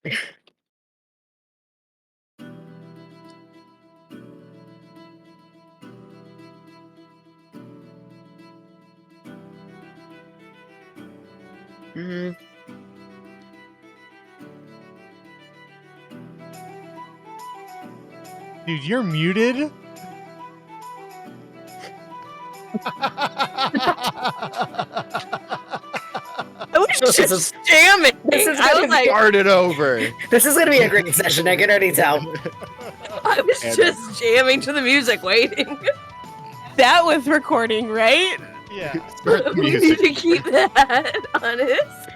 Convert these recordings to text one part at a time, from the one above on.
Mm. Dude, you're muted. I was just jamming. I was like, Start it over. This is gonna be a great session. I can already tell. I was And- just jamming to the music, waiting. That was recording, right? Yeah. Start the We need music. to keep that honest.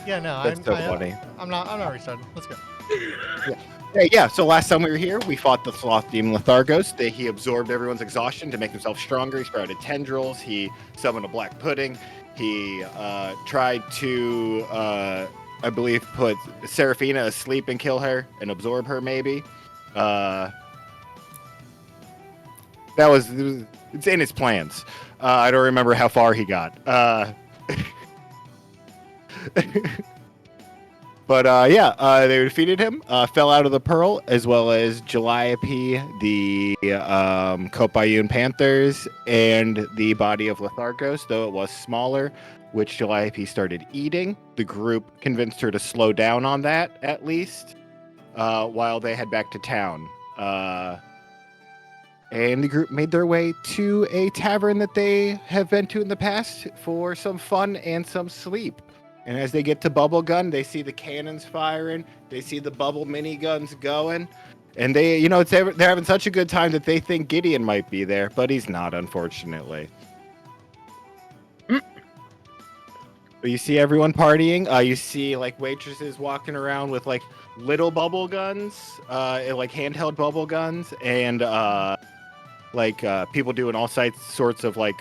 Yeah, no, That's so funny. I'm not restarting. Let's go. Yeah. So last time we were here, we fought the sloth demon Lethargos. He absorbed everyone's exhaustion to make himself stronger. He sprouted tendrils. He summoned a black pudding. He tried to, I believe, put Seraphina asleep and kill her and absorb her. Maybe. It's in his plans. I don't remember how far he got. But they defeated him, fell out of the Pearl, as well as Calliope, the Kopayun Panthers, and the body of Lethargos, though it was smaller, which Calliope started eating. The group convinced her to slow down on that, at least, while they head back to town. And the group made their way to a tavern that they have been to in the past for some fun and some sleep. And as they get to Bubblegun, they see the cannons firing. They see the bubble miniguns going. And they're having such a good time that they think Gideon might be there, but he's not, unfortunately. But you see everyone partying. You see like waitresses walking around with like little bubble guns, like handheld bubble guns, and people doing all sorts of like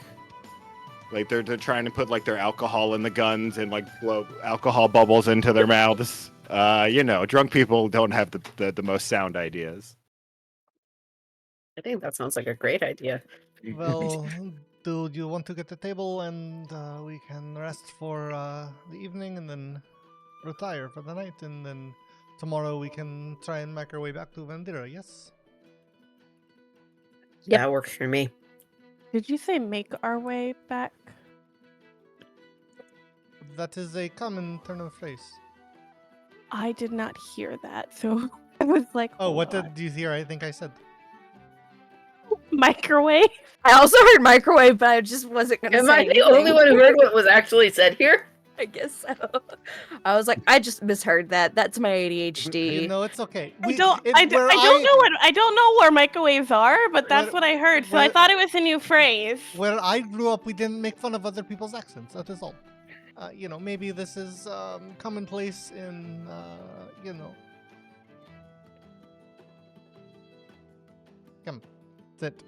they're trying to put like their alcohol in the guns and like blow alcohol bubbles into their mouths. Drunk people don't have the most sound ideas. I think that sounds like a great idea. Well, do you want to get the table and we can rest for the evening and then retire for the night, and then tomorrow we can try and make our way back to Vandira, yes? Yeah, it works for me. Did you say make our way back? That is a common turn of phrase. I did not hear that, so I was like, Oh, what "Hold did you hear? I think I said. on." Microwave? I also heard microwave, but I just wasn't gonna Am say I the anything. only one who heard what was actually said here? I guess so. I was like, I just misheard that. That's my ADHD. No, it's okay. I don't know where microwaves are, but that's what I heard. So I thought it was a new phrase. Where I grew up, we didn't make fun of other people's accents. That is all. Maybe this is commonplace in, Come, sit.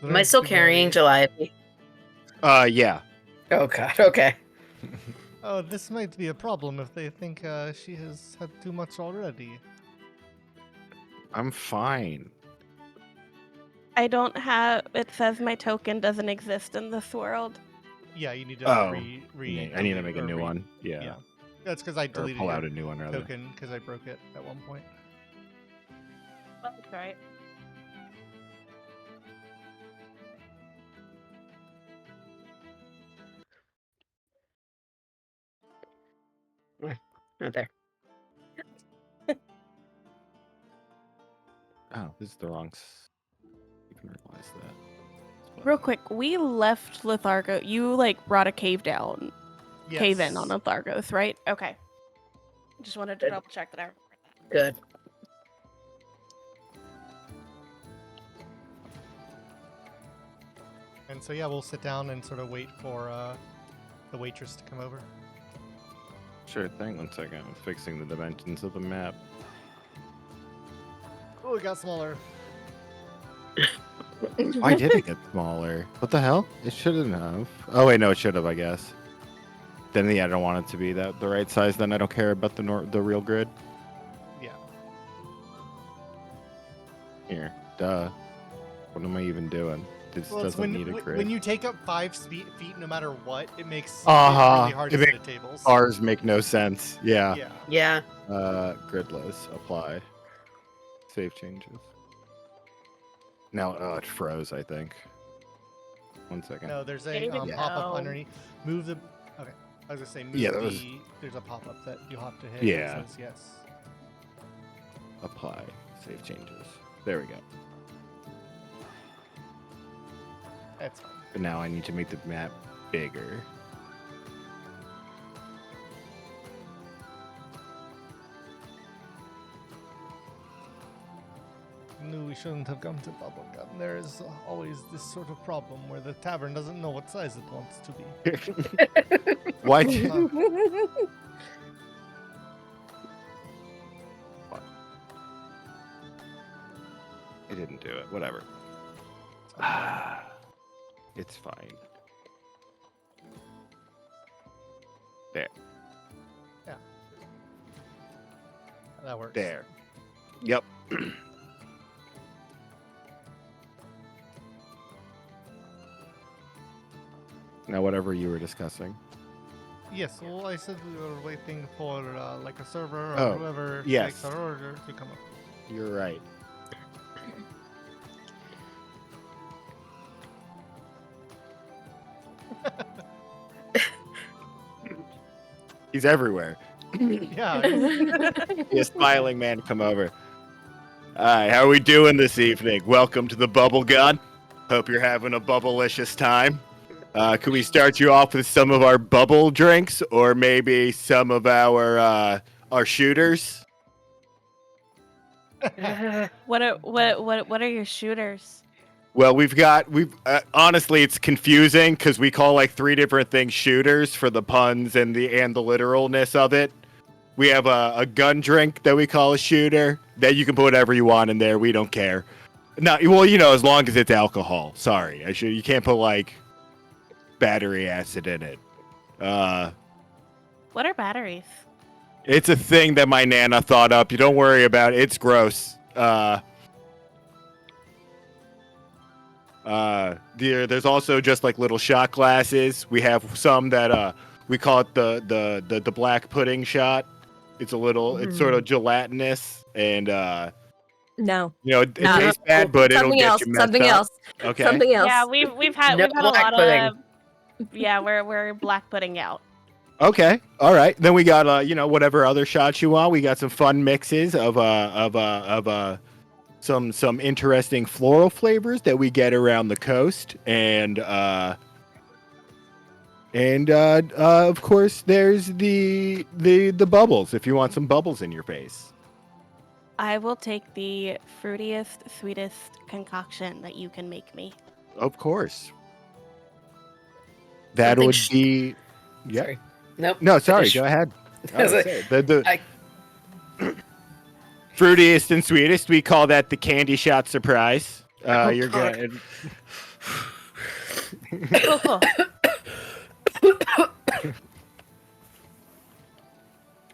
Am I still carrying Calliope? Yeah. Oh god, okay. Oh, this might be a problem if they think she has had too much already. I'm fine. I don't have. It says my token doesn't exist in this world. Yeah, you need to I need to make a new one. Yeah. That's because I Or deleted pull your out a new one, rather. token because I broke it at one point. That's right. Not there. Oh, this is the wrong... You can realize that. Real quick, we left Lethargo. You brought a cave down, cave in on Lethargos, right? Okay. Just wanted to double check that I remember that. Good. And so yeah, we'll sit down and sort of wait for the waitress to come over. Sure thing. 1 second. I'm fixing the dimensions of the map. Oh, it got smaller. Why did it get smaller? What the hell? It shouldn't have. Oh wait, no, it should have, I guess. Then I don't want it to be the right size. Then I don't care about the real grid. Yeah. Here, duh. What am I even doing? this Well, it's doesn't need a when grid. you take up 5 feet, no matter what, it makes it Uh-huh. really hard to It sit at tables. Ours make no sense. Yeah. Yeah. Yeah. Gridless. Apply. Save changes. Now, it froze, I think. 1 second. No, there's There a we pop-up go. underneath. Move the. Okay. I was gonna say move Yeah, that was- There's a pop-up that you'll have to hit. Yeah. That says yes. Apply. Save changes. There we go. That's fine. But now I need to make the map bigger. Knew we shouldn't have come to Bubblegum. There is always this sort of problem where the tavern doesn't know what size it wants to be. Why? I didn't do it. Whatever. It's fine. There. That works. There. Yep. Now, whatever you were discussing. Yes, well, I said we were waiting for like a server or Oh, whoever yes. takes our order to come up. You're right. He's everywhere. Yeah, Be a smiling man come over. Hi, how are we doing this evening? Welcome to the Bubble Gun. Hope you're having a bubblicious time. Could we start you off with some of our bubble drinks, or maybe some of our shooters? What are your shooters? Well, we've honestly, it's confusing because we call like 3 different things shooters for the puns and the literalness of it. We have a gun drink that we call a shooter that you can put whatever you want in there. We don't care. No, well, as long as it's alcohol. Sorry, you can't put like battery acid in it. What are batteries? It's a thing that my nana thought up. You don't worry about it. It's gross. There's also just like little shot glasses. We have some that we call it the black pudding shot. It's a little, it's sort of gelatinous and No. it No. tastes bad, but it'll Something get else. you messed Something up. else. Okay. Something else. Yeah, we've had No a black lot pudding. of. Yeah, we're black pudding out. Okay. All right. Then we got whatever other shots you want. We got some fun mixes of some interesting floral flavors that we get around the coast, and of course there's the bubbles if you want some bubbles in your face. I will take the fruitiest, sweetest concoction that you can make me. Of course. That Something would be. Yeah. Sorry. Nope. No, sorry. Finish. Go ahead. I was like, The fruitiest and sweetest, we call that the candy shot surprise. You're God. good.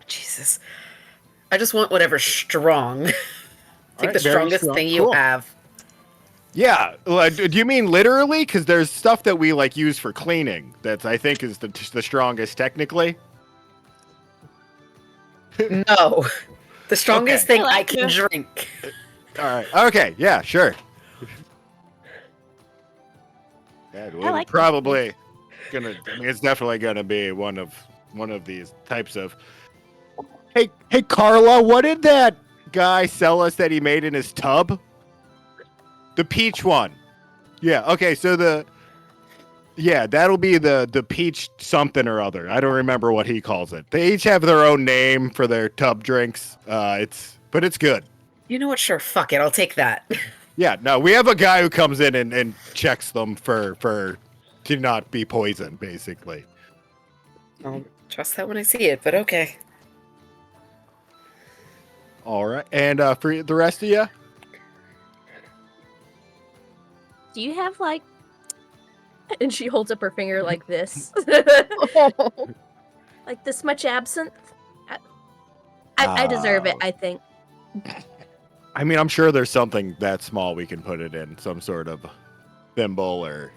Jesus. I just want whatever's strong. Take Alright, the very strongest strong. thing you Cool. have. Yeah. Do you mean literally? Because there's stuff that we like use for cleaning. That's I think is the strongest technically. No. The strongest Okay. thing I I like can you. drink. All right. Okay. Yeah. Sure. Yeah, I like probably gonna. I mean, it's definitely gonna be one of these types of. Hey, Carla, what did that guy sell us that he made in his tub? The peach one. Yeah. Okay. So that'll be the peach something or other. I don't remember what he calls it. They each have their own name for their tub drinks. But it's good. You know what? Sure. Fuck it. I'll take that. Yeah, no, we have a guy who comes in and checks them for to not be poisoned, basically. I'll trust that when I see it, but okay. All right, and for the rest of you, Do you have like? And she holds up her finger like this, like this much absinthe. I deserve it. I think. I mean, I'm sure there's something that small we can put it in, some sort of thimble or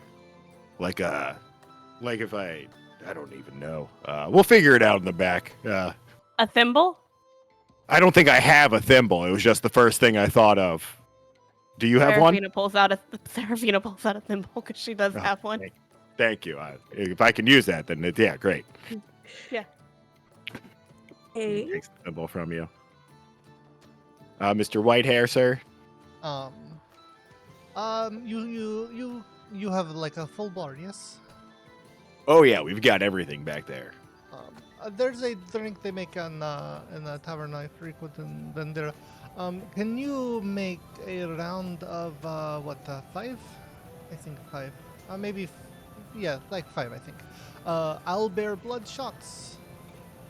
like if I don't even know. We'll figure it out in the back. A thimble? I don't think I have a thimble. It was just the first thing I thought of. Do you have one? Seraphina pulls out a thimble because she does Oh, have one. Thank you. If I can use that, then yeah, great. Yeah. Hey. Takes the thimble from you. Mr. Whitehair, sir. You have like a full bar, yes? Oh yeah, we've got everything back there. There's a drink they make in a tavern I frequent in Vendera. Can you make a round of 5? I think 5. Like 5, I think. Owlbear blood shots.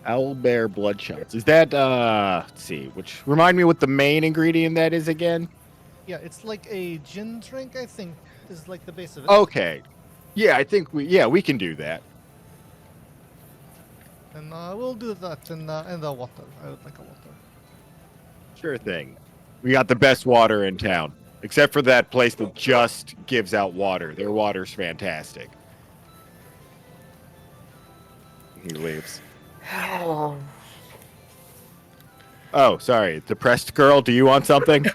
Owlbear blood shots. Is that let's see, which remind me what the main ingredient that is again? Yeah, it's like a gin drink, I think, is like the base of it. Okay. Yeah, I think we can do that. And we'll do that in the water. I would like a water. Sure thing. We got the best water in town. Except for that place that just gives out water. Their water's fantastic. He leaves. Oh. Oh, sorry. Depressed girl, do you want something?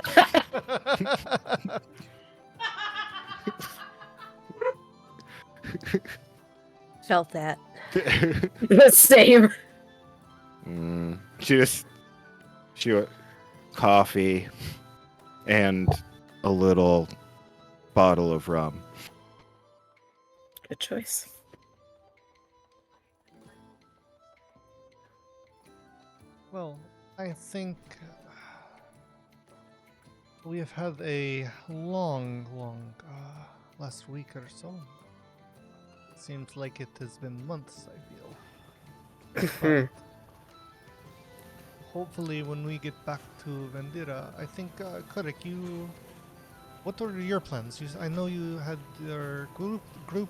Felt that. The same. She went coffee and a little bottle of rum. Good choice. Well, I think we have had a long last week or so. Seems like it has been months, I feel. But hopefully when we get back to Vendira, I think, Kurek, what are your plans? I know you had your group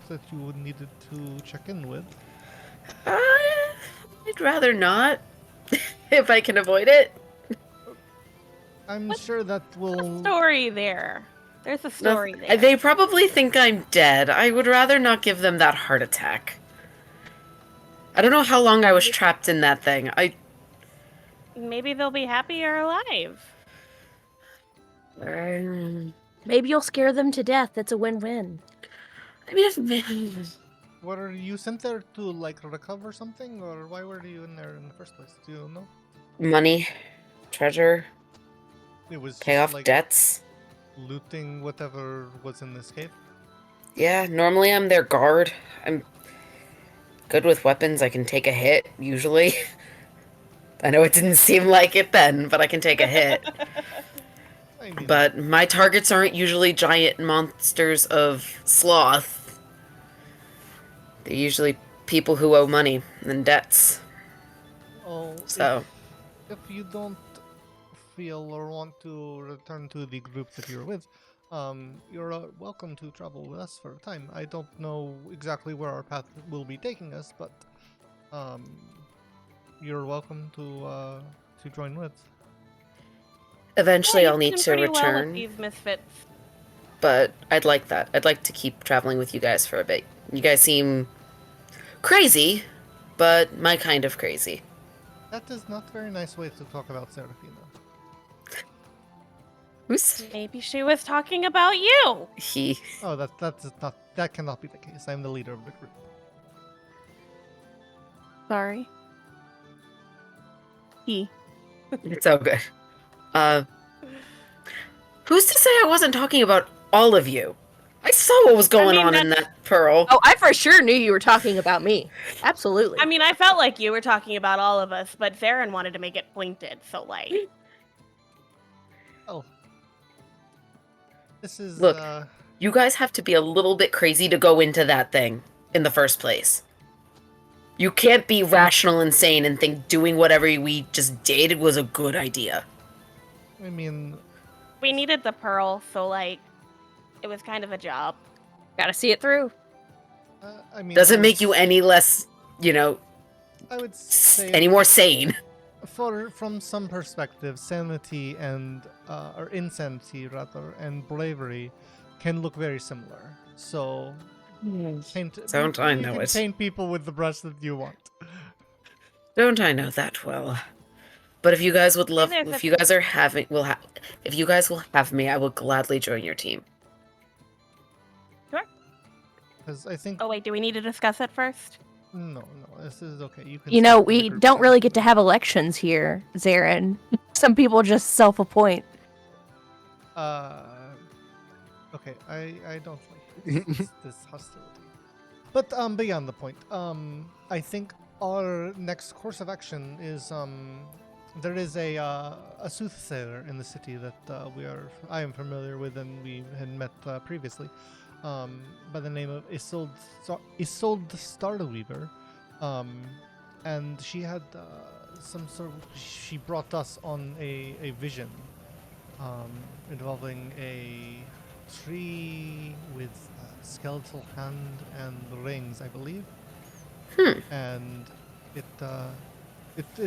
that you needed to check in with. I'd rather not, if I can avoid it. I'm sure that will... Story there. There's a story there. They probably think I'm dead. I would rather not give them that heart attack. I don't know how long I was trapped in that thing. Maybe they'll be happy you're alive. Maybe you'll scare them to death. That's a win-win. I mean, Were you sent there to, like, recover something? Or why were you in there in the first place? Do you know? money, treasure, It was pay just, off like, debts. looting whatever was in this cave? Yeah, normally I'm their guard. I'm good with weapons. I can take a hit, usually. I know it didn't seem like it then, but I can take a hit. I mean, But my targets aren't usually giant monsters of sloth. They're usually people who owe money and debts. So, if you don't feel or want to return to the group that you're with, you're welcome to travel with us for a time. I don't know exactly where our path will be taking us, but you're welcome to join with. eventually Yeah, I'll need you've to done pretty well with return. these misfits. But I'd like that. I'd like to keep traveling with you guys for a bit. You guys seem crazy, but my kind of crazy. That is not a very nice way to talk about Seraphina. Who's Maybe she was talking about you. he? Oh, that cannot be the case. I'm the leader of the group. Sorry. He. It's all good. Who's to say I wasn't talking about all of you? I saw what was going on in that pearl. Oh, I for sure knew you were talking about me. Absolutely. I mean, I felt like you were talking about all of us, but Theron wanted to make it pointed, so like. Oh. This is Look, you guys have to be a little bit crazy to go into that thing in the first place. You can't be rational and sane and think doing whatever we just did was a good idea. I mean, We needed the pearl, so like, it was kind of a job. Gotta see it through. I mean, Doesn't make you any less, I would say any more sane. from some perspective, sanity and or insanity rather, and bravery can look very similar. So paint. Don't I you know can it? paint people with the brush that you want. Don't I know that well? But if you guys would love, there's if a- you guys are having, if you guys will have me, I will gladly join your team. Because I think Oh wait, do we need to discuss it first? no, this is okay. You can. You know, speak for the we group don't really get to separately. have elections here, Zarin. Some people just self-appoint. Okay, I don't like this hostility. But beyond the point, I think our next course of action is there is a soothsayer in the city that I am familiar with and we had met previously, by the name of Isolde Starweaver, and she had she brought us on a vision involving a tree with a skeletal hand and rings, I believe. And it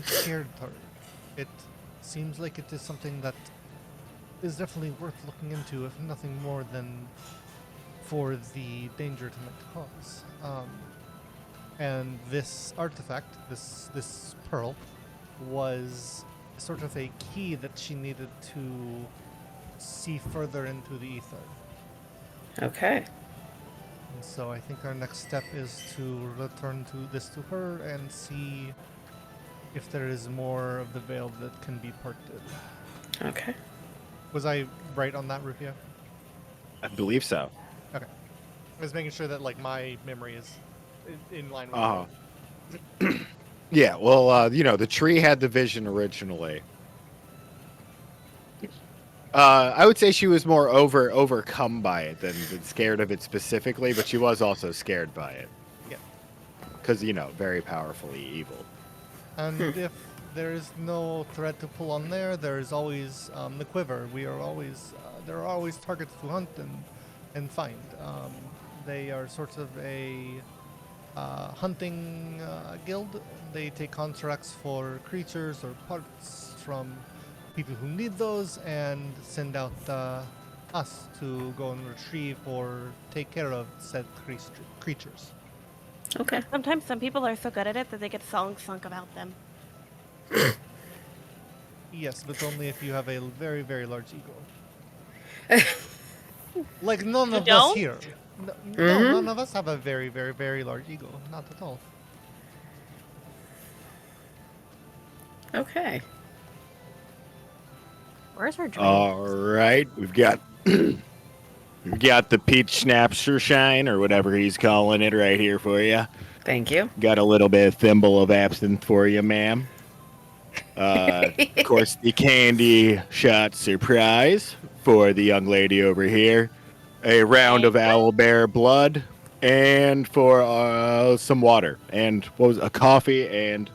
scared her. It seems like it is something that is definitely worth looking into, if nothing more than for the danger it might cause. And this artifact, this pearl, was sort of a key that she needed to see further into the ether. Okay. And so I think our next step is to return this to her and see if there is more of the veil that can be parted. Okay. Was I right on that, Rufio? I believe so. Okay. I was making sure that like my memory is in line with Uh-huh. Yeah, well, the tree had the vision originally. I would say she was more overcome by it than scared of it specifically, but she was also scared by it. Yeah. Because, very powerfully evil. And if there is no thread to pull on there is always the quiver. There are always targets to hunt and find. They are sort of a hunting guild. They take contracts for creatures or parts from people who need those and send out us to go and retrieve or take care of said creatures. Okay. Sometimes some people are so good at it that they get songs sung about them. Yes, but only if you have a very, very large ego. Like none You of us don't? here. No, Mhm. none of us have a very, very, very large ego. Not at all. Okay. Where's our drink? All right, we've got the peach Snapshershine or whatever he's calling it right here for you. Thank you. Got a little bit of thimble of absinthe for you, ma'am. Of course, the candy shot surprise for the young lady over here. A round of owlbear blood, and for some water, and a coffee and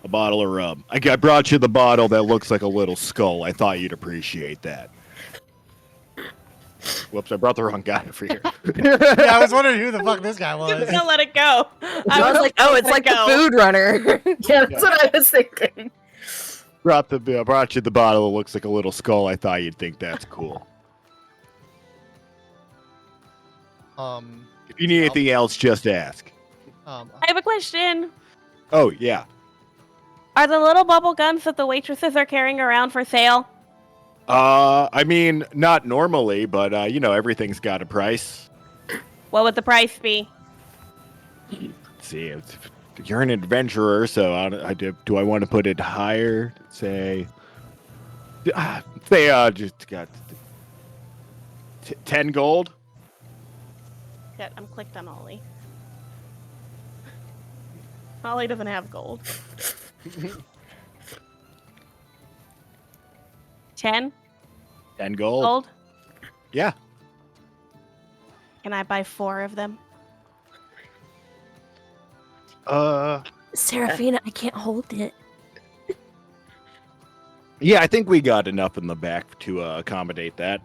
a bottle of rum. I brought you the bottle that looks like a little skull. I thought you'd appreciate that. Whoops, I brought the wrong guy for here. Yeah, I was wondering who the fuck this guy Just was. don't let it go. I was like, oh, it's like the food runner. Yeah, that's what I was thinking. brought you the bottle that looks like a little skull. I thought you'd think that's cool. If you need anything else, just ask. I have a question. Oh, yeah. Are the little bubble guns that the waitresses are carrying around for sale? I mean, not normally, but, everything's got a price. What would the price be? Let's see, you're an adventurer, so do I want to put it higher? Say, just got 10 gold? Yeah, I'm clicked on Ollie. Ollie doesn't have gold. 10 10 gold? gold? Yeah. Can I buy 4 of them? Serafina, I can't hold it. Yeah, I think we got enough in the back to accommodate that.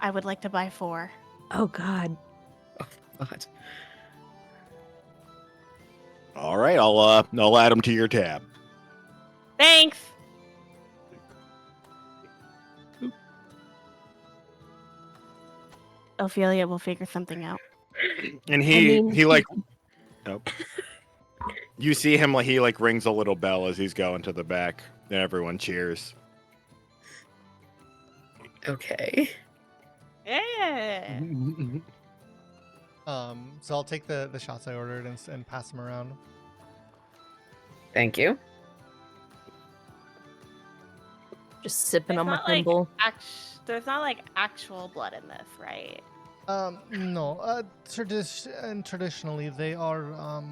I would like to buy 4. Oh, God. What? All right, I'll add them to your tab. Thanks. Ophelia will figure something out. And I he mean- like, nope. You see him like he like rings a little bell as he's going to the back, and everyone cheers. Okay. Yeah. So I'll take the shots I ordered and pass them around. Thank you. Just sipping It's on my not like thimble. there's not like actual blood in this, right? No. Traditionally, they are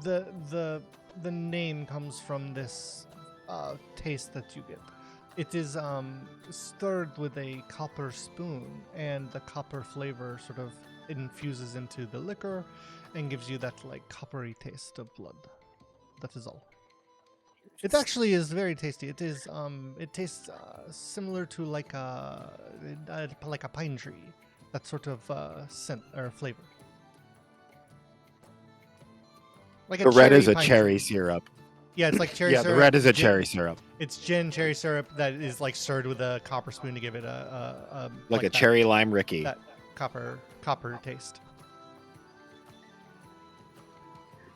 the name comes from this taste that you get. It is stirred with a copper spoon, and the copper flavor sort of infuses into the liquor, and gives you that like coppery taste of blood. That is all. It actually is very tasty. It is it tastes similar to like a pine tree. That sort of scent or flavor. Like a The red is a pine cherry tree. syrup. Yeah, it's like cherry Yeah, syrup. the red is a gin- cherry syrup, It's cherry syrup that is like stirred with a copper spoon to give it a like a that- cherry lime Ricky. that copper taste.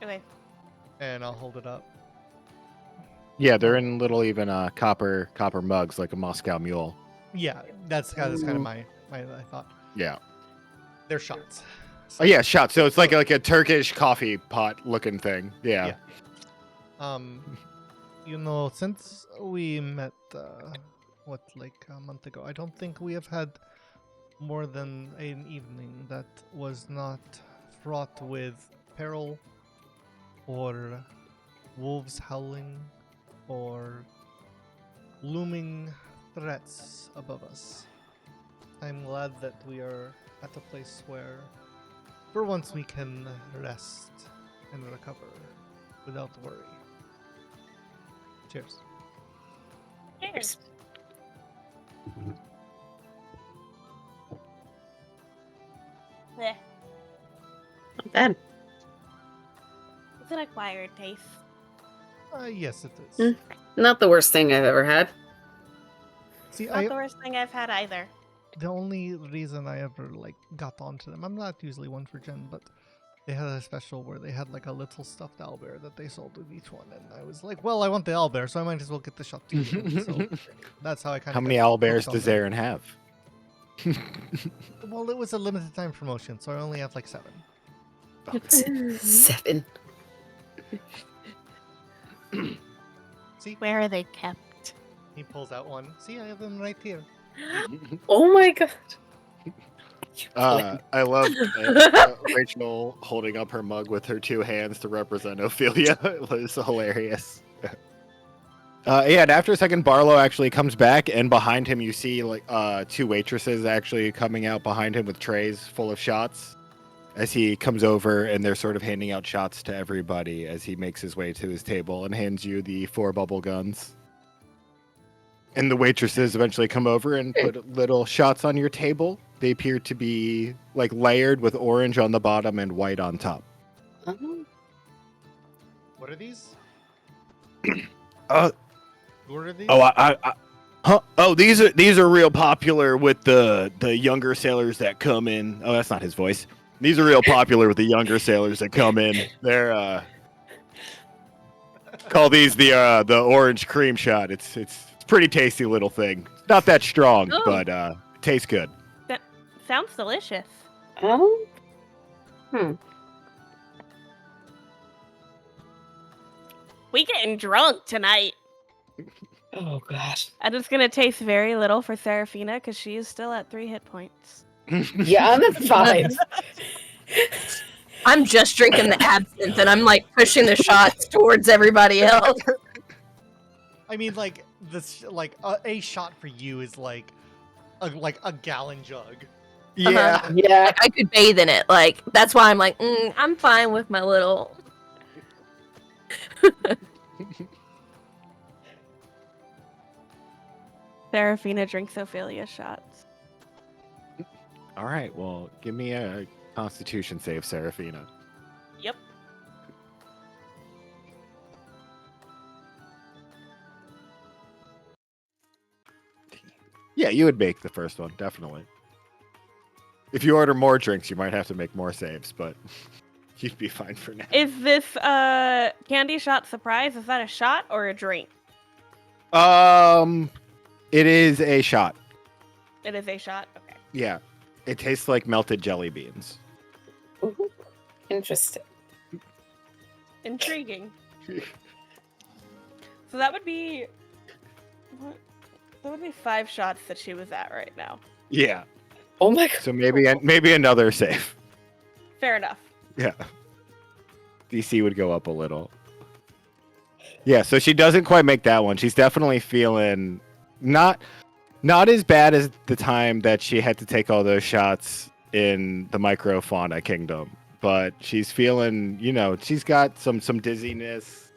Okay. And I'll hold it up. Yeah, they're in little even copper mugs like a Moscow Mule. Yeah, that's kind of my I thought. Yeah. They're shots. Oh yeah, shot. So it's like a Turkish coffee pot looking thing. Yeah. Since we met like a month ago, I don't think we have had more than an evening that was not fraught with peril or wolves howling or looming threats above us. I'm glad that we are at a place where for once we can rest and recover without worry. Cheers. Cheers. Yeah, Not bad. it's an acquired taste. Yes, it is. Mm. Not the worst thing I've ever had. See, Not the worst thing I've had either. the only reason I ever like got onto them, I'm not usually one for gin, but they had a special where they had like a little stuffed owlbear that they sold with each one, and I was like, well, I want the owlbear, so I might as well get the shot too. And so that's how I kind of. How many owlbears does Aaron have? Well, it was a limited time promotion, so I only have like 7. 7. See, Where are they kept? he pulls out one. See, I have them right here. Oh my god. I love Rachel holding up her mug with her 2 hands to represent Ophelia. It was hilarious. Yeah, and after a second, Barlow actually comes back, and behind him you see like 2 waitresses actually coming out behind him with trays full of shots. As he comes over, and they're sort of handing out shots to everybody as he makes his way to his table and hands you the 4 bubble guns. And the waitresses eventually come over and put little shots on your table. They appear to be like layered with orange on the bottom and white on top. What are these? Uh, What are these? These are real popular with the younger sailors that come in. Oh, that's not his voice. These are real popular with the younger sailors that come in. They're call these the orange cream shot. It's pretty tasty little thing. Not that strong, Oh. but tastes good. Sounds delicious. Oh. We getting drunk tonight. Oh gosh. And it's gonna taste very little for Serafina because she is still at 3 hit points. Yeah, I'm at 5. I'm just drinking the absinthe and I'm like pushing the shots towards everybody else. I mean, like this, like a shot for you is like a gallon jug. Yeah. Yeah. Like, I could bathe in it. Like that's why I'm like, I'm fine with my little. Serafina drinks Ophelia shots. All right. Well, give me a Constitution save, Serafina. Yep. Yeah, you would make the first one, definitely. If you order more drinks, you might have to make more saves, but you'd be fine for now. Is this candy shot surprise? Is that a shot or a drink? It is a shot. It is a shot. Okay. Yeah, it tastes like melted jelly beans. Ooh, interesting. Intriguing. So that would be. What? That would be 5 shots that she was at right now. Yeah. Oh my god. So maybe another save. Fair enough. Yeah. DC would go up a little. Yeah, so she doesn't quite make that one. She's definitely feeling not as bad as the time that she had to take all those shots in the Microfauna Kingdom, but she's feeling, she's got some dizziness,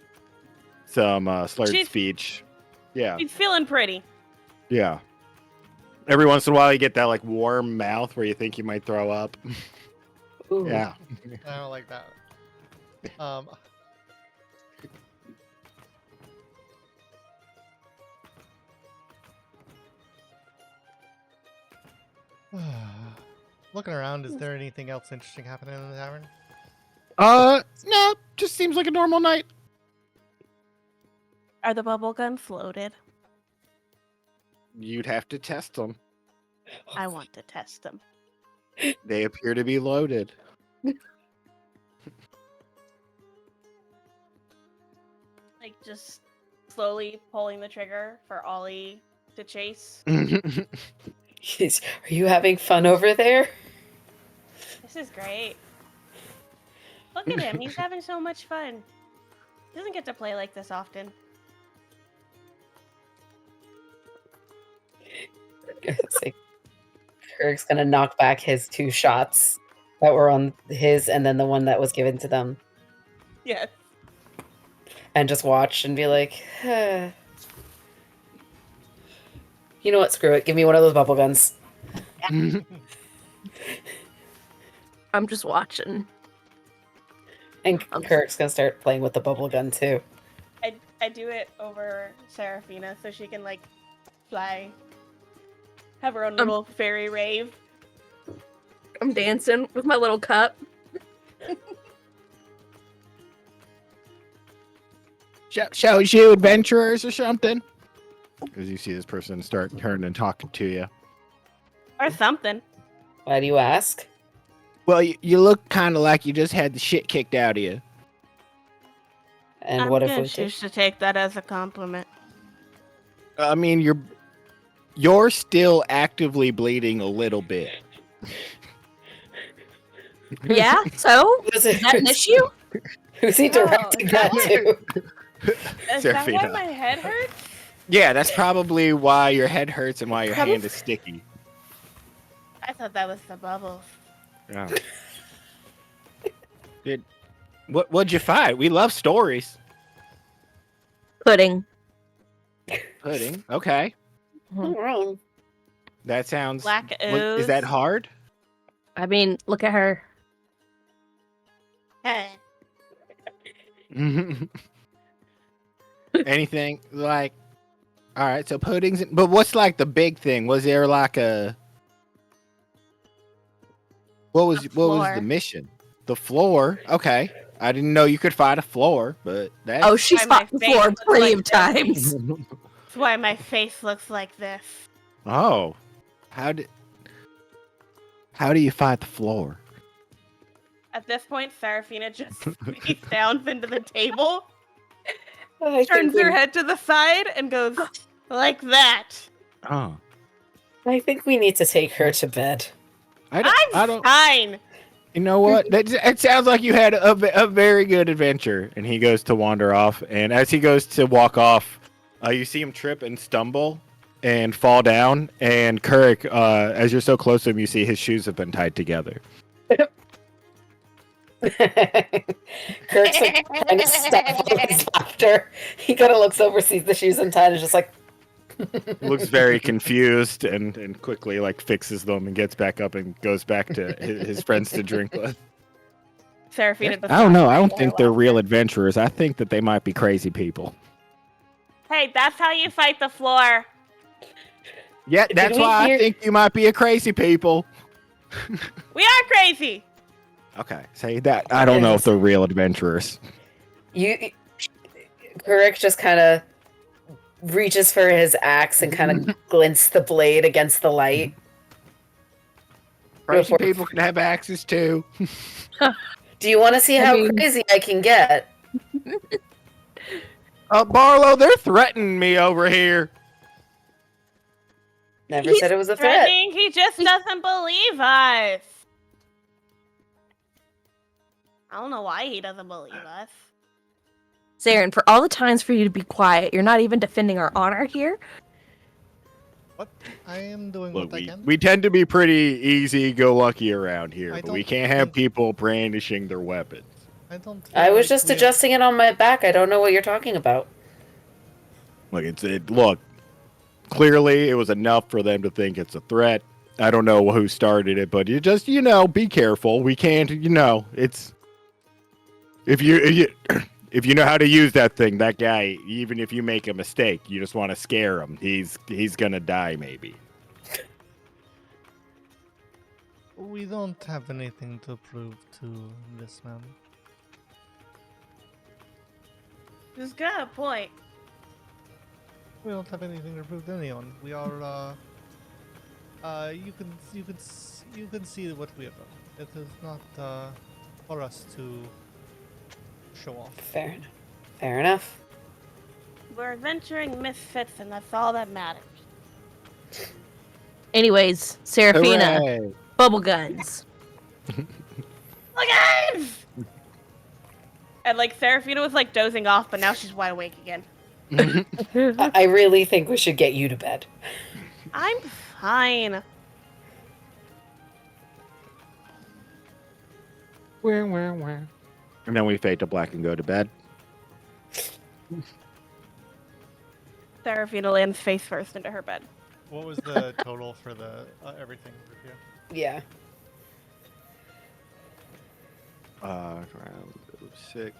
some slurred speech. Yeah. She's feeling pretty. Yeah. Every once in a while you get that like warm mouth where you think you might throw up. Ooh. Yeah. I don't like that. Looking around, is there anything else interesting happening in the tavern? No, just seems like a normal night. Are the bubble guns loaded? You'd have to test them. I want to test them. They appear to be loaded. Like, just slowly pulling the trigger for Ollie to chase. Are you having fun over there? This is great. Look at him. He's having so much fun. He doesn't get to play like this often. It's like Kirk's gonna knock back his 2 shots that were on his and then the one that was given to them. Yes. And just watch and be like, you know what, screw it. Give me one of those bubble guns. I'm just watching. And Kirk's gonna start playing with the bubble gun too. I do it over Seraphina so she can, like, fly. Have her own little fairy rave. I'm dancing with my little cup. Shows you adventurers or something? Because you see this person start turning and talking to you. Or something. Why do you ask? Well, you look kind of like you just had the shit kicked out of you. And I'm what if gonna we choose to take that as a compliment. I mean, you're still actively bleeding a little bit. Yeah, so? Is Is that an issue? Who's he directing that to? Is that why Seraphina. my head hurts? Yeah, that's probably why your head hurts and why your hand is sticky. I thought that was the bubbles. Yeah. What'd you find? We love stories. Pudding. Pudding. Okay. Wrong. That sounds. Black Is that ooze. hard? I mean, look at her. Anything like? All right, so puddings. But what's like the big thing? Was there like a? What was the floor. mission? The floor. Okay, I didn't know you could fight a floor, but that's. Oh, she's Why my fought the face floor looks plenty like of this. times. That's why my face looks like this. Oh, how do you fight the floor? At this point, Seraphina just face downs into the table, I turns think her we- head to the side, and goes like that. Oh, I think we need to take her to bed. I don't. Fine. You know what? It sounds like you had a very good adventure. And he goes to wander off. And as he goes to walk off, you see him trip and stumble and fall down. And Kirk, as you're so close to him, you see his shoes have been tied together. Kirk's like trying to stifle his laughter. He kind of looks over, sees the shoes untied, and is just like, Looks very confused and quickly like fixes them and gets back up and goes back to his friends to drink with. Seraphina does I don't not know. I don't like think her they're laughter. real adventurers. I think that they might be crazy people. Hey, that's how you fight the floor. Yeah, that's we why hear- I think you might be a crazy people. We are crazy. Okay, say that. I don't know if they're real adventurers. Kurik just kind of reaches for his axe and kind of glints the blade against the light. Crazy people can have axes too. Do you want to see how crazy I can get? Barlow, they're threatening me over here. Never said it was a threat. Threatening, he just doesn't believe us. I don't know why he doesn't believe us. Saren, for all the times for you to be quiet, you're not even defending our honor here. What? I am doing Look, what I can. we tend to be pretty easy-go-lucky around here, I but we don't can't have think- people brandishing their weapons. I was just adjusting it on my back. I don't know what you're talking about. Look, clearly it was enough for them to think it's a threat. I don't know who started it, but you just, be careful. We can't, it's if you if you know how to use that thing, that guy, even if you make a mistake, you just want to scare him. He's gonna die maybe. We don't have anything to prove to this man. He's got a point. We don't have anything to prove to anyone. We are. You can see what we have done. It is not for us to show off. Fair enough. Fair enough. We're adventuring misfits, and that's all that matters. Anyways, Serafina, Hooray. bubble guns. Look at it! And like Serafina was like dozing off, but now she's wide awake again. I really think we should get you to bed. I'm fine. And then we fade to black and go to bed. Serafina lands face first into her bed. What was the total for the everything? Yeah. Around 6.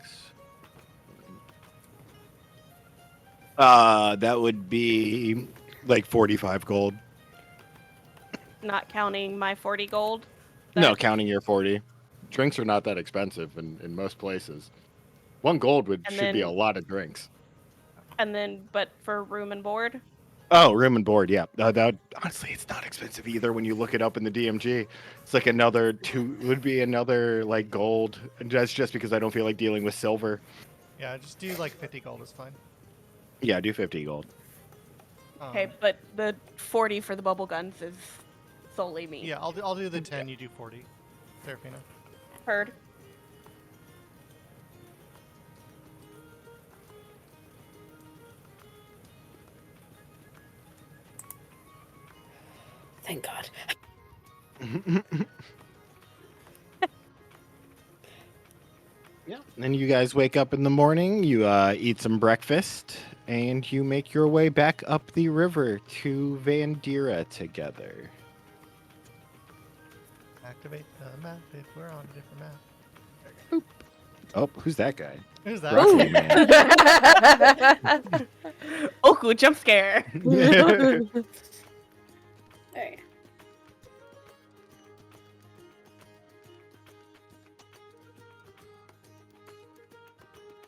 That would be like 45 gold. Not counting my 40 gold. No, counting your 40. Drinks are not that expensive in most places. 1 gold should be a lot of drinks. And then, but for room and board? Oh, room and board, yeah. That honestly, it's not expensive either when you look it up in the DMG. It's like another 2 would be another like gold. And that's just because I don't feel like dealing with silver. Yeah, just do like 50 gold is fine. Yeah, do 50 gold. Okay, but the 40 for the bubble guns is solely me. Yeah, I'll do the 10. You do 40. Serafina. Heard. Thank God. Yeah. Then you guys wake up in the morning, you eat some breakfast, and you make your way back up the river to Vandira together. Activate the map if we're on a different map. Oh, who's that guy? Who's that? Broccoli Man. Oku, jump scare. Hey.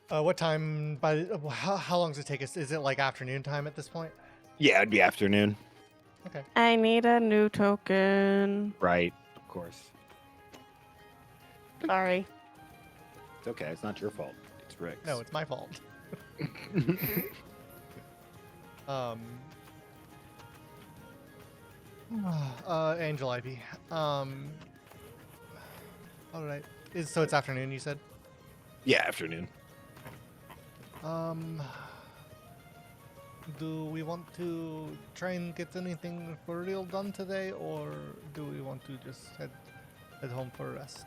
What time? How long does it take us? Is it like afternoon time at this point? Yeah, it'd be afternoon. Okay. I need a new token. Right, of course. Sorry. It's okay, it's not your fault. It's Rick's. No, it's my fault. Angel Ivy. All right. So it's afternoon, you said? Yeah, afternoon. Do we want to try and get anything for real done today, or do we want to just head home for a rest?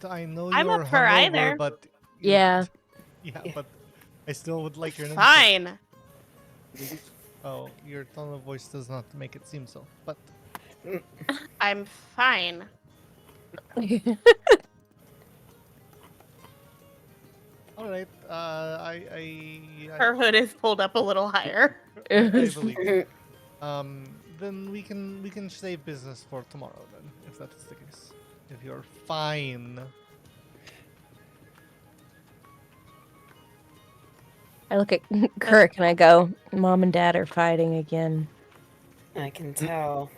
I know I'm you're up for hungover, either. but Yeah. yeah, but I still would like your name. Fine. Oh, your tone of voice does not make it seem so. But I'm fine. All right. Her hood is pulled up a little higher. I believe you. Then we can save business for tomorrow then, if that is the case. If you're fine. I look at Kirk and I go, Mom and Dad are fighting again. I can tell.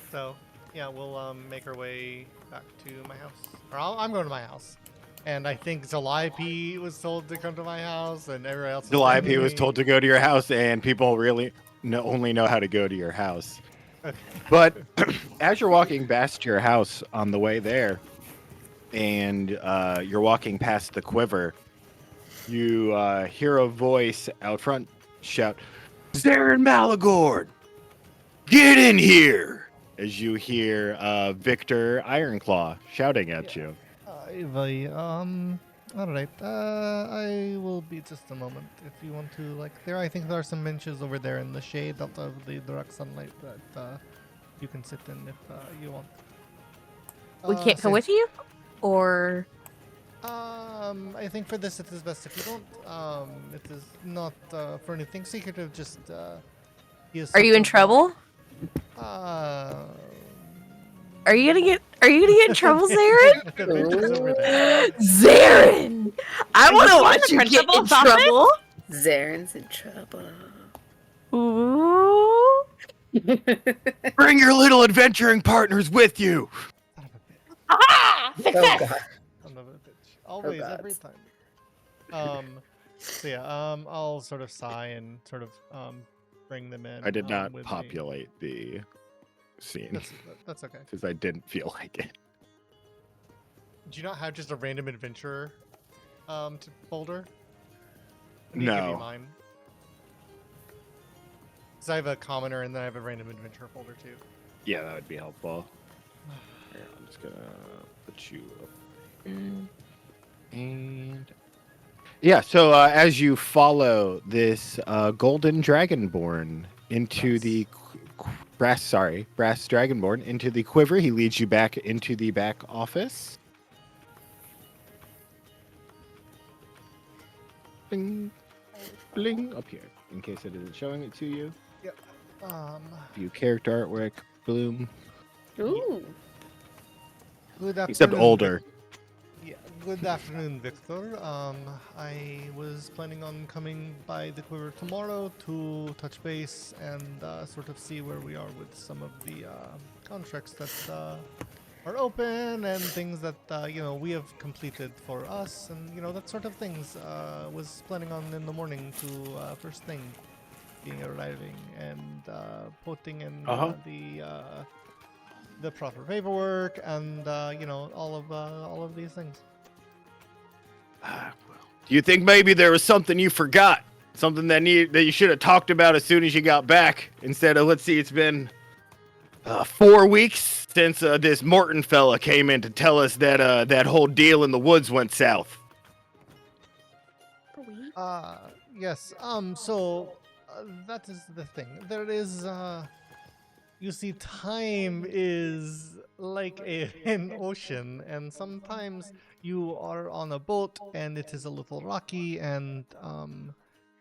So yeah, we'll make our way back to my house. Or I'm going to my house. And I think Calliope was told to come to my house, and everyone else. Calliope was told to go to your house, and people really only know how to go to your house. Okay. But as you're walking past your house on the way there, and you're walking past the quiver, you hear a voice out front shout, "Zarin Malagord, get in here!" As you hear Victor Ironclaw shouting at you. All right. I will be just a moment. If you want to, like, I think there are some benches over there in the shade out of the direct sunlight that you can sit in if you want. We can't come with you? Or I think for this it is best if you don't. It is not for anything secretive. Just are you in trouble? Are you gonna get in trouble, Zarin? The bench is over there. Zarin! I want to you watch in the you get in principal's office? trouble. Zarin's in trouble. Ooh. Bring your little adventuring partners with you. Son of a bitch. Ah! Oh Success! god. Son of a bitch. Always, God. every time. So yeah, I'll sort of sigh and sort of bring them in. I did not with me. populate the scene That's okay. because I didn't feel like it. Do you not have just a random adventurer folder? Can you give me No. mine? Because I have a commoner and then I have a random adventurer folder too. Yeah, that would be helpful. Here, I'm just gonna put you up. And yeah, so as you follow this golden dragonborn into the brass dragonborn into the quiver, he leads you back into the back office. Bling, bling, up here, in case it isn't showing it to you. View character artwork, bloom. Ooh. Good afternoon. Except older. Yeah, good afternoon, Victor. I was planning on coming by the quiver tomorrow to touch base and sort of see where we are with some of the contracts that are open and things that we have completed for us and that sort of things. Was planning on in the morning to first thing being arriving and putting in the proper paperwork and all of these things. Do you think maybe there was something you forgot? Something that you should have talked about as soon as you got back? Instead of, let's see, it's been 4 weeks since this Morton fella came in to tell us that that whole deal in the woods went south. Yes. So that is the thing. There is you see, time is like an ocean, and sometimes you are on a boat and it is a little rocky, and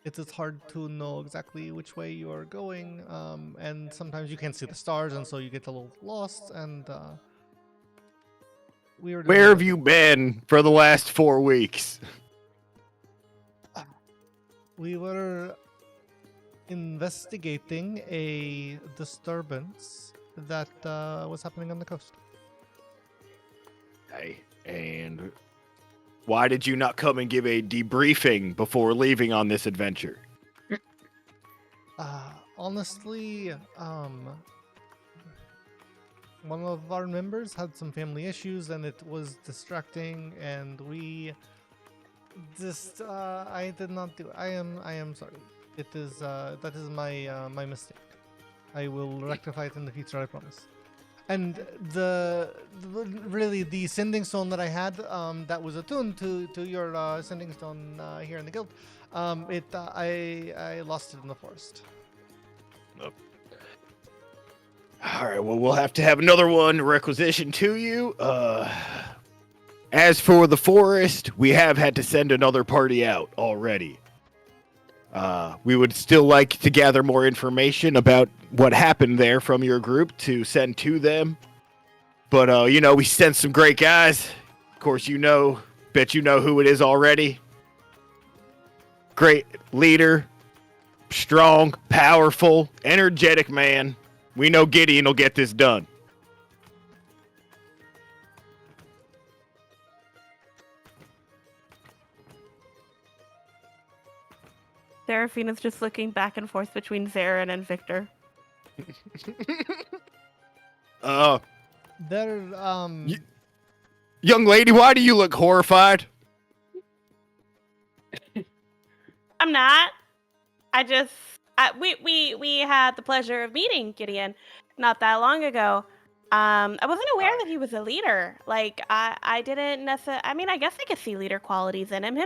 it is hard to know exactly which way you are going, and sometimes you can't see the stars, and so you get a little lost, and Where have you been for the last 4 weeks? We were investigating a disturbance that was happening on the coast. Hey, and why did you not come and give a debriefing before leaving on this adventure? Honestly, one of our members had some family issues and it was distracting, and we just I did not do. I am sorry. It is that is my mistake. I will rectify it in the future, I promise. And really the sending stone that I had that was attuned to your sending stone here in the guild, I lost it in the forest. All right, well, we'll have to have another one requisitioned to you. As for the forest, we have had to send another party out already. We would still like to gather more information about what happened there from your group to send to them. But, we sent some great guys. Of course, bet you know who it is already. Great leader, strong, powerful, energetic man. We know Gideon will get this done. Seraphina's just looking back and forth between Zarin and Victor. There, Young lady, why do you look horrified? I'm not. We had the pleasure of meeting Gideon not that long ago. I wasn't aware that he was a leader. Like, I didn't necessarily. I mean, I guess I could see leader qualities in him.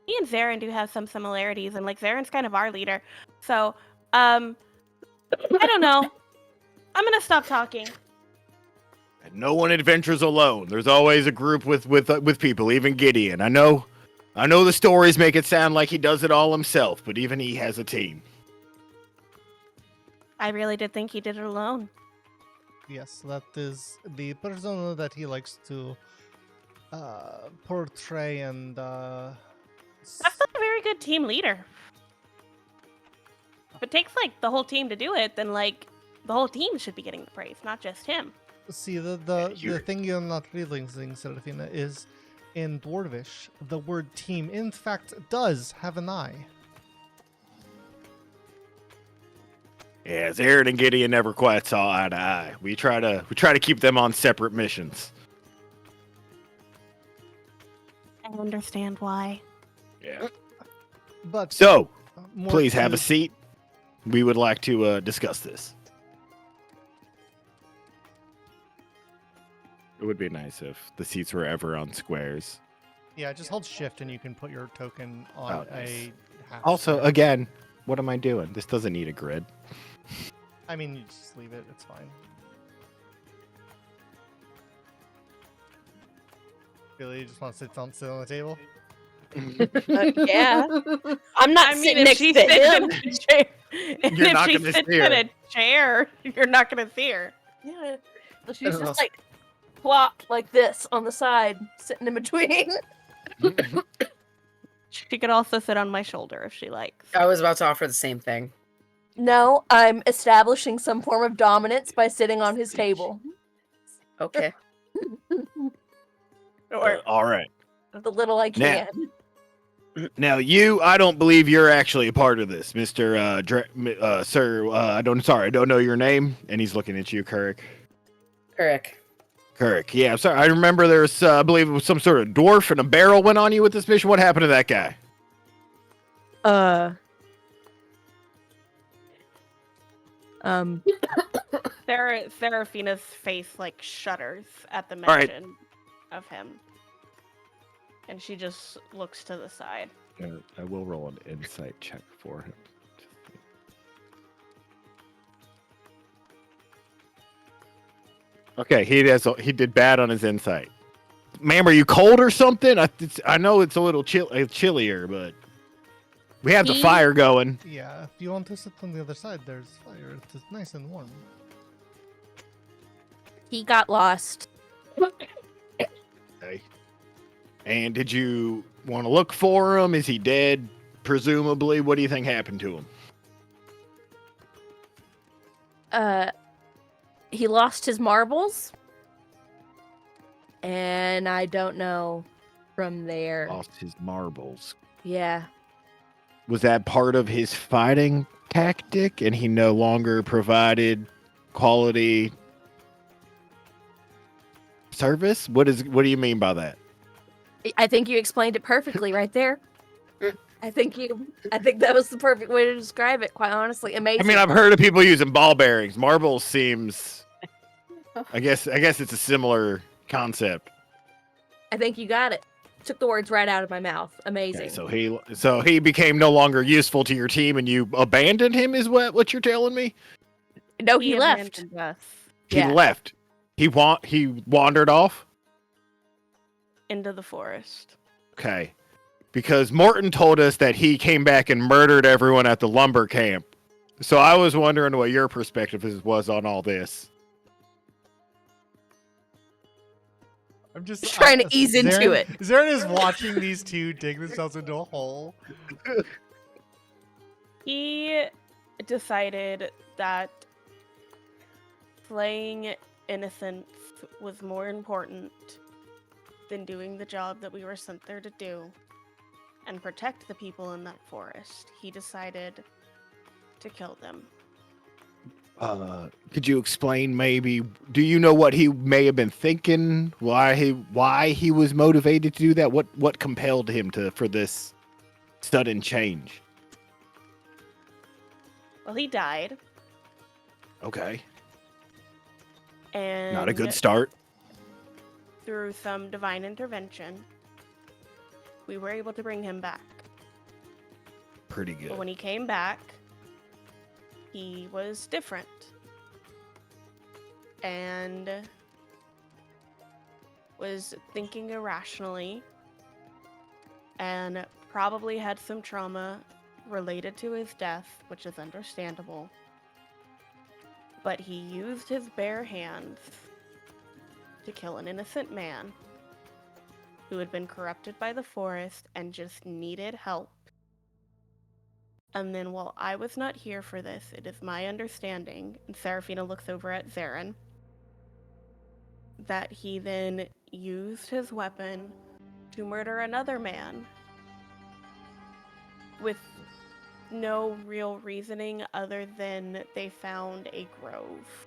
He and Zarin do have some similarities, and like Zarin's kind of our leader. So, I don't know. I'm gonna stop talking. And no one adventures alone. There's always a group with people, even Gideon. I know the stories make it sound like he does it all himself, but even he has a team. I really did think he did it alone. yes, that is the persona that he likes to portray and. That's not a very good team leader. If it takes like the whole team to do it, then like the whole team should be getting the praise, not just him. See, the thing you're not realizing, Serafina, is in Dwarvish, the word team, in fact, does have an I. Yeah, Zarin and Gideon never quite saw eye to eye. We try to keep them on separate missions. I understand why. Yeah. But So, more please to- have a seat. We would like to discuss this. It would be nice if the seats were ever on squares. Yeah, just hold shift and you can put your token on Oh, nice. a half Also, square. again, what am I doing? This doesn't need a grid. I mean, you just leave it. It's fine. Really, you just want to sit on the table? Yeah. I'm not I mean, sitting if next she to sits him. in a chair, and You're if not she gonna sits see in her. a chair, you're not gonna see her. Yeah. So she's don't know. just like plopped like this on the side, sitting in between. She could also sit on my shoulder if she likes. I was about to offer the same thing. No, I'm establishing some form of dominance by sitting on his table. Okay. Or All right. The little I Now- can. Now, I don't believe you're actually a part of this, Mr. Sir. I don't know your name. And he's looking at you, Kirk. Correct. Kirk, yeah, I'm sorry. I remember there was, I believe it was some sort of dwarf and a barrel went on you with this mission. What happened to that guy? Serafina's face like shudders at the All right. mention of him, and she just looks to the side. I will roll an insight check for him. Okay, he did bad on his insight. Ma'am, are you cold or something? I know it's a little chillier, but we have the He- fire going. Yeah, if you want to sit on the other side, there's fire. It's nice and warm. He got lost. Okay. And did you want to look for him? Is he dead? Presumably. What do you think happened to him? He lost his marbles. And I don't know from there. Lost his marbles. Yeah. Was that part of his fighting tactic and he no longer provided quality service? What do you mean by that? I think you explained it perfectly right there. I think that was the perfect way to describe it, quite honestly. Amazing. I mean, I've heard of people using ball bearings. Marbles seems I guess it's a similar concept. I think you got it. Took the words right out of my mouth. Amazing. Okay, so he became no longer useful to your team and you abandoned him is what you're telling me? No, he left. abandoned us He Yeah. left. He wandered off? into the forest. Okay. Because Morton told us that he came back and murdered everyone at the lumber camp. So I was wondering what your perspective was on all this. I'm just Trying to ease into it. Zarin is watching these two dig themselves into a hole. He decided that slaying innocents was more important than doing the job that we were sent there to do and protect the people in that forest. He decided to kill them. Could you explain maybe, do you know what he may have been thinking? Why he was motivated to do that? What compelled him for this sudden change? Well, he died, Okay. and Not a good start. through some divine intervention, we were able to bring him back. Pretty But good. when he came back, he was different. And was thinking irrationally and probably had some trauma related to his death, which is understandable. But he used his bare hands to kill an innocent man who had been corrupted by the forest and just needed help. And then while I was not here for this, it is my understanding, and Seraphina looks over at Zarin, that he then used his weapon to murder another man with no real reasoning other than they found a grove.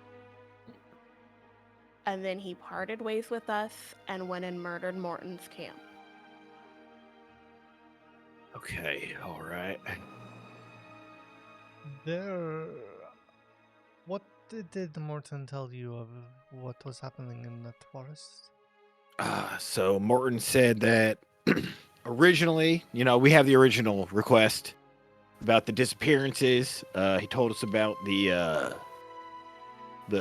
And then he parted ways with us and went and murdered Morton's camp. Okay, all right. What did Morton tell you of what was happening in that forest? So Morton said that originally, we have the original request about the disappearances. He told us about the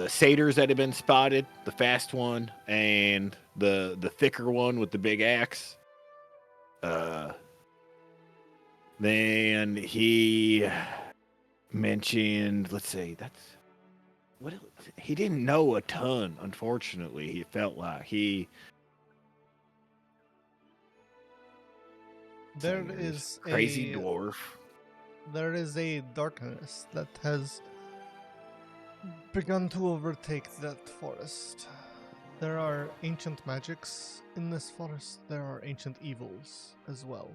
satyrs that had been spotted, the fast one and the thicker one with the big axe. Then he mentioned, let's see, he didn't know a ton, unfortunately. He felt like There is crazy dwarf. There is a darkness that has begun to overtake that forest. There are ancient magics in this forest. There are ancient evils as well.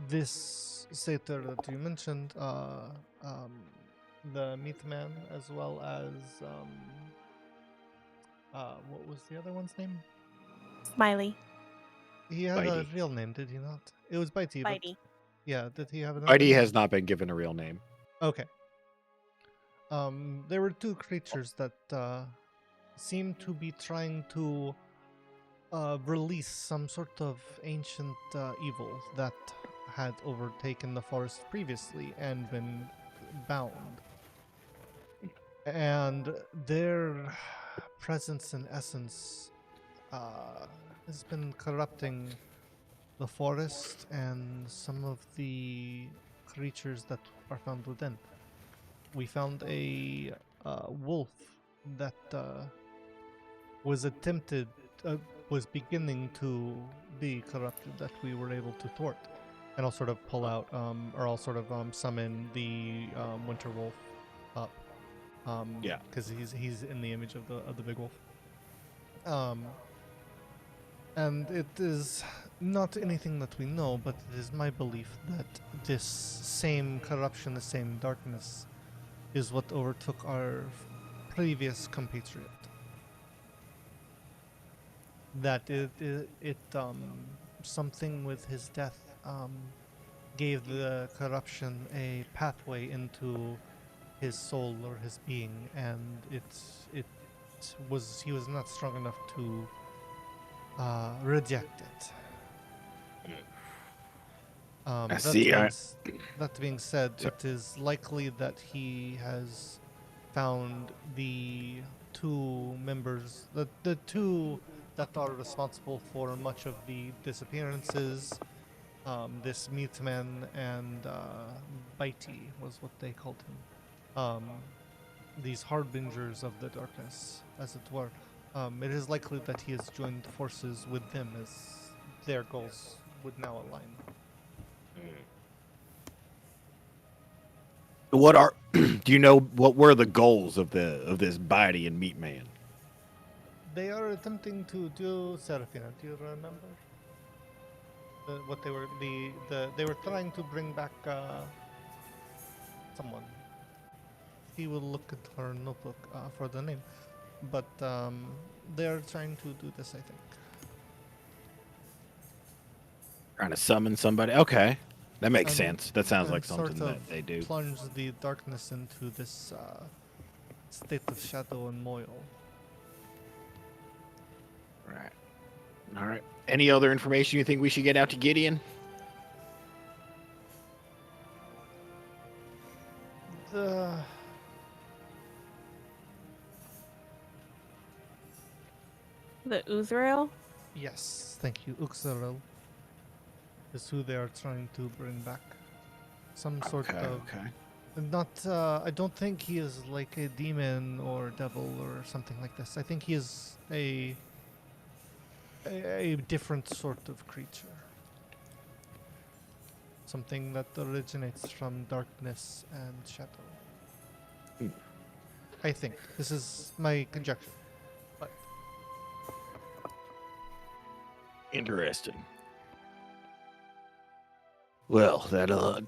This satyr that you mentioned, the meat man, as well as what was the other one's name? Smiley. He had a Bitey. real name, did he not? It was Bitey. but- Bitey. Yeah, did he have another ID name? has not been given a real name. Okay. There were two creatures that seemed to be trying to release some sort of ancient evil that had overtaken the forest previously and been bound. And their presence and essence has been corrupting the forest and some of the creatures that are found within. We found a wolf that was beginning to be corrupted that we were able to thwart. And I'll sort of pull out, summon the winter wolf up. Yeah. Because he's in the image of the big wolf. And it is not anything that we know, but it is my belief that this same corruption, the same darkness, is what overtook our previous compatriot. That something with his death gave the corruption a pathway into his soul or his being, and he was not strong enough to reject it. I see. That being said, So- it is likely that he has found the two members, the two that are responsible for much of the disappearances. This Meatman and Bitey was what they called him. These harbingers of the darkness, as it were. It is likely that he has joined forces with them as their goals would now align. What are? Do you know what were the goals of this Bitey and Meat Man? They are attempting to do Serafina. Do you remember? What they were they were trying to bring back someone. He will look at her notebook for the name, but they are trying to do this. I think. Trying to summon somebody. Okay, that makes And- sense. That sounds like and sort something that of they do. Plunge the darkness into this state of shadow and moil. Right. All right. Any other information you think we should get out to Gideon? The The Uzrael? yes, thank you. Uxarel is who they are trying to bring back. Some sort Okay. of Okay. not. I don't think he is like a demon or devil or something like this. I think he is a different sort of creature. Something that originates from darkness and shadow. Hmm. I think this is my conjecture. But Interesting. Well, that'll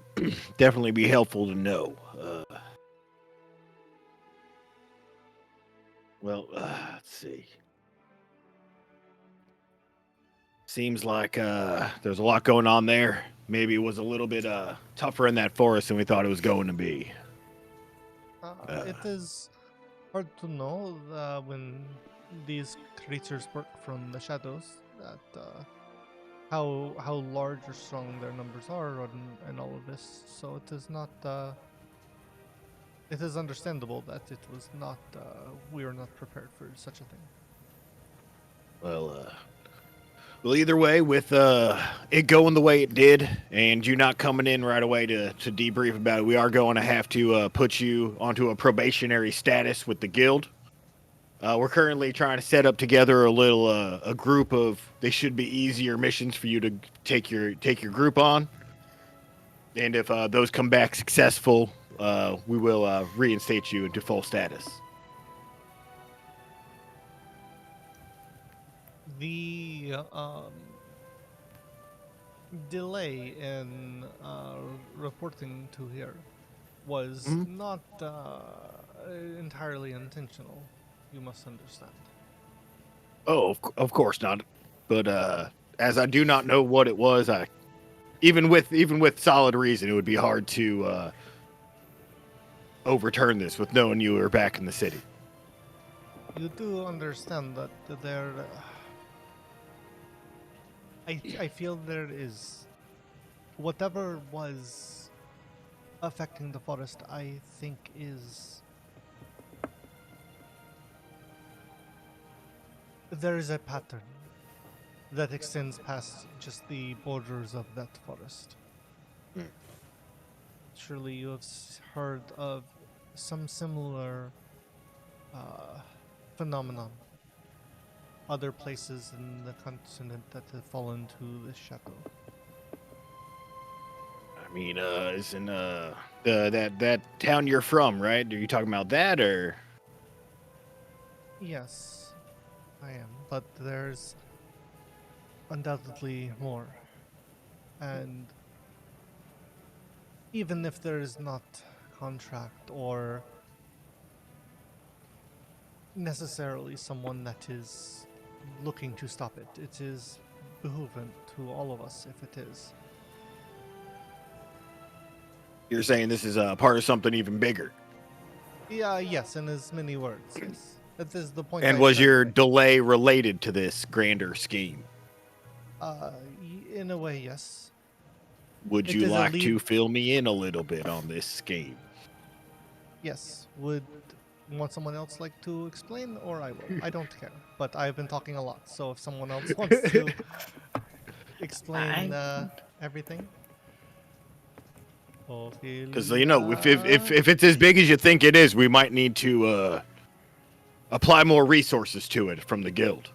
definitely be helpful to know. Let's see. Seems like there's a lot going on there. Maybe it was a little bit tougher in that forest than we thought it was going to be. it is hard to know when these creatures work from the shadows that how large or strong their numbers are and all of this. So it is not. It is understandable that it was not. We are not prepared for such a thing. Well, either way, with it going the way it did, and you not coming in right away to debrief about it, we are going to have to put you onto a probationary status with the guild. We're currently trying to set up together a little a group of. They should be easier missions for you to take your group on, and if those come back successful, we will reinstate you into full status. The delay in reporting to here was Mhm. not entirely intentional. You must understand. Oh, of course not. But as I do not know what it was, even with solid reason, it would be hard to overturn this with knowing you were back in the city. You do understand that there. I feel there is whatever was affecting the forest. I think is there is a pattern that extends past just the borders of that forest. Hmm. Surely you have heard of some similar phenomenon. Other places in the continent that have fallen to the shadow. I mean, isn't that town you're from, right? Are you talking about that or? Yes, I am. But there's undoubtedly more. And even if there is not contract or necessarily someone that is looking to stop it, it is behoovent to all of us if it is. You're saying this is part of something even bigger. Yeah, yes, in as many words, yes. That is the point. And I was tried your to make. delay related to this grander scheme? In a way, yes. Would It you is a like to lead- fill me in a little bit on this scheme? Yes. Would Want someone else like to explain, or I will? I don't care, but I've been talking a lot, so if someone else wants to explain everything. Because if it's as big as you think it is, we might need to apply more resources to it from the guild.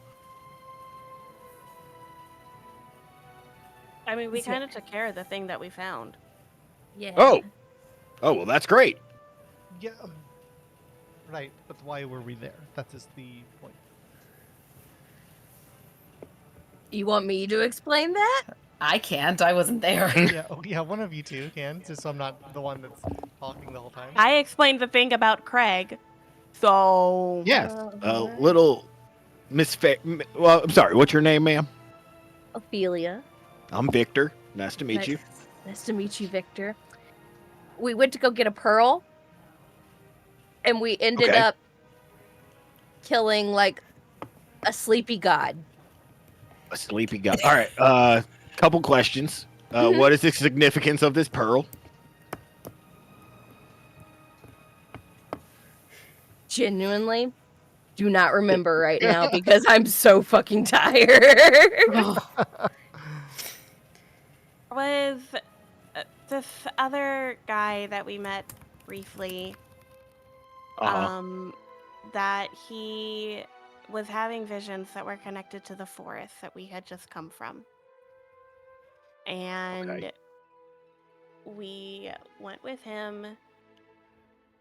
I mean, we kind of took care of the thing that we found. Yeah. Oh, well, that's great. Yeah, right. But why were we there? That is the point. You want me to explain that? I can't. I wasn't there. Yeah, yeah. One of you two can, just so I'm not the one that's talking the whole time. I explained the thing about Craig. So. Yes, little well, I'm sorry. What's your name, ma'am? Ophelia. I'm Victor. Nice to meet you. Nice to meet you, Victor. We went to go get a pearl, and we ended Okay. up killing like a sleepy god. A sleepy guy. All right. Couple questions. Mhm. What is the significance of this pearl? Genuinely, do not remember right now because I'm so fucking tired. Was this other guy that we met briefly, that he was having visions that were connected to the forest that we had just come from. And Okay. we went with him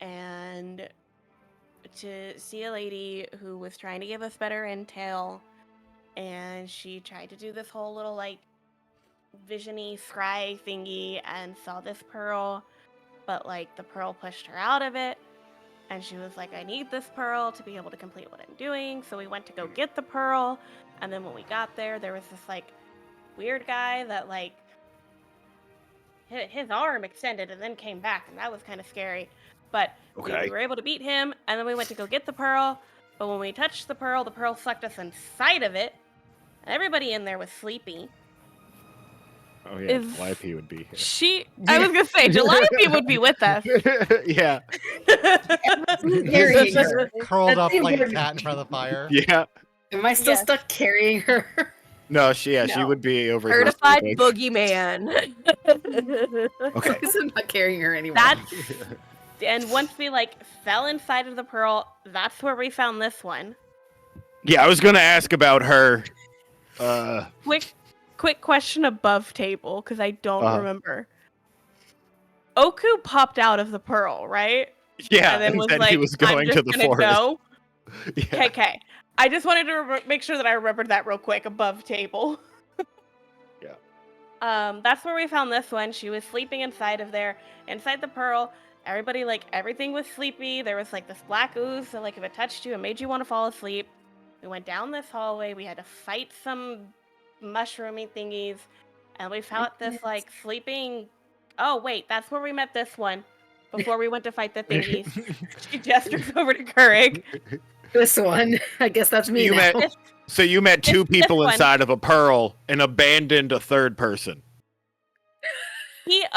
and to see a lady who was trying to give us better intel, and she tried to do this whole little like visiony scry thingy and saw this pearl, but like the pearl pushed her out of it, and she was like, I need this pearl to be able to complete what I'm doing. So we went to go get the pearl, and then when we got there was this like weird guy that like his arm extended and then came back, and that was kind of scary. But we Okay. were able to beat him, and then we went to go get the pearl, but when we touched the pearl sucked us inside of it, and everybody in there was sleepy. Oh yeah, Is- Calliope would be I was gonna say, Calliope would be with us. here. Yeah. Carrying her. Curled up seems like a like- cat in front of the fire. Yeah. Am I still Yes. stuck carrying her? No, she No. would be over here. Certified sleeping. boogeyman. Okay. Because I'm not carrying her anymore. And once we like fell inside of the pearl, that's where we found this one. Yeah, I was gonna ask about her. Quick question above table, because I don't Uh-huh. remember. Oku popped out of the pearl, right? Yeah, and then was he like, was I'm going just to the gonna forest. go. Yeah. Okay. I just wanted to make sure that I remembered that real quick above table. Yeah. That's where we found this one. She was sleeping inside the pearl. Everything was sleepy. There was like this black ooze, so like if it touched you, it made you want to fall asleep. We went down this hallway. We had to fight some mushroomy thingies, and we found this like sleeping. Oh wait, that's where we met this one. Before we went to fight the thingies, she gestures over to Keurig. This one. I guess that's me You now. met- So you met two This people one. inside of a pearl and abandoned a third person.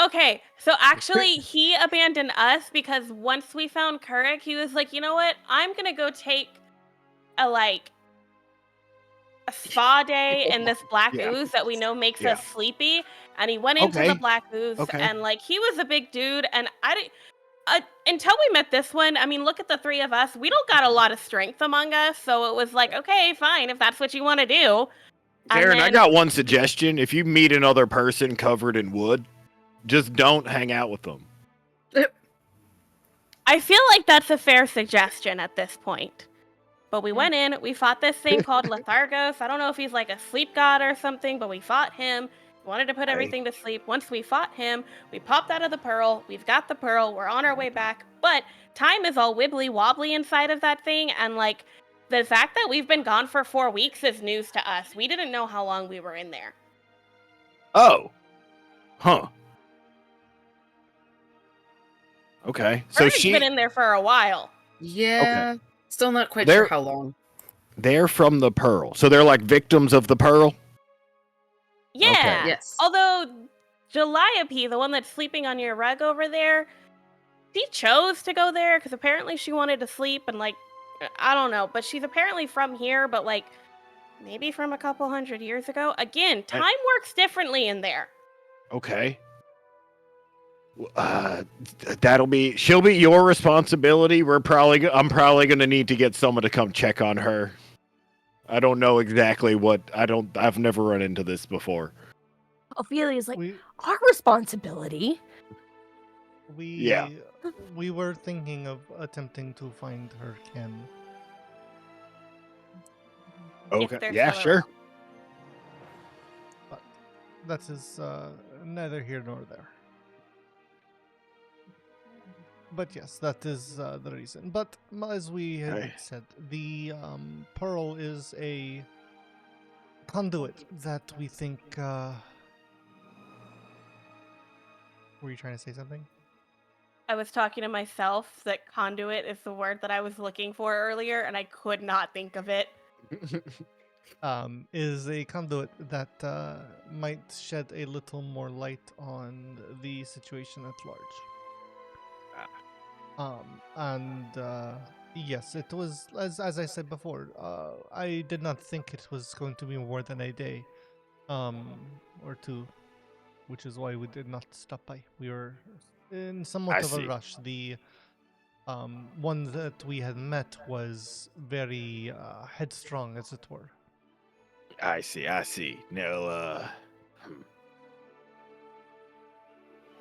Okay, so actually he abandoned us because once we found Keurig, he was like, you know what? I'm gonna go take a spa day in this black Yeah. ooze that we know makes Yeah. us sleepy. And he went into Okay. the black ooze, Okay. and like he was a big dude, and I didn't. Until we met this one, I mean, look at the three of us. We don't got a lot of strength among us, so it was like, okay, fine, if that's what you want to do. And Darren, I then- got one suggestion. If you meet another person covered in wood, just don't hang out with them. I feel like that's a fair suggestion at this point. But we went in, we fought this thing called Lethargos. I don't know if he's like a sleep god or something, but we fought him. We wanted to put Okay. everything to sleep. Once we fought him, we popped out of the pearl. We've got the pearl. We're on our way back. But time is all wibbly wobbly inside of that thing. And like the fact that we've been gone for 4 weeks is news to us. We didn't know how long we were in there. Oh. Huh. Okay. So Keurig been in there for a while. Yeah. Still not quite There- sure how long. they're from the pearl. So they're like victims of the pearl? Yeah. Yes. Although Calliope, the one that's sleeping on your rug over there, she chose to go there because apparently she wanted to sleep and like I don't know, but she's apparently from here, but like maybe from a couple hundred years ago. Again, time works differently in there. Okay. She'll be your responsibility. I'm probably gonna need to get someone to come check on her. I don't know exactly I've never run into this before. Ophelia's like, We our responsibility. Yeah. we were thinking of attempting to find her kin. If Okay. they're Yeah, still sure. around. But that is neither here nor there. But yes, that is the reason. But as we had Right. said, the pearl is a conduit that we think. Were you trying to say something? I was talking to myself that conduit is the word that I was looking for earlier, and I could not think of it. Is a conduit that might shed a little more light on the situation at large. And yes, it was as I said before. I did not think it was going to be more than a day, or two, which is why we did not stop by. We were in somewhat I of a see. rush. The one that we had met was very headstrong, as it were. I see. No,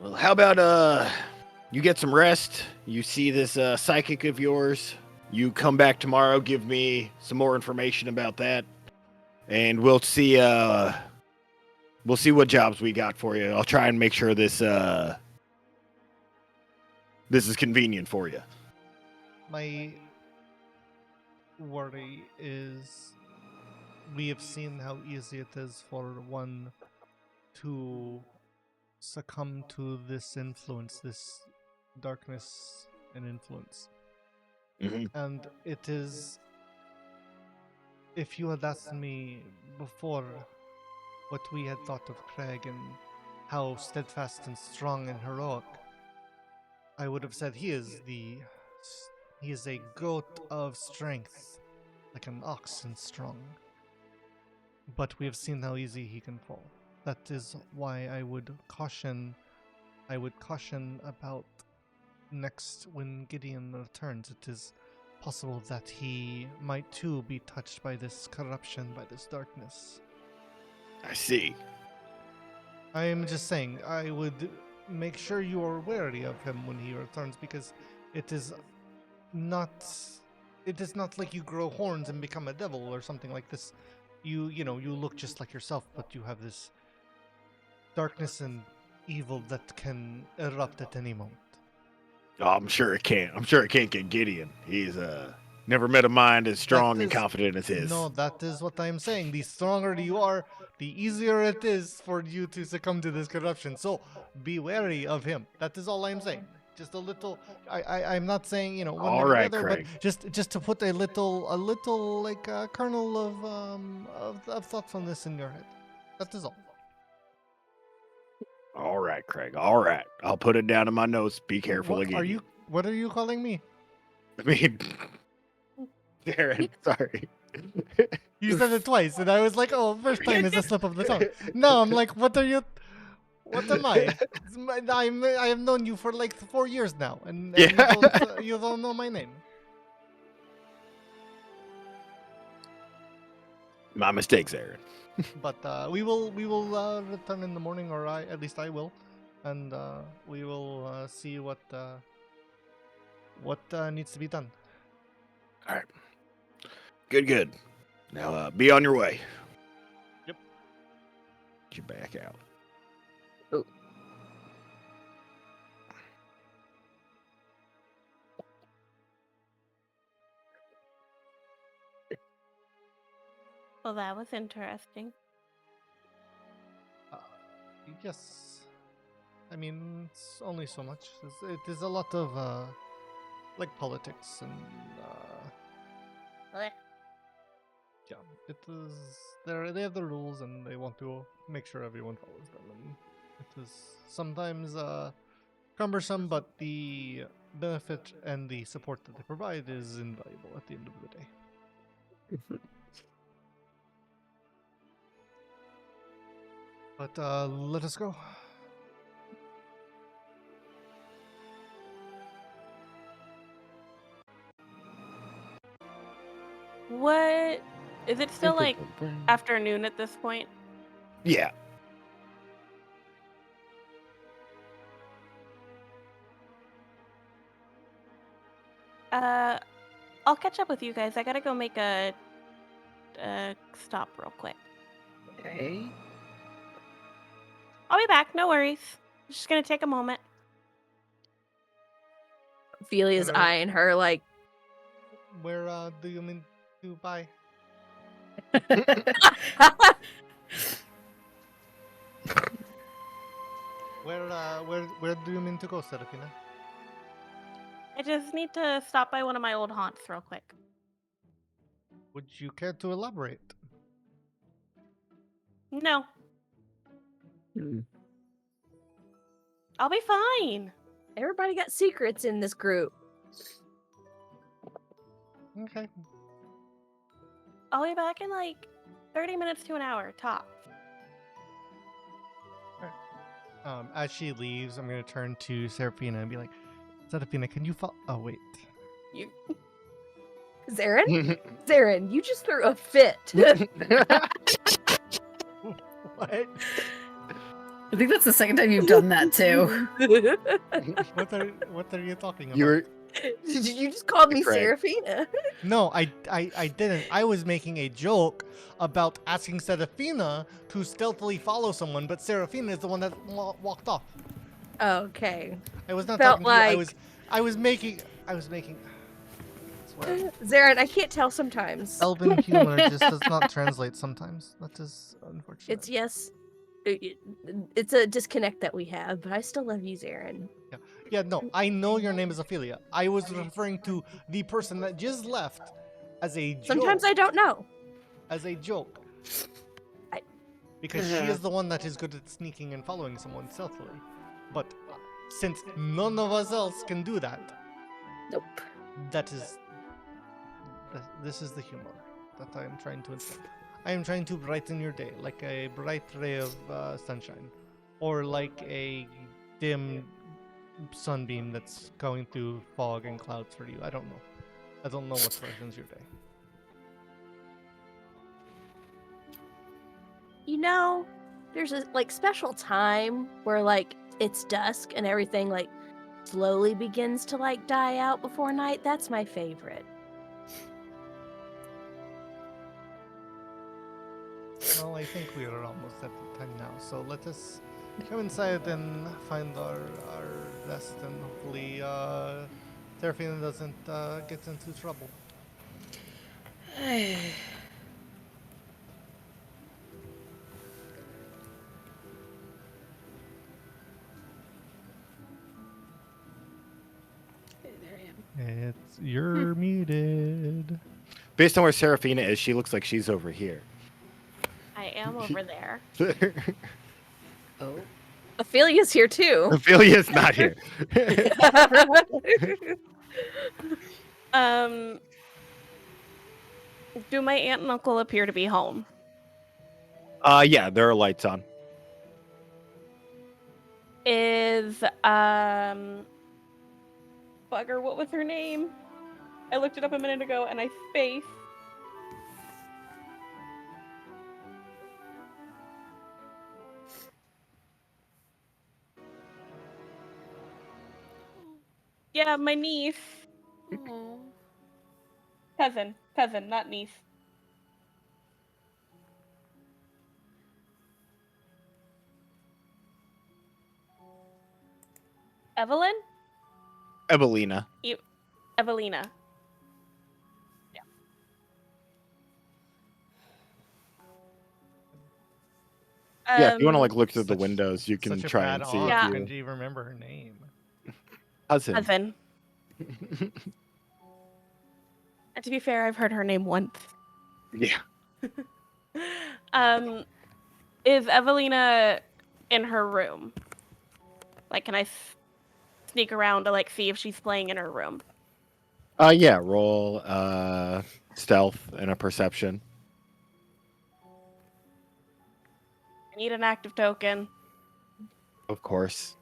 well, how about you get some rest? You see this psychic of yours. You come back tomorrow, give me some more information about that, and we'll see what jobs we got for you. I'll try and make sure this is convenient for you. My worry is we have seen how easy it is for one to succumb to this influence, this darkness and influence. Mhm. And it is, if you had asked me before what we had thought of Craig and how steadfast and strong and heroic, I would have said he is a goat of strength, like an oxen strong. But we have seen how easy he can fall. That is why I would caution about next when Gideon returns. It is possible that he might too be touched by this corruption, by this darkness. I see. I am just saying, I would make sure you are wary of him when he returns, because it is not like you grow horns and become a devil or something like this. You look just like yourself, but you have this darkness and evil that can erupt at any moment. Oh, I'm sure it can't. I'm sure it can't get Gideon. He's never met a mind as strong and is- confident as his. No, that is what I'm saying. The stronger you are, the easier it is for you to succumb to this corruption. So be wary of him. That is all I'm saying. Just a little. I'm not saying one All way or the right, other, Craig. but just to put a little like kernel of thoughtfulness in your head. That is all. All right, Craig. All right. I'll put it down in my notes. Be careful What again. are you? What are you calling me? I mean, Darren, sorry. You said it twice, and I was like, "Oh, first time is a slip of the tongue." No, I'm like, "What are you? What am I? I have known you for like 4 years now, and Yeah. you don't know my name." My mistakes, Aaron. But we will return in the morning, or at least I will, and we will see what needs to be done. All right. Good. Now, be on your way. Yep. Get you back out. Well, that was interesting. Yes, I mean it's only so much. It is a lot of like politics and Blech. yeah, it is. They have the rules and they want to make sure everyone follows them, and it is sometimes cumbersome. But the benefit and the support that they provide is invaluable at the end of the day. But let us go. What is it still like afternoon at this point? Yeah. I'll catch up with you guys. I gotta go make a stop real quick. Okay. I'll be back. No worries. Just gonna take a moment. Ophelia's Hello. eyeing her like, Where do you mean to buy? Where do you mean to go, Serafina? I just need to stop by one of my old haunts real quick. Would you care to elaborate? No, Hmm. I'll be fine. everybody got secrets in this group. Okay. I'll be back in like 30 minutes to an hour, top. As she leaves, I'm gonna turn to Serafina and be like, Serafina, can you follow? Oh wait. You, Zarin, you just threw a fit. What? I think that's the second time you've done that too. What are you talking about? You were You just called me Craig. Serafina. No, I didn't. I was making a joke about asking Serafina to stealthily follow someone, but Serafina is the one that walked off. Okay. I was not Felt talking to you. like- I was making. I swear. Zarin, I can't tell sometimes. Elven humor just does not translate sometimes. That is unfortunate. It's yes. It's a disconnect that we have, but I still love you, Zarin. Yeah, no, I know your name is Ophelia. I was referring to the person that just left as a joke. Sometimes I don't know. As a joke. I- Because she is the one that is good at sneaking and following someone stealthily. But since none of us else can do that, Nope. this is the humor that I am trying to instill. I am trying to brighten your day, like a bright ray of sunshine, or like a dim sunbeam that's going through fog and clouds for you. I don't know. I don't know what brightens your day. You know, there's a like special time where like it's dusk and everything like slowly begins to like die out before night. That's my favorite. Well, I think we are almost at the time now, so let us come inside and find our rest, and hopefully Serafina doesn't get into trouble. It's you're muted. based on where Serafina is, she looks like she's over here. I am over there. Oh. Ophelia's here too. Ophelia's not here. Do my aunt and uncle appear to be home? Yeah, there are lights on. Is bugger, what was her name? I looked it up a minute ago and I spaced. Yeah, my niece. Cousin, not niece. Evelyn? Evelina. Evelina. Yeah. Yeah, if you want to like look through the windows, you can Such a try bad and see aunt. Yeah. if Couldn't you you remember her name? cousin. Cousin. And to be fair, I've heard her name once. Yeah. Is Evelina in her room? Like, can I sneak around to like see if she's playing in her room. Yeah, roll stealth and a perception. I need an active token. Of course.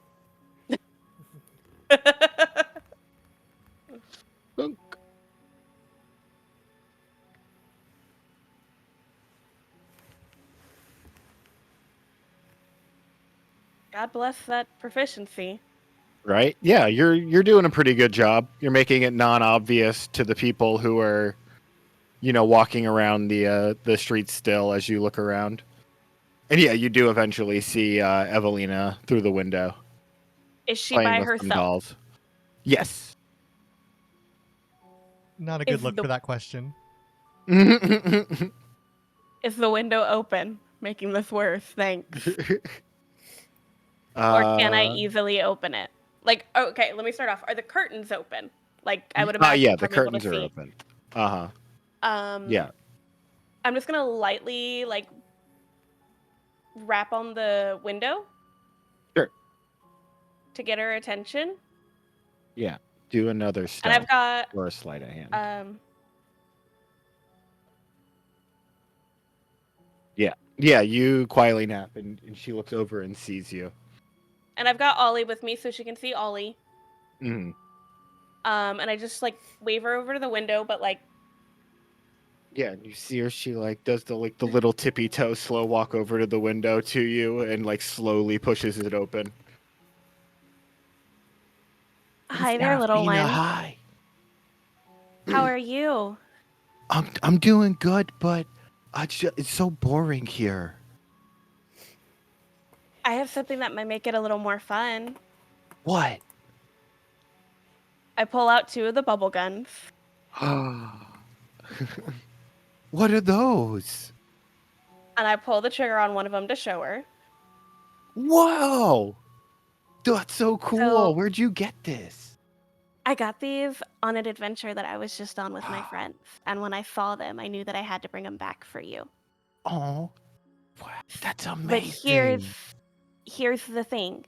Boink. God bless that proficiency. Right? Yeah, you're doing a pretty good job. You're making it non-obvious to the people who are, walking around the streets still as you look around. And yeah, you do eventually see Evelina through the window Is she playing by with some herself? dolls. Yes. Not a good Is look the- for that question. Is the window open, making this worse? Thanks. Or can I uh, easily open it? Like, okay, let me start off. Are the curtains open? Like, I would imagine yeah, for the people to curtains are see. open. Uh-huh. Yeah. I'm just gonna lightly like rap on the window. Sure. To get her attention. Yeah. Do another And stealth I've got or a sleight of hand. Yeah, you quietly nap and she looks over and sees you. and I've got Ollie with me so she can see Ollie. Mm. And I just like wave her over to the window, but like Yeah, and you see her, she like does the little tippy toe slow walk over to the window to you and like slowly pushes it open. hi there, little Serafina, one. hi. How are you? I'm doing good, but it's so boring here. I have something that might make it a little more fun. What? I pull out 2 of the bubble guns. What are those? And I pull the trigger on one of them to show her. Whoa! That's so cool. So- Where'd you get this? I got these on an adventure that I was just on with my friends. And when I saw them, I knew that I had to bring them back for you. Oh, that's amazing. But here's the thing.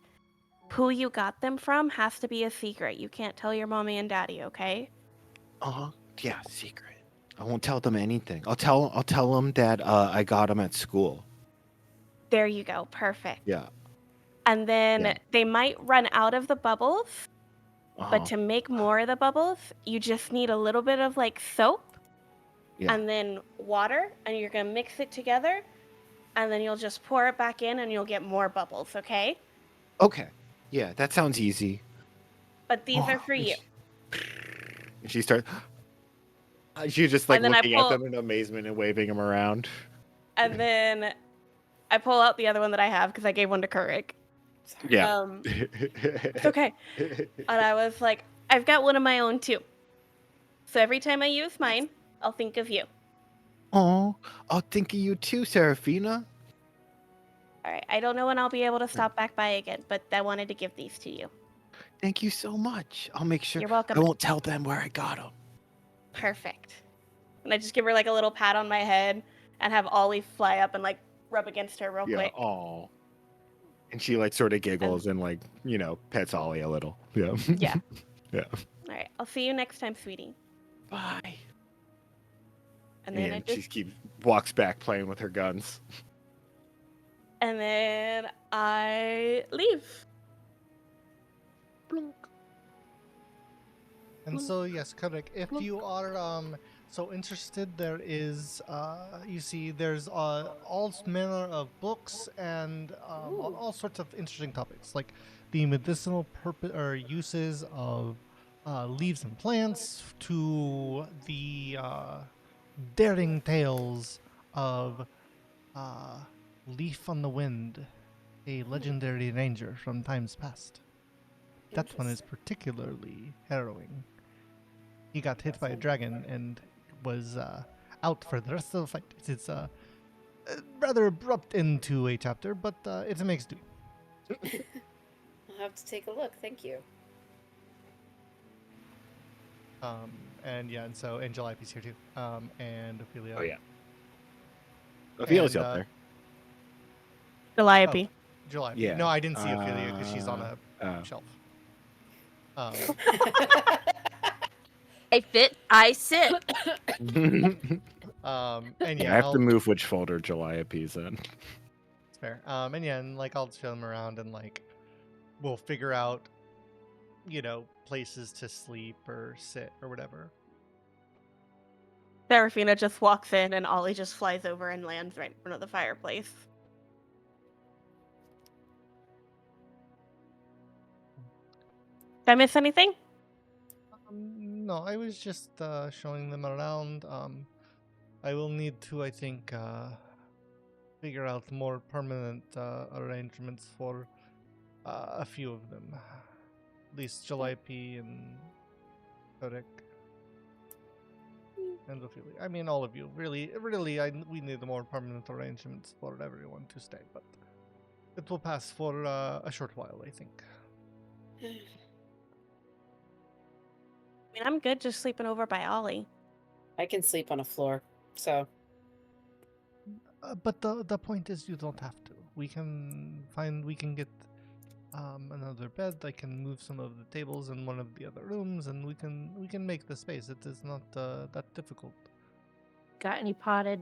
Who you got them from has to be a secret. You can't tell your mommy and daddy, okay? Yeah, secret. I won't tell them anything. I'll tell them that I got them at school. There you go. Perfect. Yeah. And then Yeah. they might run out of the bubbles, Uh-huh. but to make more of the bubbles, you just need a little bit of like soap Yeah. and then water, and you're going to mix it together, and then you'll just pour it back in and you'll get more bubbles, okay? Okay. Yeah, that sounds easy. But these are for you. And she starts. She's just like And then I looking at pull- them in amazement and waving them around. And then I pull out the other one that I have because I gave one to Kurik. Yeah. It's okay. And I was like, I've got one of my own too. So every time I use mine, I'll think of you. Oh, I'll think of you too, Serafina. All right. I don't know when I'll be able to stop back by again, but I wanted to give these to you. Thank you so much. I'll make sure. You're welcome. I won't tell them where I got them. Perfect. And I just give her like a little pat on my head and have Ollie fly up and like rub against her real Yeah. quick. Oh. And she like sort of giggles and like pets Ollie a little. Yeah. Yeah. Yeah. All right. I'll see you next time, sweetie. Bye. And then And she walks back playing with her guns. and then I leave. And so yes, correct. If you are so interested, there is you see there's all manner of books and all sorts of interesting topics like the medicinal purpose or uses of leaves and plants to the daring tales of Leaf on the Wind, a legendary ranger from times past. That one is particularly harrowing. He got hit by a dragon and was out for the rest of the fight. It's a rather abrupt end to a chapter, but it makes do. I'll have to take a look. Thank you. And yeah, and so Angel IP's here too. And Ophelia. Oh yeah. Ophelia's And, up there. Calliope. July. Yeah. No, I didn't see Ophelia because she's on a Oh. shelf. Um, I fit, I sit. and I yeah, have to move which folder Jaliope's in. It's fair. And yeah, and like I'll show them around and like we'll figure out, places to sleep or sit or whatever. Serafina just walks in and Ollie just flies over and lands right in front of the fireplace. Did I miss anything? No, I was just showing them around. I will need to, I think, figure out more permanent arrangements for a few of them. At least Calliope and Kodek and Ophelia. I mean, all of you. Really, we need more permanent arrangements for everyone to stay, but it will pass for a short while, I think. I mean, I'm good just sleeping over by Ollie. I can sleep on a floor, so But the point is, you don't have to. We can get another bed. I can move some of the tables in one of the other rooms, and we can make the space. It is not that difficult. Got any potted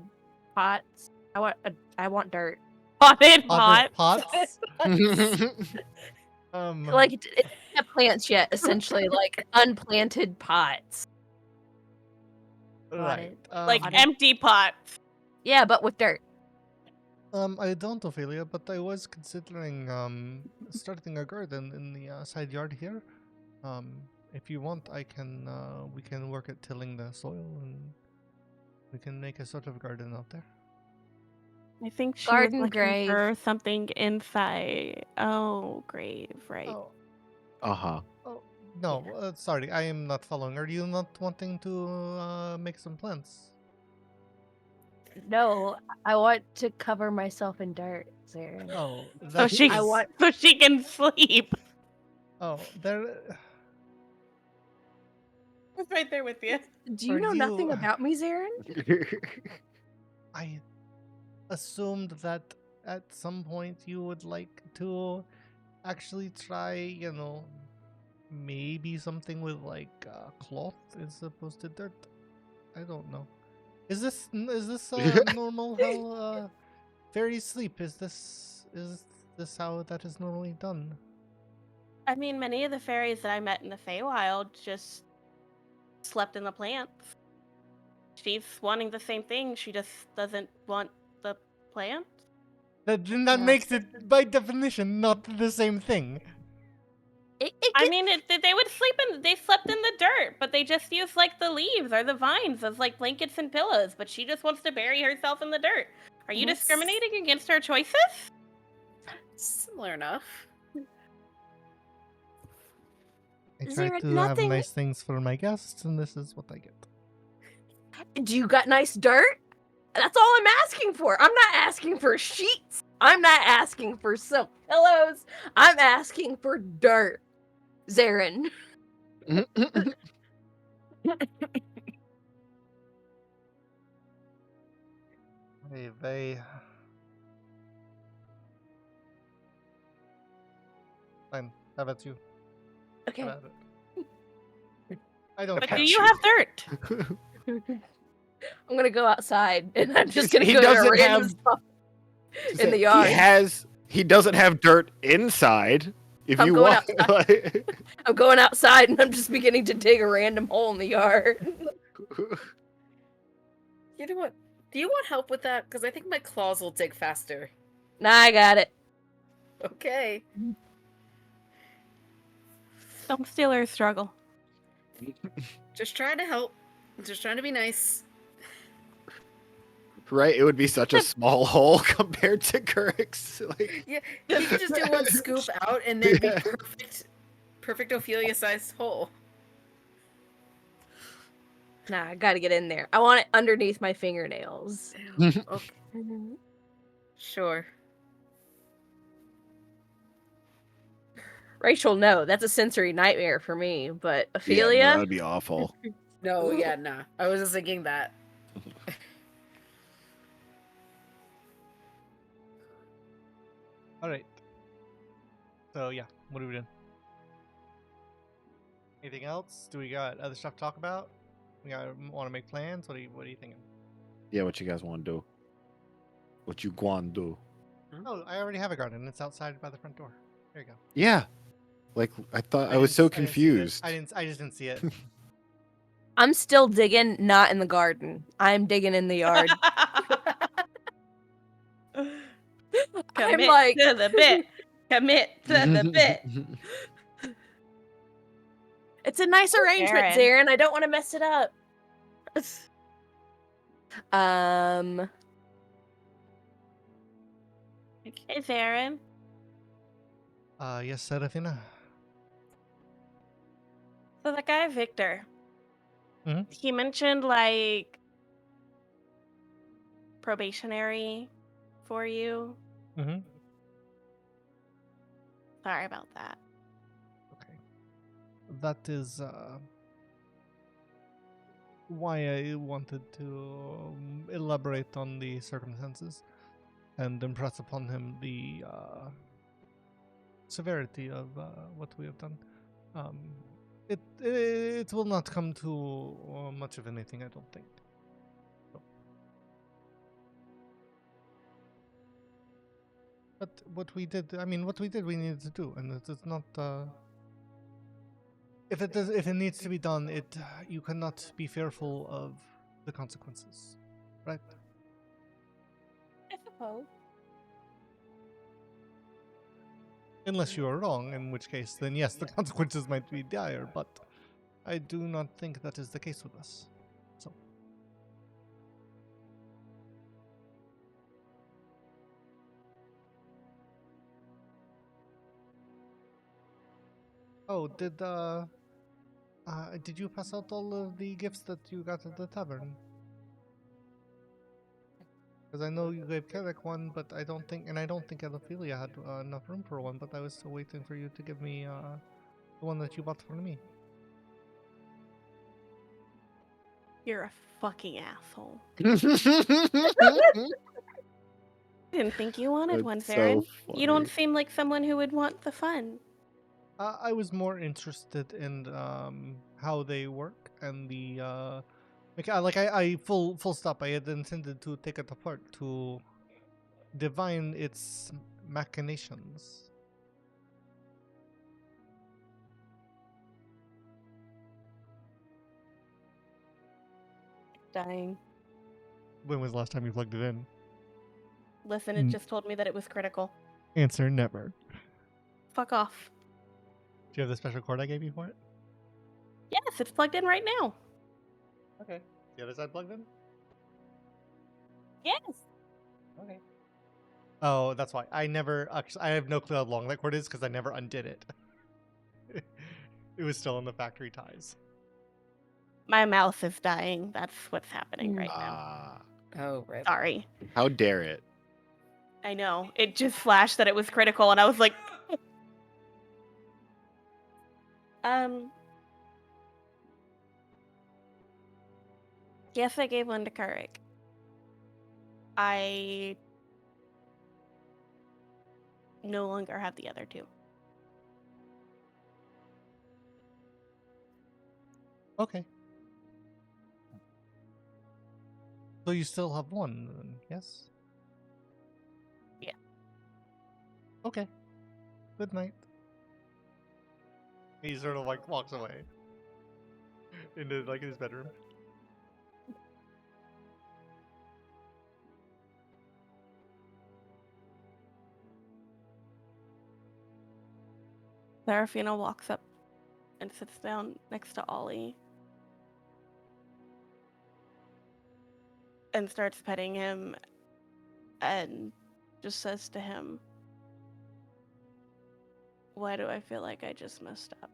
pots? I want dirt. Potted Other pot. pots. Like it doesn't have plants yet. Essentially, like unplanted pots. Right. Like Potted. empty pots. Yeah, but with dirt. I don't, Ophelia, but I was considering starting a garden in the side yard here. If you want, we can work at tilling the soil, and we can make a sort of garden out there. I think she Garden was looking grave. for something inside. Oh, grave, right. Oh, Uh-huh. no, sorry, I am not following. Are you not wanting to make some plants? No, I want to cover myself in dirt, Sarah. Oh, So that she, is- so she can sleep. Oh, there. I'm right there with you. Do you Are know nothing you- about me, Zarin? I assumed that at some point you would like to actually try, maybe something with like cloth as opposed to dirt. I don't know. Is this normal how fairies sleep? Is this how that is normally done? I mean, many of the fairies that I met in the Feywild just slept in the plants. She's wanting the same thing. She just doesn't want the plants. That Yeah. makes it by definition not the same thing. I mean, they slept in the dirt, but they just used like the leaves or the vines as like blankets and pillows. But she just wants to bury herself in the dirt. Are you That's- discriminating against her choices? similar enough. I Is try there to have nothing- nice things for my guests, and this is what I get. Do you got nice dirt? That's all I'm asking for. I'm not asking for sheets. I'm not asking for some pillows. I'm asking for dirt, Zarin. Hey, they. Fine, have it you. Okay. Have at it. I don't But care. do you have dirt? I'm gonna go outside and I'm just gonna He go to doesn't random have- spot in the yard. He doesn't have dirt inside. If I'm you going want, outside. I'm going outside and I'm just beginning to dig a random hole in the yard. You know what? Do you want help with that? Because I think my claws will dig faster. Nah, I got it. Okay. Don't steal her struggle. Just trying to help. Just trying to be nice. right? It would be such a small hole compared to Kurik's. Like, Yeah, you could just do one scoop out and then be perfect Ophelia-sized hole. Nah, I gotta get in there. I want it underneath my fingernails. Okay, sure. Rachel, no, that's a sensory nightmare for me. But yeah, Ophelia, no, that'd be awful. No, yeah, nah. I was just thinking that. All right. So yeah, what are we doing? Anything else? Do we got other stuff to talk about? We want to make plans? What are you thinking? Yeah, what you guys want to do? What you going to do? Oh, I already have a garden. It's outside by the front door. There you go. Yeah. Like, I thought I was so confused. I just didn't see it. I'm still digging, not in the garden. I'm digging in the yard. I'm Commit like, to the bit. Commit to the bit. it's a nice arrangement, Aaron. Zarin. I don't want to mess it up. Hey, Zarin. Yes, Serafina. So that guy Victor. Mhm. He mentioned like probationary for you. Mm-hmm. Sorry about that. Okay. That is why I wanted to elaborate on the circumstances and impress upon him the severity of what we have done. It will not come to much of anything, I don't think. So. But what we did, we needed to do, and it is not. If it needs to be done, you cannot be fearful of the consequences, right? I suppose. Unless you are wrong, in which case, then yes, the consequences might be dire, but I do not think that is the case with us. So. Oh, did you pass out all of the gifts that you got at the tavern? Because I know you gave Kerek one, but I don't think Elophelia had enough room for one, but I was still waiting for you to give me the one that you bought for me. You're a fucking asshole. Didn't think you wanted That's one, so Zarin. You don't funny. seem like someone who would want the fun. I was more interested in how they work and the I full stop. I had intended to take it apart to divine its machinations. Dying. When was the last time you plugged it in? Listen, it just told me that it was critical. Answer: never. Fuck off. Do you have the special cord I gave you for it? Yes, it's plugged in right now. Okay. The other side plugged in? Yes. Okay. Oh, that's why. I have no clue how long that cord is because I never undid it. It was still in the factory ties. My mouth is dying. That's what's happening right now. Ah, Oh, right. Sorry. how dare it? I know. It just flashed that it was critical, and I was like, Yes, I gave one to Karik. I no longer have the other two. Okay. So you still have one, then, yes? Yeah. Okay. Good night. He sort of like walks away into like his bedroom. Serafina walks up and sits down next to Ollie and starts petting him and just says to him, "Why do I feel like I just messed up?"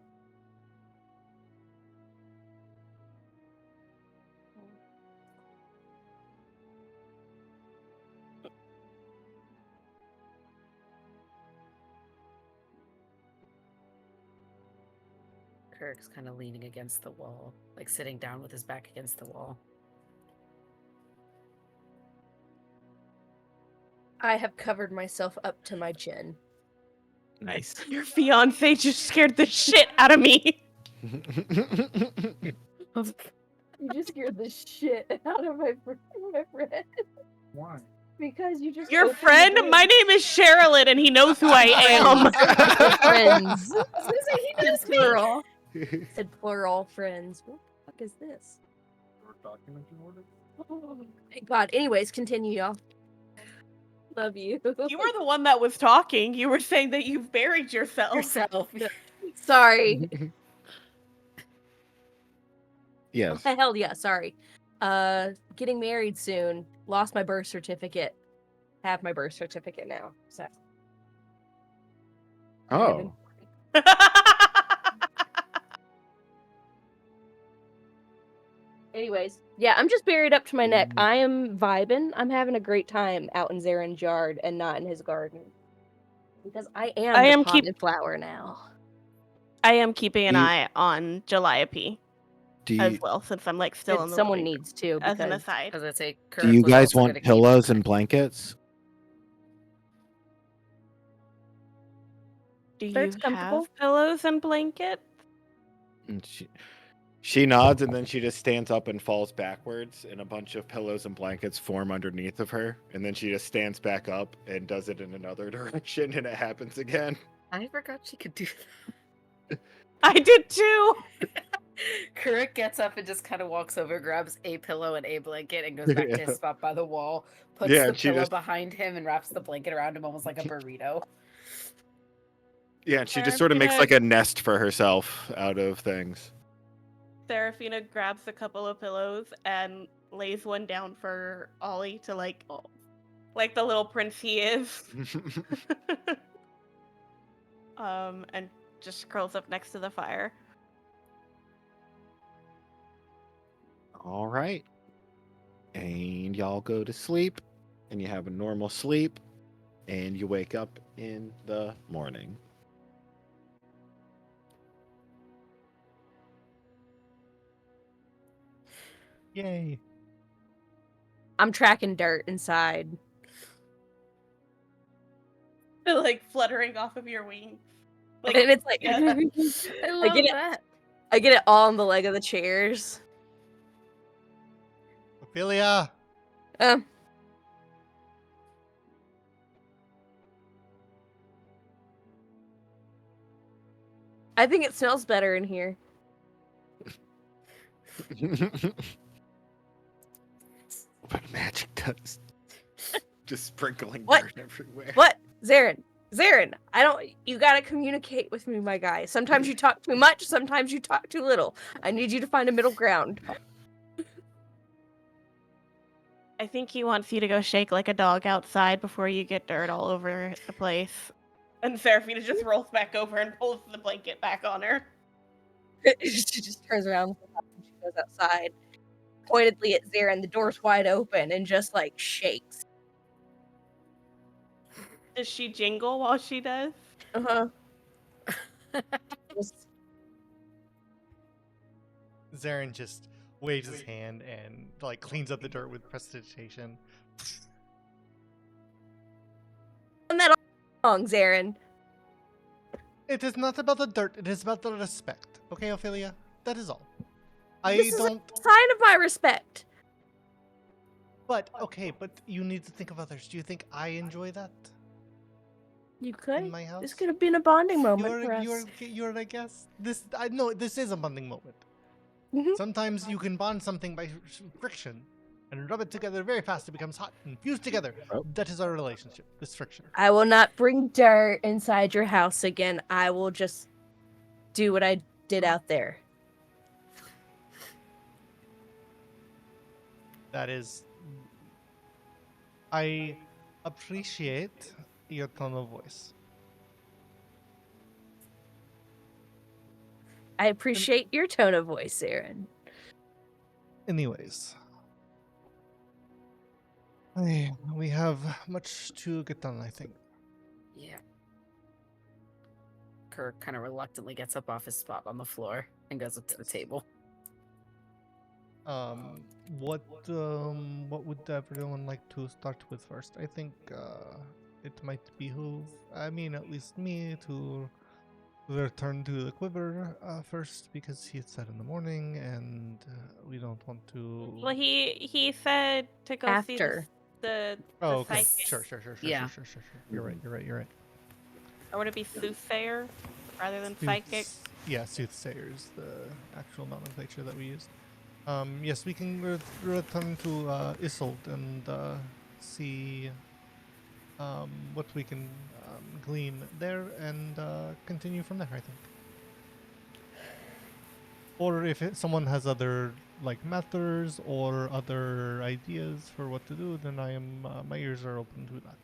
Kirk's kind of leaning against the wall, like sitting down with his back against the wall. I have covered myself up to my chin. Nice. Your fiance just scared the shit out of me. You just scared the shit out of my friend. Why? Because you just Your opened the friend? door. My name is Sherilyn, and he knows who I am. Friends. I was gonna say he Said knows me. plural. Said plural friends. What the fuck is this? Your document you ordered? Oh, thank God. Anyways, continue, y'all. Love you. You were the one that was talking. You were saying that you've buried yourself. Yourself. Sorry. Yes. Hell yeah, sorry. Getting married soon. Lost my birth certificate. Have my birth certificate now. So Oh. anyways, yeah, I'm just buried up to my neck. Mm. I am vibing. I'm having a great time out in Zaren's yard and not in his garden. Because I am I the am potted flower now. I am keeping an You- eye on Calliope Do as you well, since I'm like still in the Someone living needs to. room, as an Because aside. As I say, do Kirk you was guys also want gonna keep- pillows and blankets? Do you Dirt's comfortable. have pillows and blankets? And she nods and then she just stands up and falls backwards, and a bunch of pillows and blankets form underneath of her, and then she just stands back up and does it in another direction, and it happens again. I forgot she could do that. I did too. Kirk gets up and just kind of walks over, grabs a pillow and a blanket, and goes back to his spot by the wall. Puts Yeah, the and she pillow just- behind him and wraps the blanket around him almost like a burrito. Yeah, and she just sort of makes Serafina- like a nest for herself out of things. Serafina grabs a couple of pillows and lays one down for Ollie to like the little prince he is. And just curls up next to the fire. All right. And y'all go to sleep, and you have a normal sleep, and you wake up in the morning. Yay. I'm tracking dirt inside. Like fluttering off of your wings. And it's like yeah. I love get it. that. I get it all on the leg of the chairs. Ophelia. Um, I think it smells better in here. What magic does. Just sprinkling What? dirt everywhere. What? Zarin, I don't. You gotta communicate with me, my guy. Sometimes you talk too much, sometimes you talk too little. I need you to find a middle ground. I think he wants you to go shake like a dog outside before you get dirt all over the place. And Serafina just rolls back over and pulls the blanket back on her. She just turns around and she goes outside, pointedly at Zarin. The door's wide open and just like shakes. Does she jingle while she does? Uh huh. Zarin just waves his hand and like cleans up the dirt with prestidigitation. On that wrong, Zarin. It is not about the dirt, it is about the respect. Okay, Ophelia? That is all. I This is a don't sign of my respect. but okay, but you need to think of others. Do you think I enjoy that You in could. my house? This could have been a bonding moment for us. You're I guess this I know this is a bonding moment. Mhm. Sometimes you can bond something by friction and rub it together very fast. It becomes hot and fused together. Oh. That is our relationship. This friction. I will not bring dirt inside your house again. I will just do what I did out there. That is. I appreciate your tone of voice. I appreciate your tone of voice, Aaron. Anyways, we have much to get done, I think. Yeah. Kirk kind of reluctantly gets up off his spot on the floor and goes up to the table. What would everyone like to start with first? I think it might behoove, I mean, at least me, to return to the quiver first because he had said in the morning, and we don't want to. Well, he said to go see After. the Oh, okay. psychic. Sure. Yeah. You're right. Or would it be soothsayer rather than psychic? Yeah, soothsayer is the actual nomenclature that we used. Yes, we can return to Isolt and see what we can glean there and continue from there, I think. Or if someone has other like matters or other ideas for what to do, then I am my ears are open to that.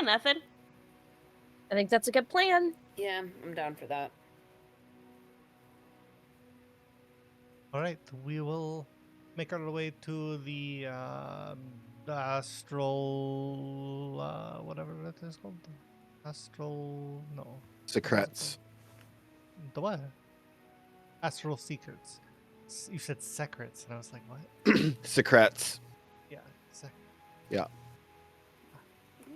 Nothing. I think that's a good plan. Yeah, I'm down for that. All right, we will make our way to the astral, whatever that is called. Astral, no. what is it Secrets. called? The what? Astral secrets. You said secrets, and I was like, what? Secrets. Yeah, Yeah.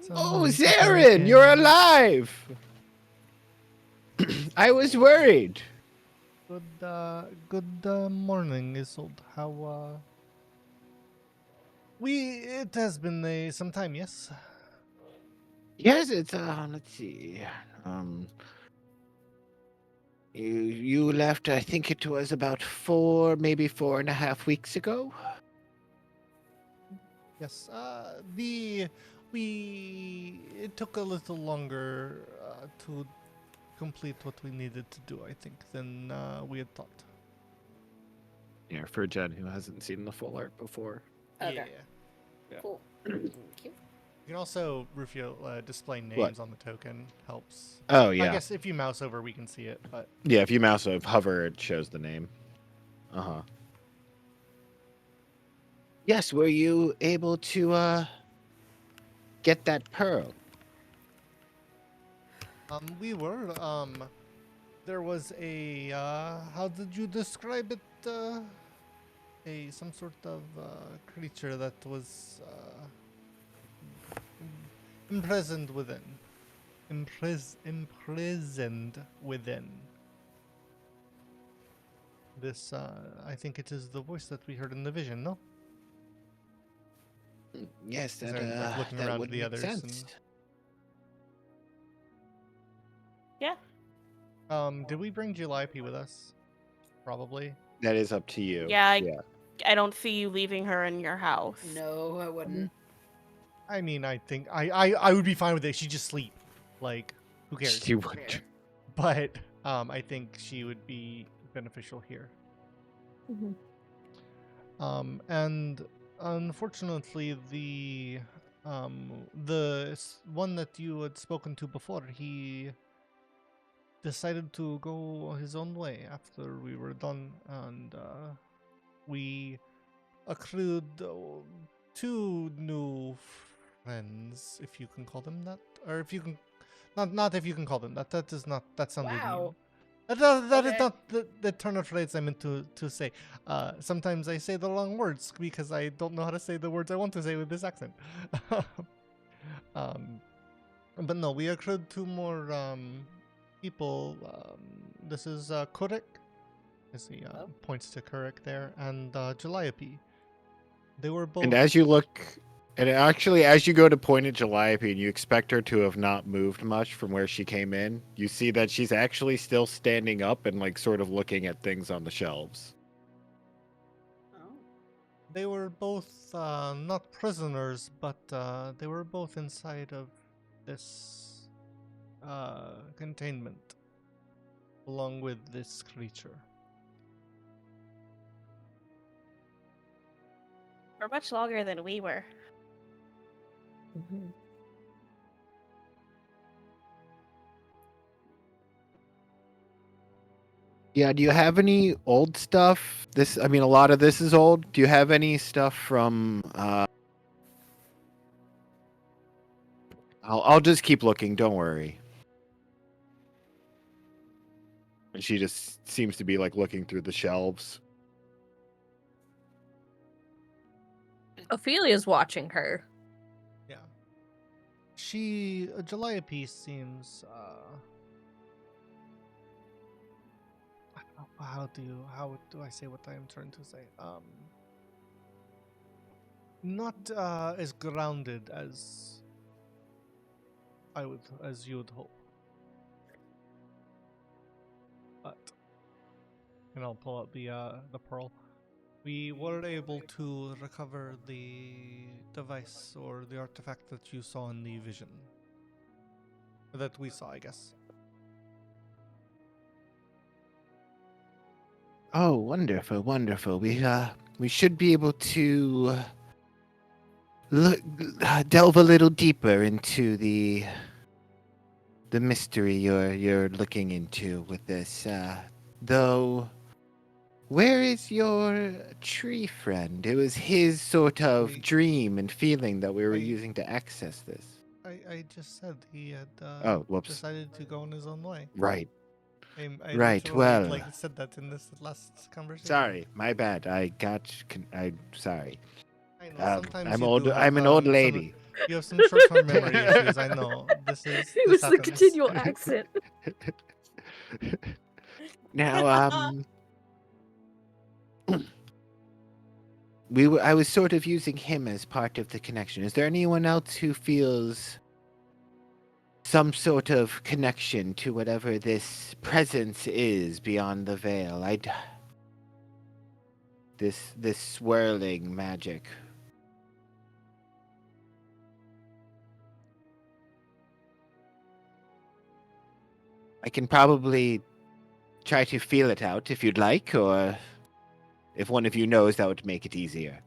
So Oh, we can Zarin, you're alive! I was worried. Good morning, Isold. How it has been some time, yes. Yes, it's let's see. You left, I think it was about 4.5 weeks ago. Yes. It took a little longer to complete what we needed to do, I think, than we had thought. Yeah, for Jen who hasn't seen the full art before. Okay. Yeah. Cool. Thank you. You can also, Rufio, display names on the token. Helps. Oh I yeah. guess if you mouse over, we can see it, but Yeah, if you mouse over hover, it shows the name. Uh-huh. Yes, were you able to get that pearl? we were. There was a how did you describe it? Some sort of creature that was imprisoned within. Imprisoned within. This, I think it is the voice that we heard in the vision, no? Yes, that Zarin's, like, looking that around would to the make others sense. Yeah. Did we bring Julipe with us? Probably. That is up to you. Yeah, I don't see you leaving her in your house. No, I wouldn't. I mean, I think I would be fine with it. She just sleep. Like, who cares? She would. But I think she would be beneficial here. And unfortunately, the one that you had spoken to before, he decided to go his own way after we were done, and we accrued two new friends, if you can call them that, or if you can, not if you can call them that. That is not. That sounded mean. Wow. That is Okay. not the turn of phrase I meant to say. Sometimes I say the wrong words because I don't know how to say the words I want to say with this accent. But no, we accrued two more people. This is Kurek, as he points to Kurek there, and Calliope. They were both. And as you look, and actually, as you go to point at Calliope and you expect her to have not moved much from where she came in, you see that she's actually still standing up and like sort of looking at things on the shelves. Oh. They were both not prisoners, but they were both inside of this containment, along with this creature. For much longer than we were. Yeah, do you have any old stuff? I mean, a lot of this is old. Do you have any stuff from I'll just keep looking, don't worry. And she just seems to be like looking through the shelves. Ophelia's watching her. Yeah. Calliope seems how do I say what I am trying to say? Not as grounded as as you would hope. But and I'll pull out the pearl. We were able to recover the device or the artifact that you saw in the vision. That we saw, I guess. Oh, wonderful, wonderful. We should be able to look, delve a little deeper into the mystery you're looking into with this. Though, where is your tree friend? It was his sort of I- dream and feeling that we were I- using to access this. I just said he had Oh, whoops. decided to go on his own way. Right. I Right, literally well- like said that in this last conversation. Sorry, my bad. I'm sorry. I know sometimes I'm you old. do have, I'm an old some- lady. you have some short-term memory issues. I know this It was the happens. continual accent. Now, I was sort of using him as part of the connection. Is there anyone else who feels some sort of connection to whatever this presence is beyond the veil? This swirling magic. I can probably try to feel it out if you'd like, or if one of you knows, that would make it easier.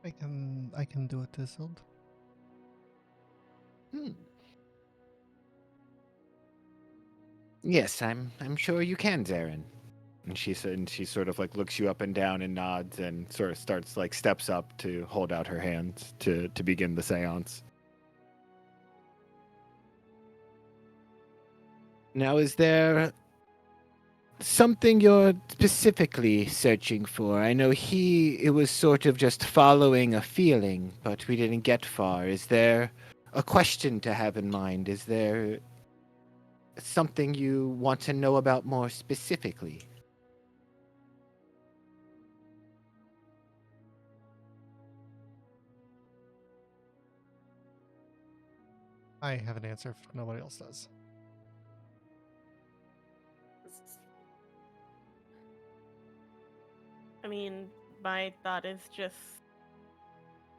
I can do it, Isolde. Yes, I'm sure you can, Zarin. And she sort of like looks you up and down and nods and sort of starts like steps up to hold out her hands to begin the seance. Now, is there something you're specifically searching for? I know it was sort of just following a feeling, but we didn't get far. Is there a question to have in mind? Is there something you want to know about more specifically? I have an answer if nobody else does. I mean, my thought is just,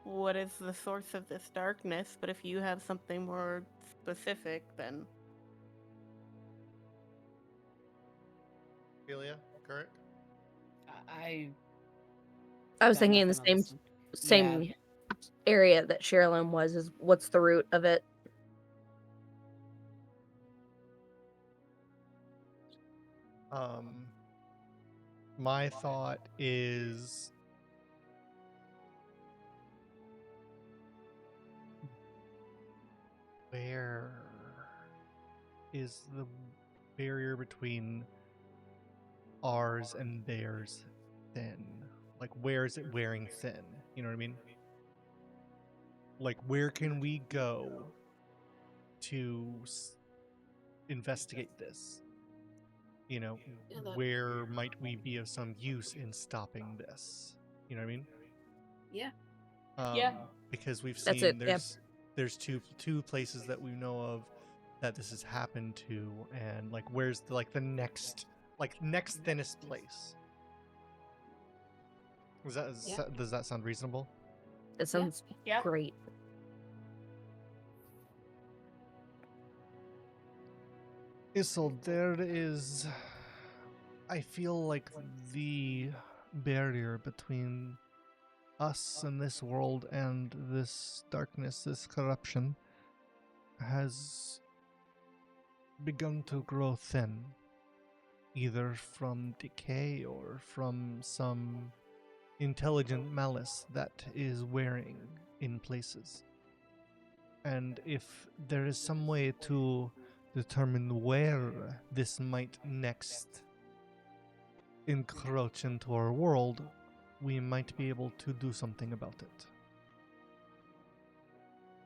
what is the source of this darkness? But if you have something more specific, then Ophelia, correct? I I was got thinking in the nothing on same this one. same area that Sherilyn was. Is what's the root of it? My thought is where is the barrier between ours and theirs thin? Like, where is it wearing thin? You know what I mean? Like, where can we go to investigate this? You know, Yeah, that- where might we be of some use in stopping this? You know what I mean? Yeah. Yeah. Because we've That's seen it, yeah. there's two places that we know of that this has happened to, and like where's the next thinnest place? Does that sound reasonable? That sounds Yeah. great. Isolde, there is, I feel like the barrier between us and this world and this darkness, this corruption, has begun to grow thin, either from decay or from some intelligent malice that is wearing in places. And if there is some way to determine where this might next encroach into our world, we might be able to do something about it.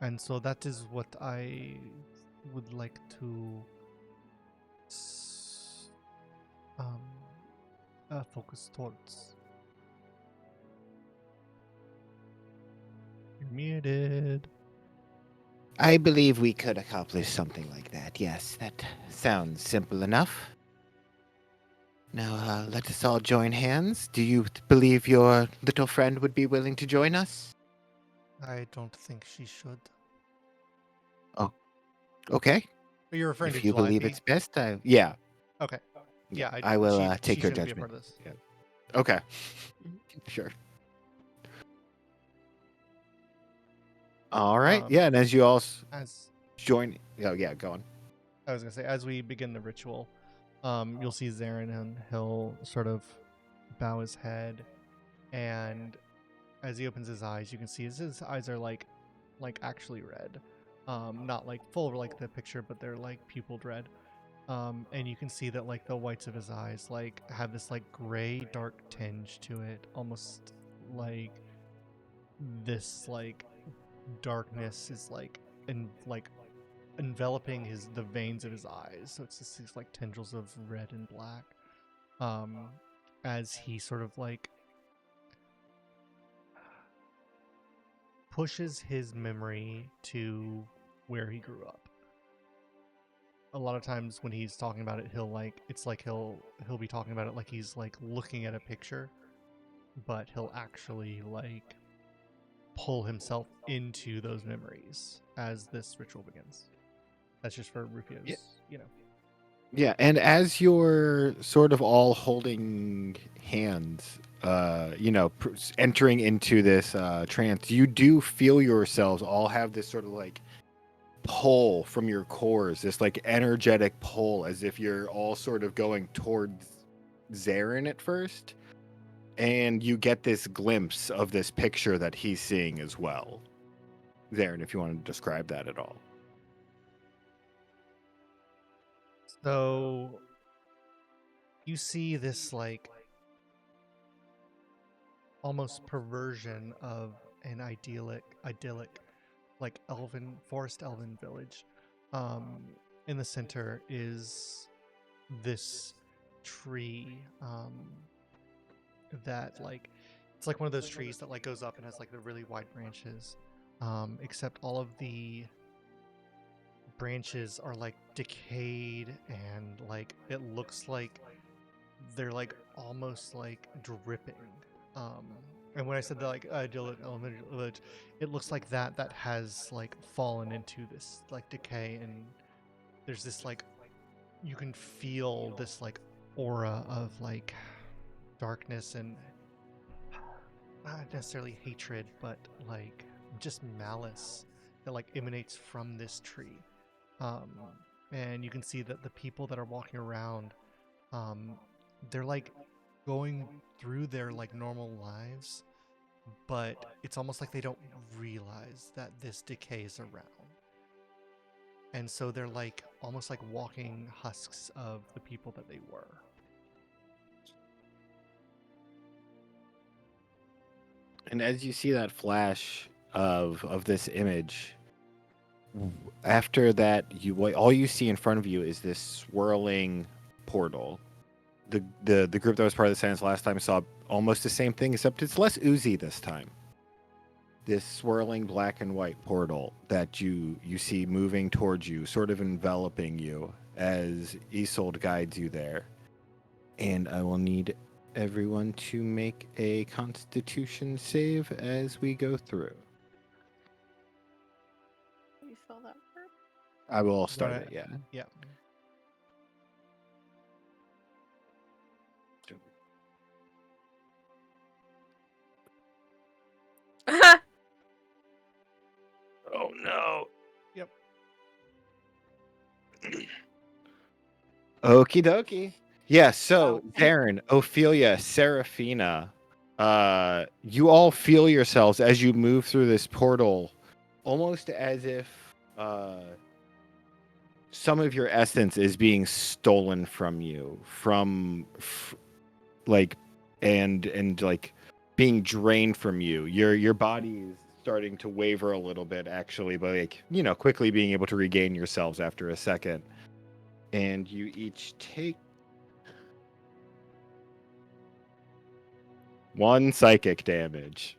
And so that is what I would like to focus towards. You're muted. I believe we could accomplish something like that. Yes, that sounds simple enough. Now, let us all join hands. Do you believe your little friend would be willing to join us? I don't think she should. Okay. But you're referring If to you believe Calliope? it's best, yeah. Okay. Yeah, I will she take her shouldn't be a judgment. part of this. Yeah. Okay. Sure. All right. Yeah, and as you all As join, oh yeah, go on. I was gonna say, as we begin the ritual, you'll see Zarin, and he'll sort of bow his head, and as he opens his eyes, you can see his eyes are like actually red, not like full like the picture, but they're like pupilled red. And you can see that like the whites of his eyes like have this like gray dark tinge to it, almost like this like darkness is like enveloping the veins of his eyes. So it's just these like tendrils of red and black. As he sort of like pushes his memory to where he grew up. A lot of times when he's talking about it, he'll like it's like he'll be talking about it like he's like looking at a picture, but he'll actually like pull himself into those memories as this ritual begins. That's just for Rufio's, Yeah. Yeah, and as you're sort of all holding hands, entering into this trance, you do feel yourselves all have this sort of like pull from your cores, this like energetic pull, as if you're all sort of going towards Zarin at first, and you get this glimpse of this picture that he's seeing as well. Zarin, if you want to describe that at all. So you see this like almost perversion of an idyllic like forest elven village. In the center is this tree that like it's like one of those trees that like goes up and has like the really wide branches, except all of the branches are like decayed and like it looks like they're like almost like dripping. And when I said that like idyllic elementary village, it looks like that has like fallen into this like decay, and there's this like you can feel this like aura of like darkness and not necessarily hatred, but like just malice that like emanates from this tree. And you can see that the people that are walking around, they're like going through their like normal lives, but it's almost like they don't realize that this decay is around. And so they're like almost like walking husks of the people that they were. And as you see that flash of this image, after that, all you see in front of you is this swirling portal. The group that was part of the Silence last time saw almost the same thing, except it's less oozy this time. This swirling black and white portal that you see moving towards you, sort of enveloping you as Isolde guides you there. And I will need everyone to make a Constitution save as we go through. You spell that word? I will start Right. it, yeah. Yeah. Oh no. Yep. Okie dokie. Yeah, so Darren, Ophelia, Seraphina, you all feel yourselves as you move through this portal, almost as if some of your essence is being stolen from you, like and like being drained from you. Your body is starting to waver a little bit actually, but like, you know, quickly being able to regain yourselves after a second. And you each take 1 psychic damage.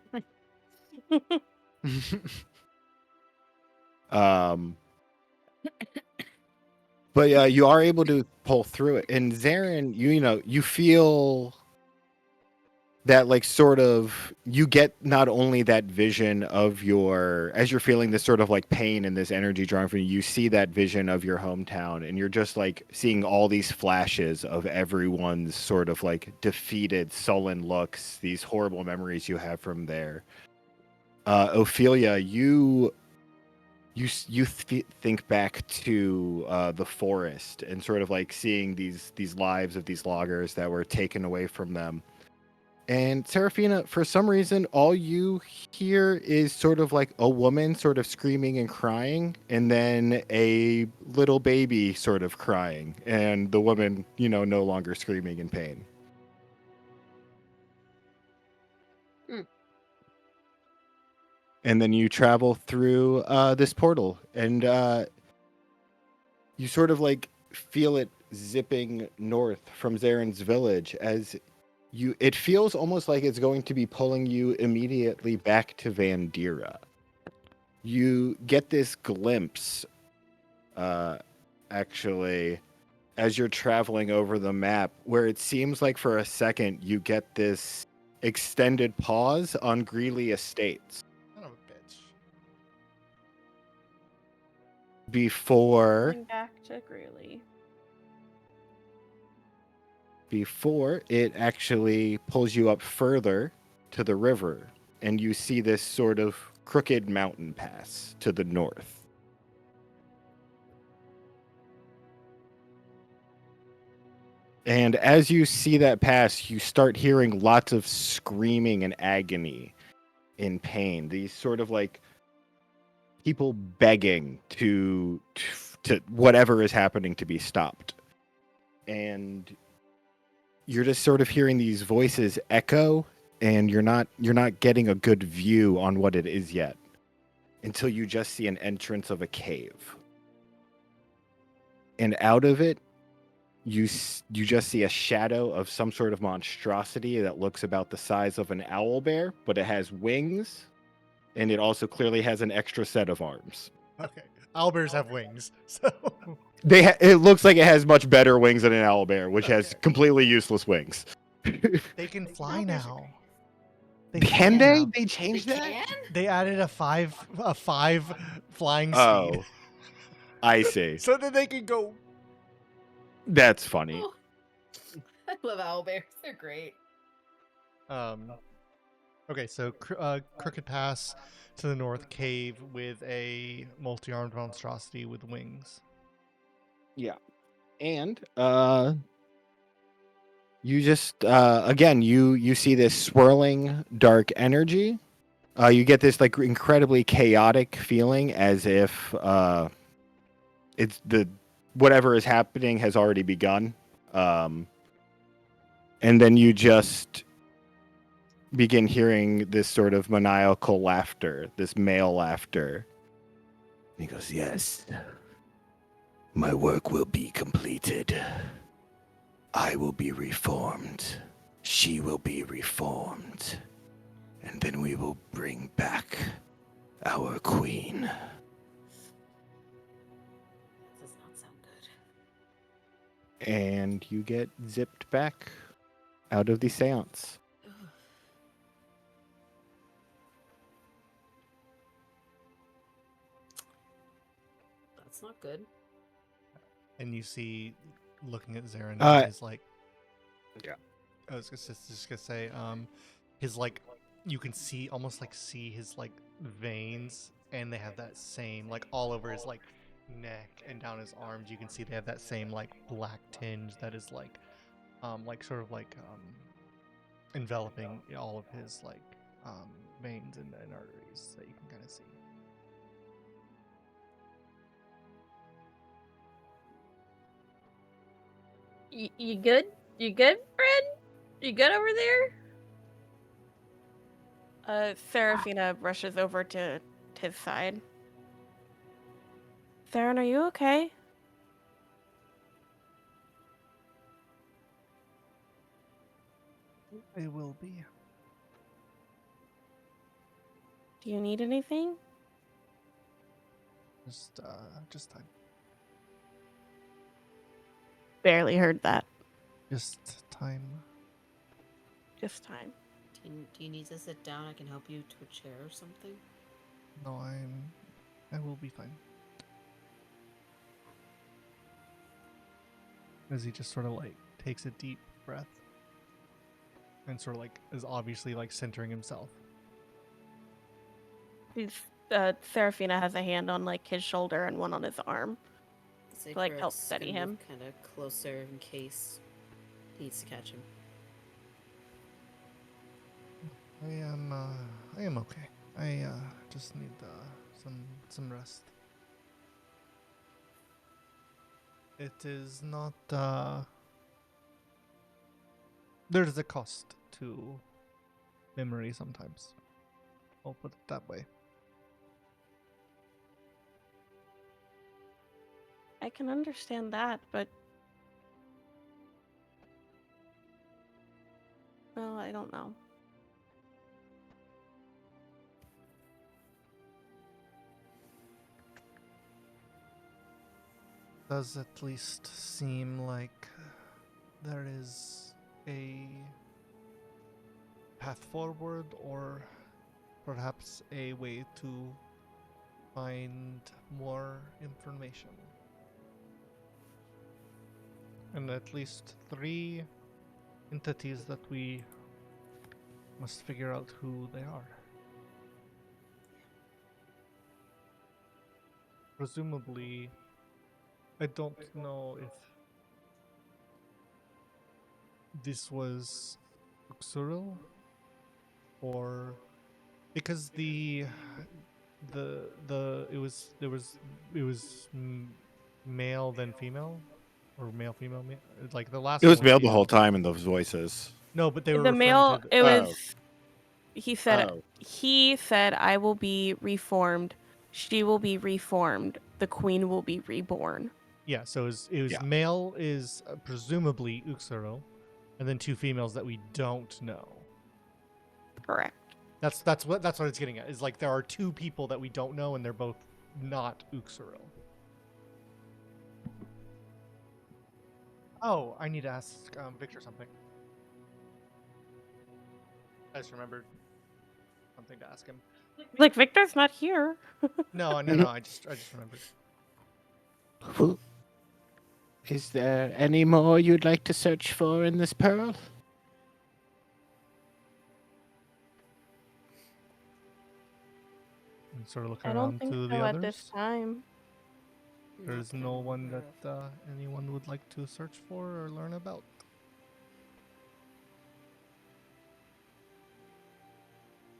um but you are able to pull through it. And Zarin, you know, you feel that like sort of you get not only that vision of your as you're feeling this sort of like pain and this energy drawing from you, you see that vision of your hometown, and you're just like seeing all these flashes of everyone's sort of like defeated, sullen looks, these horrible memories you have from there. Ophelia, think back to the forest and sort of like seeing these lives of these loggers that were taken away from them. And Serafina, for some reason, all you hear is sort of like a woman sort of screaming and crying, and then a little baby sort of crying, and the woman, you know, no longer screaming in pain. Hmm. And then you travel through this portal, and you sort of like feel it zipping north from Zaren's village as it feels almost like it's going to be pulling you immediately back to Vandira. You get this glimpse, actually, as you're traveling over the map, where it seems like for a second you get this extended pause on Greeley Estates Son of a bitch. before Going back to Greeley. it actually pulls you up further to the river, and you see this sort of crooked mountain pass to the north. And as you see that pass, you start hearing lots of screaming and agony in pain. These sort of like people begging to whatever is happening to be stopped. And you're just sort of hearing these voices echo, and you're not getting a good view on what it is yet until you just see an entrance of a cave. And out of it, you just see a shadow of some sort of monstrosity that looks about the size of an owl bear, but it has wings, and it also clearly has an extra set of arms. Okay. Owlbears have wings, so It looks like it has much better wings than an owl bear, which has Okay. completely useless wings. they can fly Owlbears are now. They Can fly they? now. They changed They that? can? They added a five flying speed, Oh, I see. so that they can go. That's funny. Oh, I love owlbears. They're great. Okay, so Crooked Pass to the north, cave with a multi-armed monstrosity with wings. Yeah. And you just again you see this swirling dark energy. You get this like incredibly chaotic feeling as if it's whatever is happening has already begun. And then you just begin hearing this sort of maniacal laughter, this male laughter. He goes, "Yes, my work will be completed. I will be reformed. She will be reformed. And then we will bring back our queen." That does not sound good. And you get zipped back out of the seance. Ugh. That's not good. And you see, looking at Zarin, Uh, his like. yeah. I was just gonna say, his like, you can see almost like see his like veins, and they have that same like all over his like neck and down his arms. You can see they have that same like black tinge that is like sort of like enveloping all of his like veins and arteries that you can kind of see. You good? You good, friend? You good over there? Serafina rushes over to his side. Theron, are you okay? I will be. Do you need anything? Just time. Barely heard that. Just time. Just time. Do you need to sit down? I can help you to a chair or something. No, I will be fine. As he just sort of like takes a deep breath and sort of like is obviously like centering himself. Serafina has a hand on like his shoulder and one on his arm. Say To, like, help steady him. Kind of closer in case he needs to catch him. I am okay. I just need some rest. It is not there's a cost to memory sometimes. I'll put it that way. I can understand that, but well, I don't know. Does at least seem like there is a path forward, or perhaps a way to find more information. And at least 3 entities that we must figure out who they are. Presumably, I don't know if this was Uxuril or because it was male then female or male female like the last It was one male the whole time in those voices. No, but they were The referring male, to it Oh. was. He said, "I will be reformed. She will be reformed. The queen will be reborn." yeah, so it was Yeah. male is presumably Uxuro, and then 2 females that we don't know. Correct. That's what it's getting at. Is like there are 2 people that we don't know, and they're both not Uxuro. Oh, I need to ask Victor something. I just remembered something to ask him. Like Victor's not here. No, I just remembered. Who? Is there any more you'd like to search for in this pearl? And sort of look I don't around think to so the at this others. time. There's Not that no I'm one aware that of. anyone would like to search for or learn about.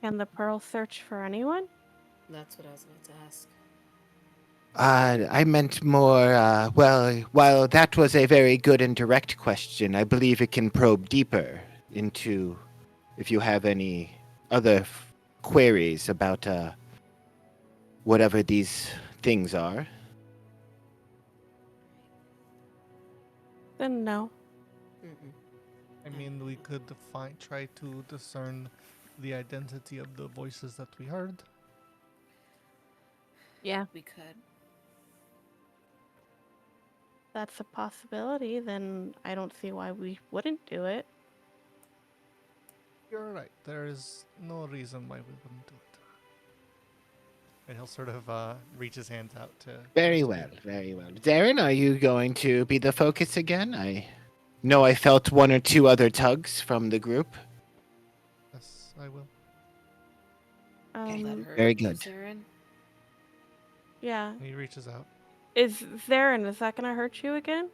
Can the pearl search for anyone? That's what I was about to ask. I meant more, well, while that was a very good and direct question, I believe it can probe deeper into if you have any other queries about whatever these things are. Then no. Mm-mm. I mean, we could try to discern the identity of the voices that we heard. Yeah. We could. That's a possibility. Then I don't see why we wouldn't do it. You're right. There is no reason why we wouldn't do it. And he'll sort of reach his hands out to. Very well, very well. Darren, are you going to be the focus again? I know I felt 1 or 2 other tugs from the group. Yes, I will. Will that hurt Very you, good. Saren? Yeah. He reaches out. Is Theron, is that gonna hurt you again?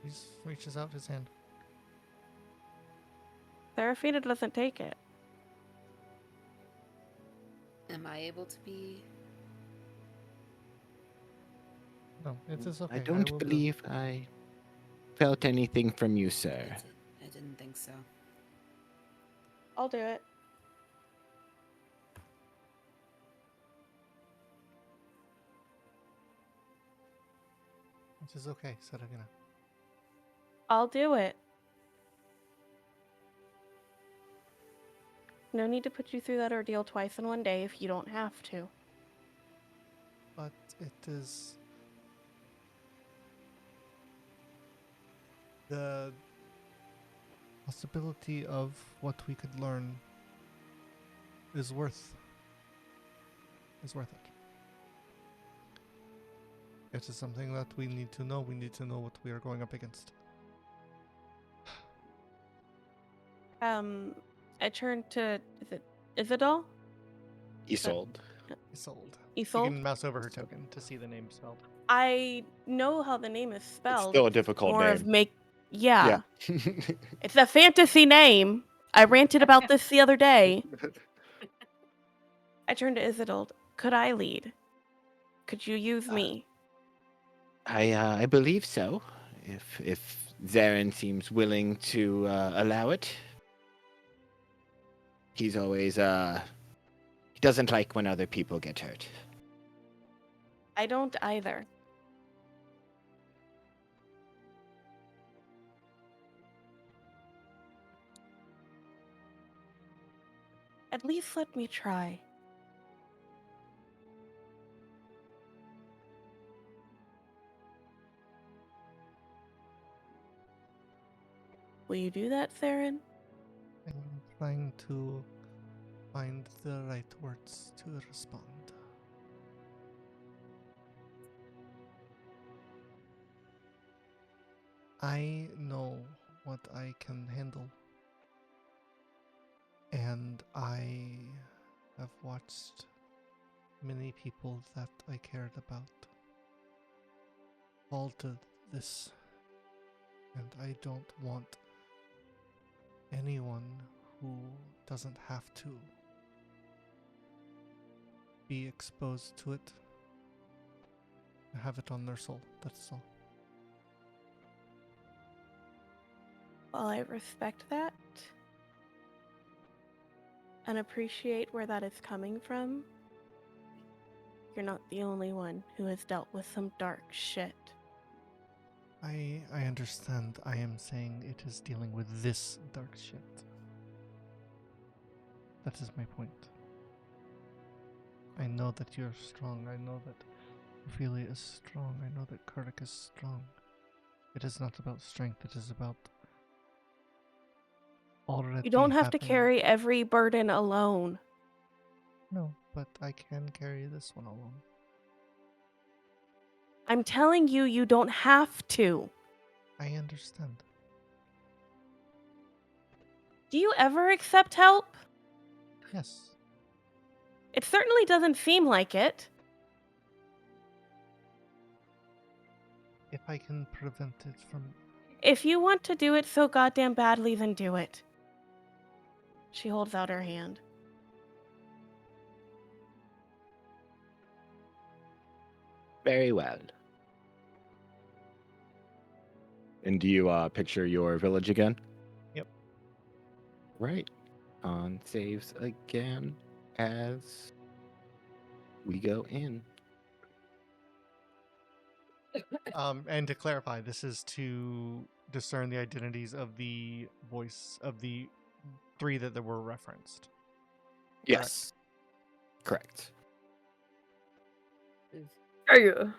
He reaches out his hand. Serafina doesn't take it. Am I able to be? No, it is okay. I don't will do. believe I felt anything from you, sir. I didn't think so. I'll do it. Which is okay, Serafina. I'll do it. No need to put you through that ordeal twice in one day if you don't have to. But it is the possibility of what we could learn is worth it. It is something that we need to know. We need to know what we are going up against. I turned to, is it Isidol? Isolde. Isolde. Isolde? You can mouse over her token to see the name spelled. I know how the name is It's spelled. still a difficult More name. of make, yeah. Yeah. It's a fantasy name. I ranted about this the other day. I turned to Isidol. Could I lead? Could you use me? I believe so. If Zarin seems willing to allow it. He's always he doesn't like when other people get hurt. I don't either. At least let me try. Will you do that, Theron? I'm trying to find the right words to respond. I know what I can handle. And I have watched many people that I cared about fall to this. And I don't want anyone who doesn't have to be exposed to it, have it on their soul. That's all. Well, I respect that and appreciate where that is coming from. You're not the only one who has dealt with some dark shit. I understand. I am saying it is dealing with this dark shit. That is my point. I know that you're strong. I know that Ophelia is strong. I know that Kurdik is strong. It is not about strength. It is about already You don't have to happening. carry every burden alone. No, but I can carry this one alone. I'm telling you, you don't have to. I understand. Do you ever accept help? Yes. It certainly doesn't seem like it. If I can prevent it from... If you want to do it so goddamn badly, then do it. She holds out her hand. Very well. And do you picture your village again? Yep. Right. On saves again as we go in. And to clarify, this is to discern the identities of the voice of the three that were referenced. Yes. Correct. Are you?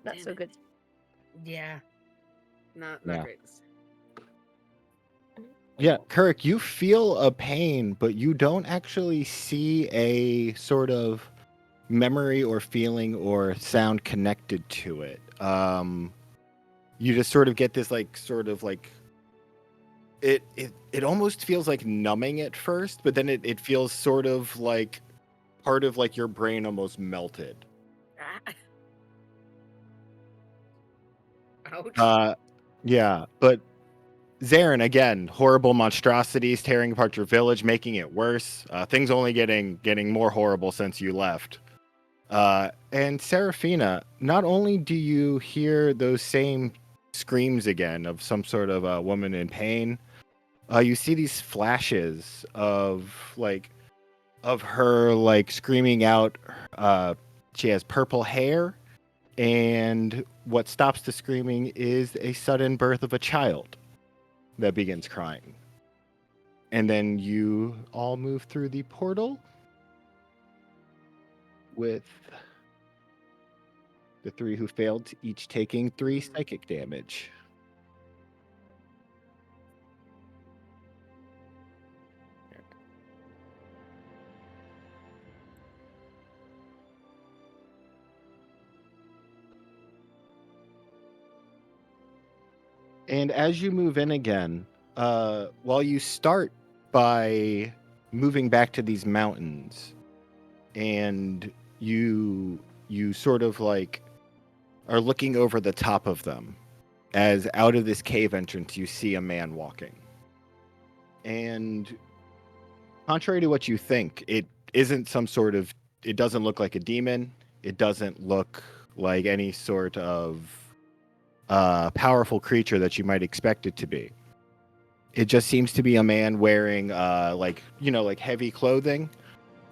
Not Damn so it. good. Yeah. Not Yeah. great. Yeah, Kirk, you feel a pain, but you don't actually see a sort of memory or feeling or sound connected to it. You just sort of get this it almost feels like numbing at first, but then it feels sort of like part of like your brain almost melted. Ouch. Yeah, but Zarin, again, horrible monstrosities tearing apart your village, making it worse. Things only getting more horrible since you left. And Serafina, not only do you hear those same screams again of some sort of a woman in pain. You see these flashes of her like screaming out. She has purple hair, and what stops the screaming is a sudden birth of a child that begins crying. And then you all move through the portal with the 3 who failed, each taking 3 psychic damage. And as you move in again, while you start by moving back to these mountains, and you sort of like are looking over the top of them, as out of this cave entrance you see a man walking. And contrary to what you think, it doesn't look like a demon. It doesn't look like any sort of powerful creature that you might expect it to be. It just seems to be a man wearing like heavy clothing.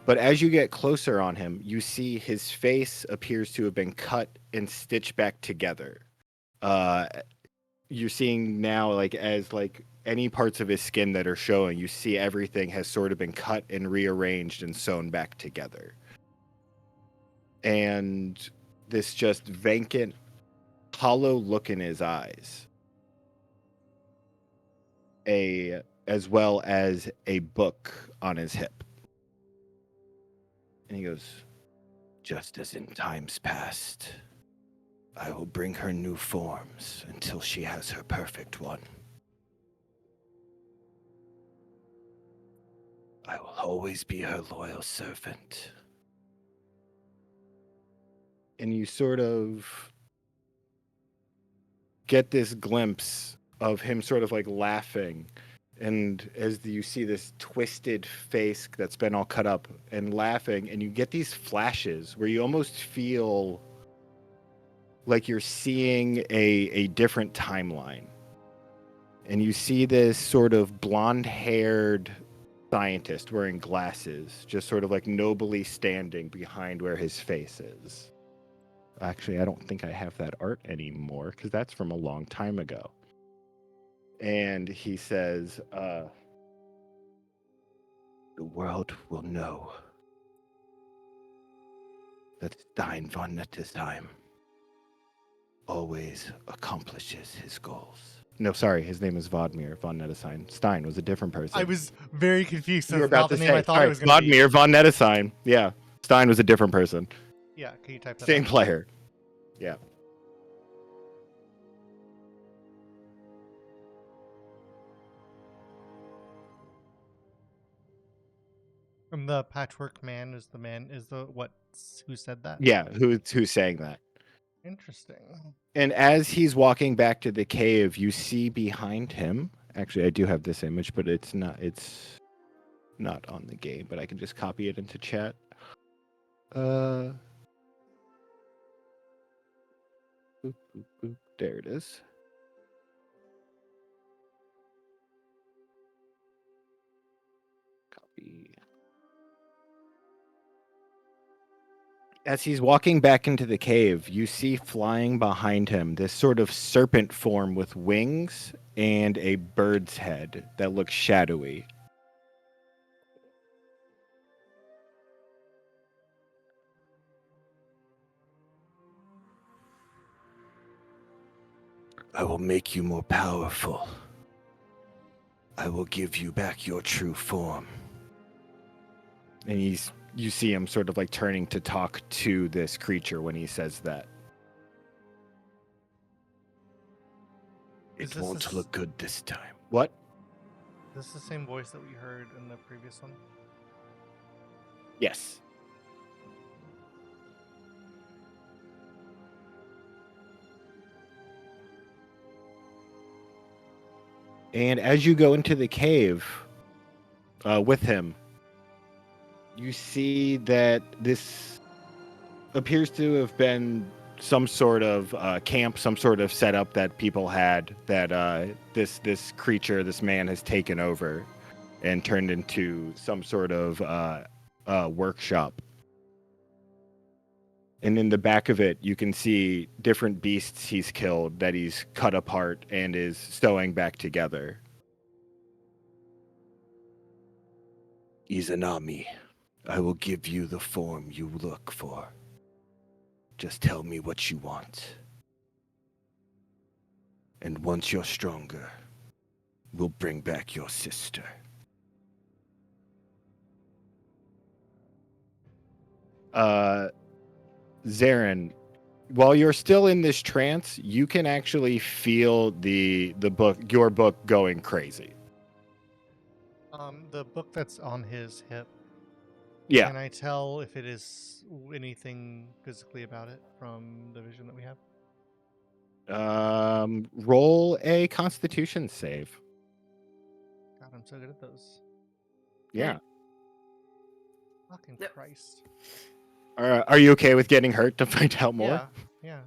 But as you get closer on him, you see his face appears to have been cut and stitched back together. You're seeing now, like, as like any parts of his skin that are showing, you see everything has sort of been cut and rearranged and sewn back together. And this just vacant, hollow look in his eyes. As well as a book on his hip. And he goes, "Just as in times past, I will bring her new forms until she has her perfect one. I will always be her loyal servant." And you sort of get this glimpse of him sort of like laughing. And as you see this twisted face that's been all cut up and laughing, and you get these flashes where you almost feel like you're seeing a different timeline. And you see this sort of blonde-haired scientist wearing glasses, just sort of like nobly standing behind where his face is. Actually, I don't think I have that art anymore because that's from a long time ago. And he says, "The world will know that Stein von Nettesheim always accomplishes his goals." No, sorry, his name is Vodmir von Nettesheim. Stein was a different person. I was very confused. You were That's about not the to name say, I thought sorry, it was going to be. Vodmir von Nettesheim. Yeah, Stein was a different person. Yeah, can you type that Same out? player. Yeah. And the patchwork man is who said that? Yeah, who's saying that? Interesting. And as he's walking back to the cave, you see behind him. Actually, I do have this image, but it's not on the game, but I can just copy it into chat. Boop, boop, boop. There it is. Copy. As he's walking back into the cave, you see flying behind him this sort of serpent form with wings and a bird's head that looks shadowy. "I will make you more powerful. I will give you back your true form." And you see him sort of like turning to talk to this creature when he says that. Is "It this won't the look good this time." What? Is this the same voice that we heard in the previous one? Yes. And as you go into the cave with him, you see that this appears to have been some sort of camp, some sort of setup that people had that this creature, this man, has taken over and turned into some sort of workshop. And in the back of it, you can see different beasts he's killed that he's cut apart and is sewing back together. Izanami, I will give you the form you look for. Just tell me what you want. And once you're stronger, we'll bring back your sister. Zarin, while you're still in this trance, you can actually feel your book going crazy. The book that's on his hip. Yeah. Can I tell if it is anything physically about it from the vision that we have? Roll a Constitution save. God, I'm so good at those. Yeah. Fucking Yep. Christ. Are you okay with getting hurt to find out more? Yeah.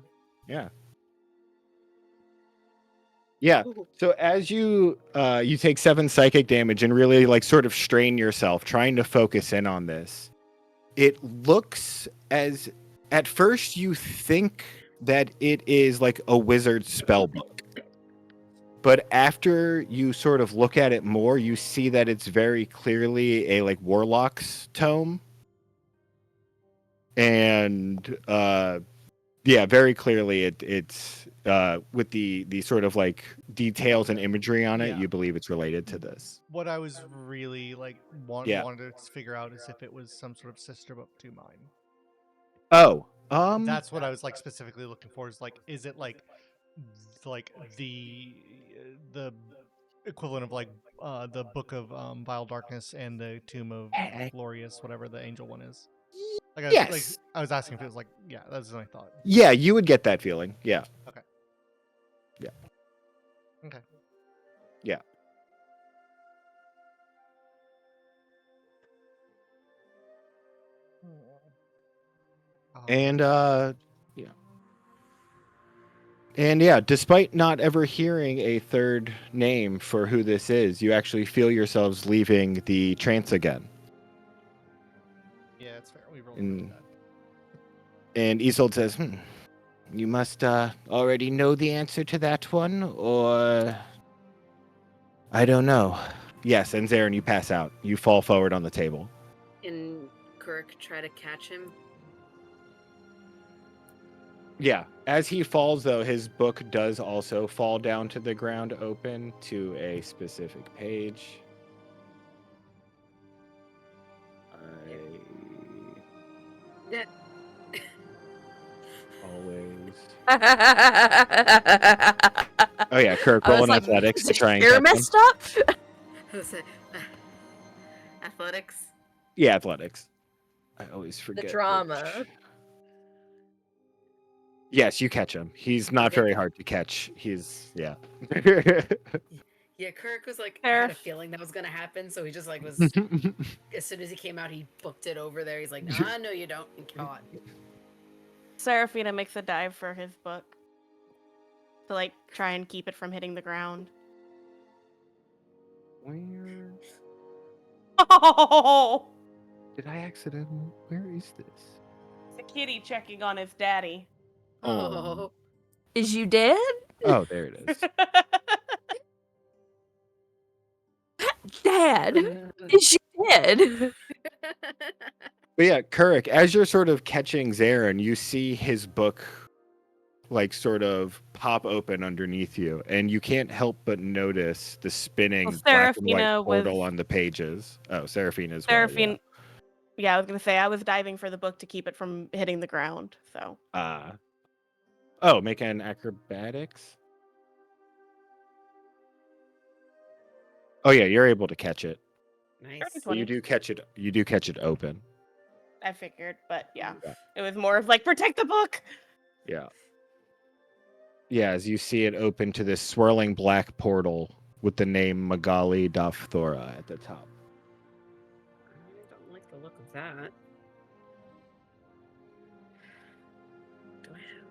Yeah. So as you take 7 psychic damage and really like sort of strain yourself trying to focus in on this, it looks as at first you think that it is like a wizard's spell book. But after you sort of look at it more, you see that it's very clearly a like warlock's tome. And very clearly it's with the sort of like details and imagery on it, Yeah. you believe it's related to this. What I was really like Yeah. wanted to figure out is if it was some sort of sister book to mine. Oh, That's what I was like specifically looking for. Is like, is it like the equivalent of like the book of Vile Darkness and the Tomb of Glorious, whatever the angel one is. Like, Yes. I was asking if it was like, yeah, that's what I thought. Yeah, you would get that feeling. Yeah. Okay. Yeah. Okay. Yeah. And despite not ever hearing a third name for who this is, you actually feel yourselves leaving the trance again. Yeah, it's fair. We rolled And- that. And Isolde says, you must already know the answer to that one, or... I don't know. Yes, and Zarin, you pass out. You fall forward on the table. And Kirk try to catch him. Yeah. As he falls, though, his book does also fall down to the ground open to a specific page. Yeah. Always. I Oh, yeah, Kirk, roll an athletics to try and catch him. messed up. Athletics. Yeah, athletics. I always forget. The drama. which- Yes, you catch him. He's not Okay. very hard to catch. He's, yeah. Yeah, Kirk was like, I Fair. had a feeling that was gonna happen, so he just like was. As soon as he came out, he booked it over there. He's like, nah, no, you don't. And caught. Seraphina makes a dive for his book to like try and keep it from hitting the ground. Where Oh, did I accidentally? Where is this? the kitty checking on his daddy. Oh. Is you dead? Oh, there it is. Dad, is you dead? But yeah, Kurik, as you're sort of catching Zarin, you see his book like sort of pop open underneath you, and you can't help but notice the spinning Well, black and white Seraphina portal was- on the pages. Oh, Seraphina as Seraphine. well. Yeah, I was gonna say I was diving for the book to keep it from hitting the ground. So Yeah. Oh, make an acrobatics. Oh yeah, you're able to catch it. Nice. So you do catch it. You do catch it open. I figured, but yeah, Yeah. it was more of like protect the book. Yeah. Yeah, as you see it open to this swirling black portal with the name Magali Dafthora at the top. I don't like the look of that. Do I have?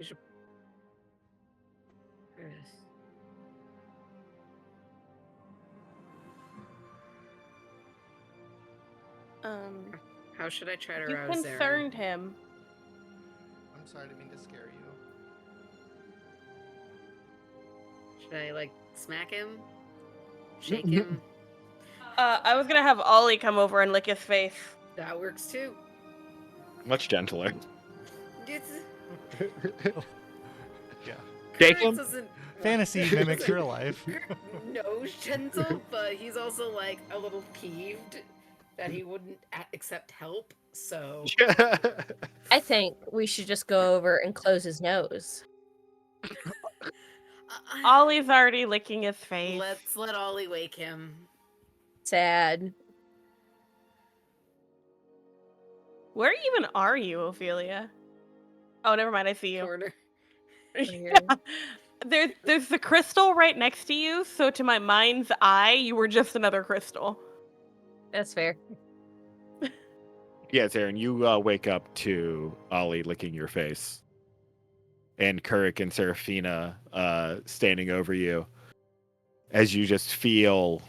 We should. How should I try to You rouse Zarin? concerned him. I'm sorry, I didn't mean to scare you. Should I like smack him? Shake him? I was gonna have Ollie come over and lick his face. That works too. Much gentler. It's, Yeah. Shake Kurtz him. doesn't- Fantasy mimics real life. Kurt knows gentle, but he's also like a little peeved that he wouldn't accept help. So I think we should just go over and close his nose. Ollie's already licking his face. let's let Ollie wake him. Sad. Where even are you, Ophelia? Oh, never mind. I see you. Corner. Yeah. There's the crystal right next to you, so to my mind's eye, you were just another crystal. That's fair. Yes, Aaron, you wake up to Ollie licking your face. And Kurik and Serafina standing over you as you just feel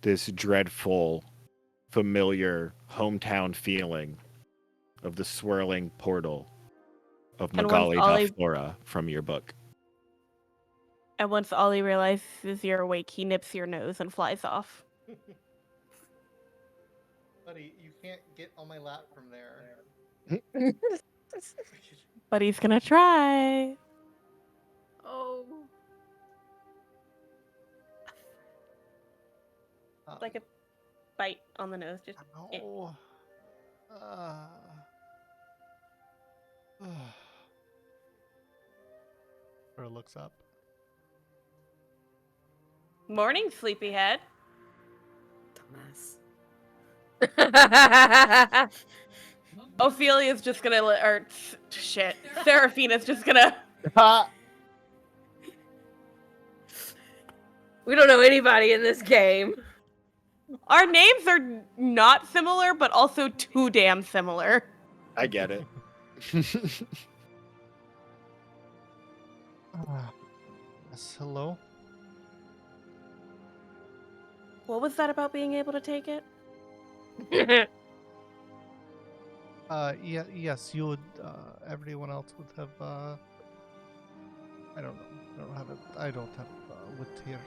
this dreadful, familiar hometown feeling of the swirling portal of And once Magali Ollie- Daflora from your book. And once Ollie realizes you're awake, he nips your nose and flies off. Buddy, you can't get on my lap from there. But he's gonna try. Oh. Like a bite on the nose. Just No. Or looks up. morning, sleepyhead. Dumbass. Ophelia's just gonna shit. Seraphina's just gonna. We don't know anybody in this game. Our names are not similar, but also too damn similar. I get it. Yes, hello? What was that about being able to take it? Yeah, yes, you would, everyone else would have, I don't know. I don't have wit here.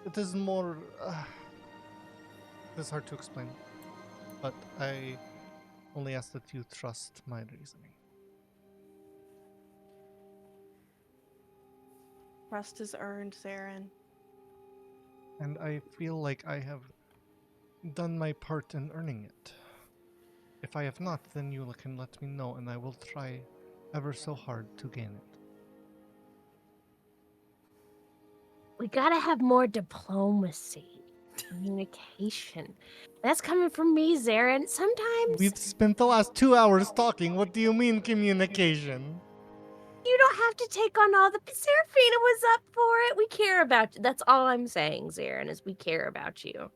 It is more, it's hard to explain. But I only ask that you trust my reasoning. Trust is earned, Zarin. And I feel like I have done my part in earning it. If I have not, then you can let me know, and I will try ever so hard to gain it. We gotta have more diplomacy, communication. That's coming from me, Zarin. Sometimes We've spent the last 2 hours talking. What do you mean communication? you don't have to take on all the. Seraphina was up for it. We care about you. That's all I'm saying, Zarin, is we care about you.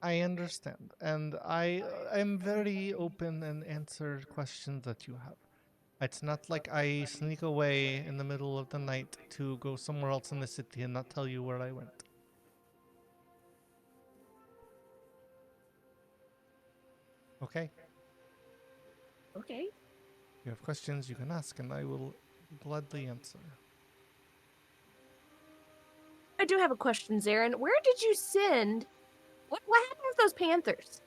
I understand, and I am very open and answer questions that you have. It's not like I sneak away in the middle of the night to go somewhere else in the city and not tell you where I went. Okay, Okay. you have questions you can ask, and I will gladly answer. I do have a question, Zarin. Where did you send? What happened with those panthers?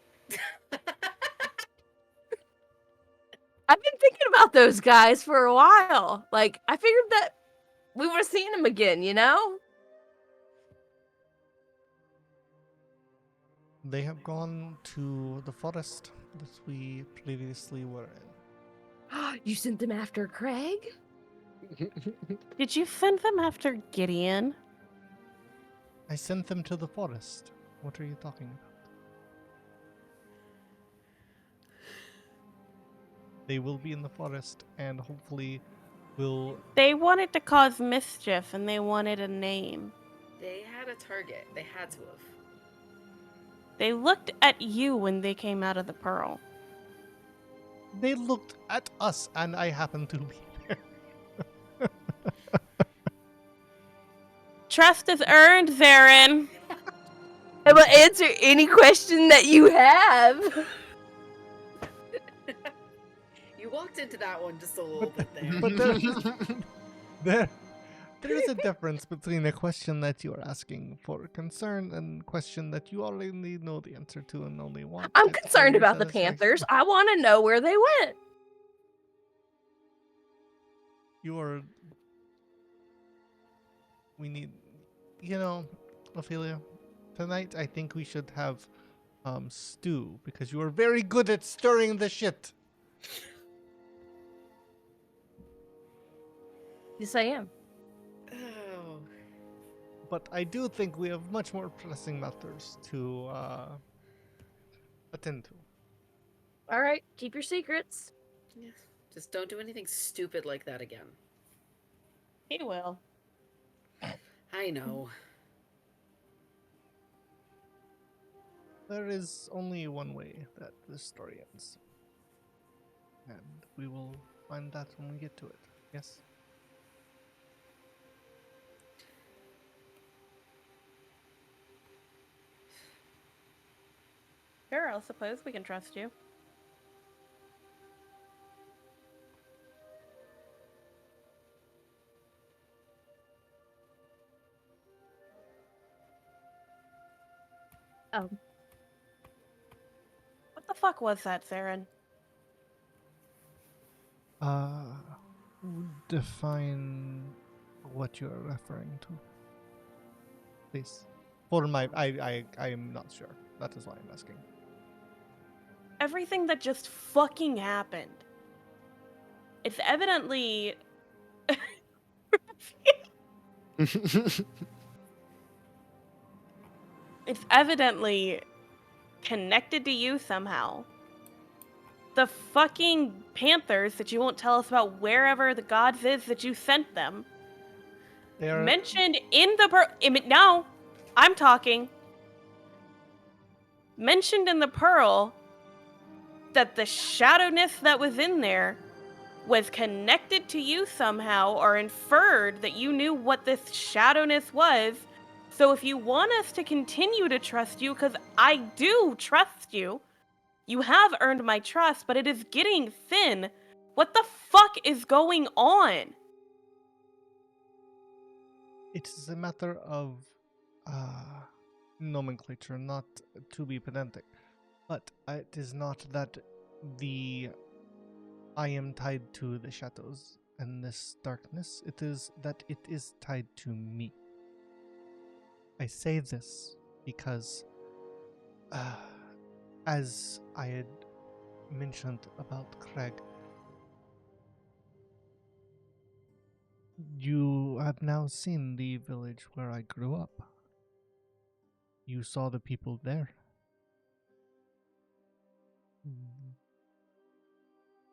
I've been thinking about those guys for a while. Like, I figured that we would have seen them again, you know? They have gone to the forest that we previously were in. You sent them after Craig? Did you send them after Gideon? I sent them to the forest. What are you talking about? They will be in the forest and hopefully will. They wanted to cause mischief and they wanted a name. They had a target. They had to have. They looked at you when they came out of the pearl. They looked at us, and I happened to be there. Trust is earned, Zarin. I will answer any question that you have. You walked into that one just a little bit there. But there is a difference between a question that you are asking for concern and question that you already know the answer to and only want. I'm it for concerned your about the satisfaction. Panthers. I want to know where they went. We need, Ophelia, tonight I think we should have stew because you are very good at stirring the shit. Yes, I am. Oh. But I do think we have much more pressing matters to attend to. All right, keep your secrets. Yeah. Just don't do anything stupid like that again. He will. I know. There is only one way that this story ends. And we will find that when we get to it. Yes? Sure, I'll suppose we can trust you. Um, What the fuck was that, Zarin? Define what you're referring to. Please. For my I'm not sure. That is why I'm asking. Everything that just fucking happened. It's evidently it's evidently connected to you somehow. The fucking Panthers that you won't tell us about wherever the gods is that you sent them. They are Mentioned in the now, I'm talking. Mentioned in the Pearl that the shadowness that was in there was connected to you somehow, or inferred that you knew what this shadowness was. So if you want us to continue to trust you, because I do trust you, you have earned my trust, but it is getting thin. What the fuck is going on? it is a matter of nomenclature, not to be pedantic. But it is not that I am tied to the shadows and this darkness. It is that it is tied to me. I say this because, as I had mentioned about Craig, you have now seen the village where I grew up. You saw the people there.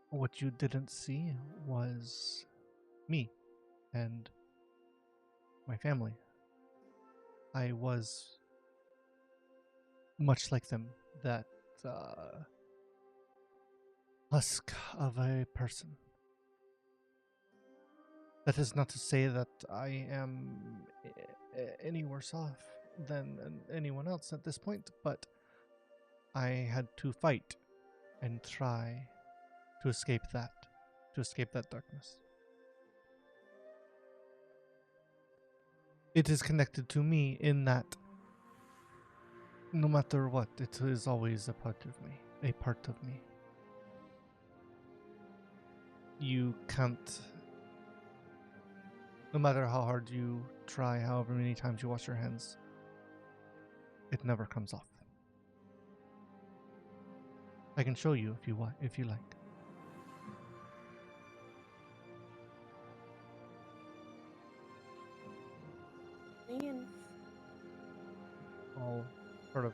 What you didn't see was me and my family. I was much like them, that husk of a person. That is not to say that I am any worse off than anyone else at this point, but I had to fight and try to escape that darkness. It is connected to me in that no matter what, it is always a part of me. You can't, no matter how hard you try, however many times you wash your hands, it never comes off. I can show you if you want, if you like. Man. I'll sort of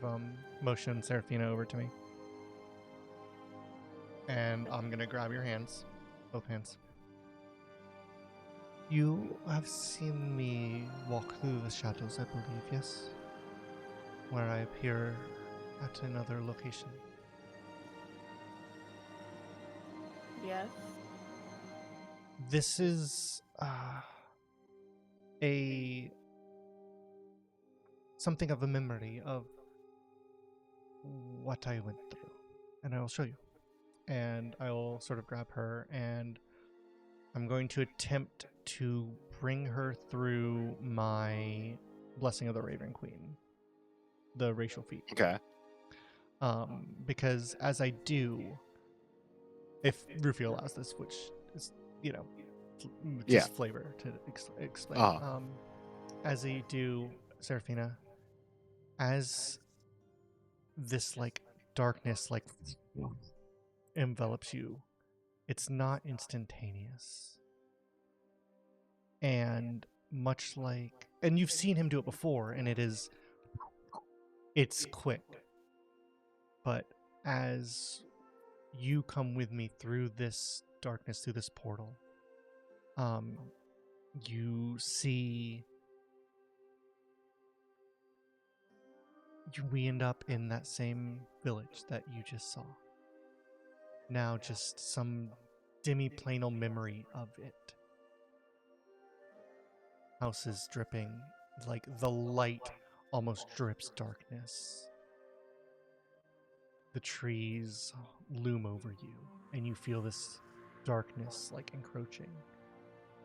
motion Serafina over to me. And I'm gonna grab your hands, both hands. You have seen me walk through the shadows, I believe, yes? Where I appear at another location. Yes. This is a something of a memory of what I went through, and I will show you. And I will sort of grab her, and I'm going to attempt to bring her through my Blessing of the Raven Queen, the racial feat. Okay. Because as I do, if Rufio allows this, which is, just flavor to explain. Uh-huh. As I do, Seraphina, as this like darkness like envelops you, it's not instantaneous. And much like, and you've seen him do it before, and it's quick. But as you come with me through this darkness, through this portal, you see we end up in that same village that you just saw. Now just some demi-planal memory of it. Houses dripping, like the light almost drips darkness. The trees loom over you, and you feel this darkness like encroaching.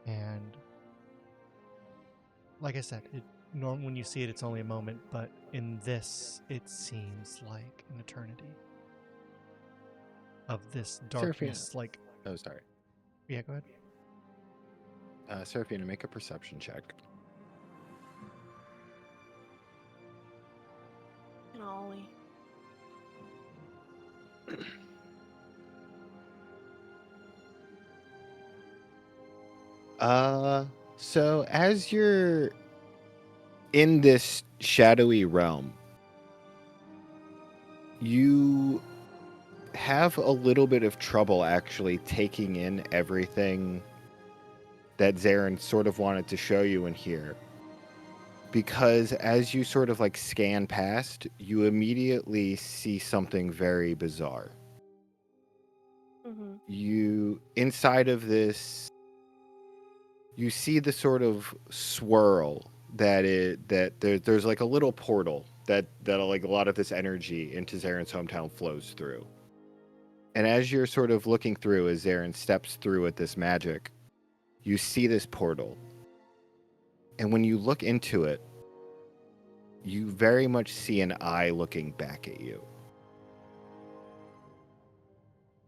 And like I said, when you see it, it's only a moment, but in this, it seems like an eternity of this darkness. Seraphina. Like, Oh, sorry. yeah, go ahead. Seraphina, make a perception check. And Ollie. So as you're in this shadowy realm, you have a little bit of trouble actually taking in everything that Zarin sort of wanted to show you in here. Because as you sort of like scan past, you immediately see something very bizarre. Mm-hmm. You, inside of this, you see the sort of swirl there's like a little portal that like a lot of this energy into Zarin's hometown flows through. And as you're sort of looking through, as Zarin steps through with this magic, you see this portal. And when you look into it, you very much see an eye looking back at you.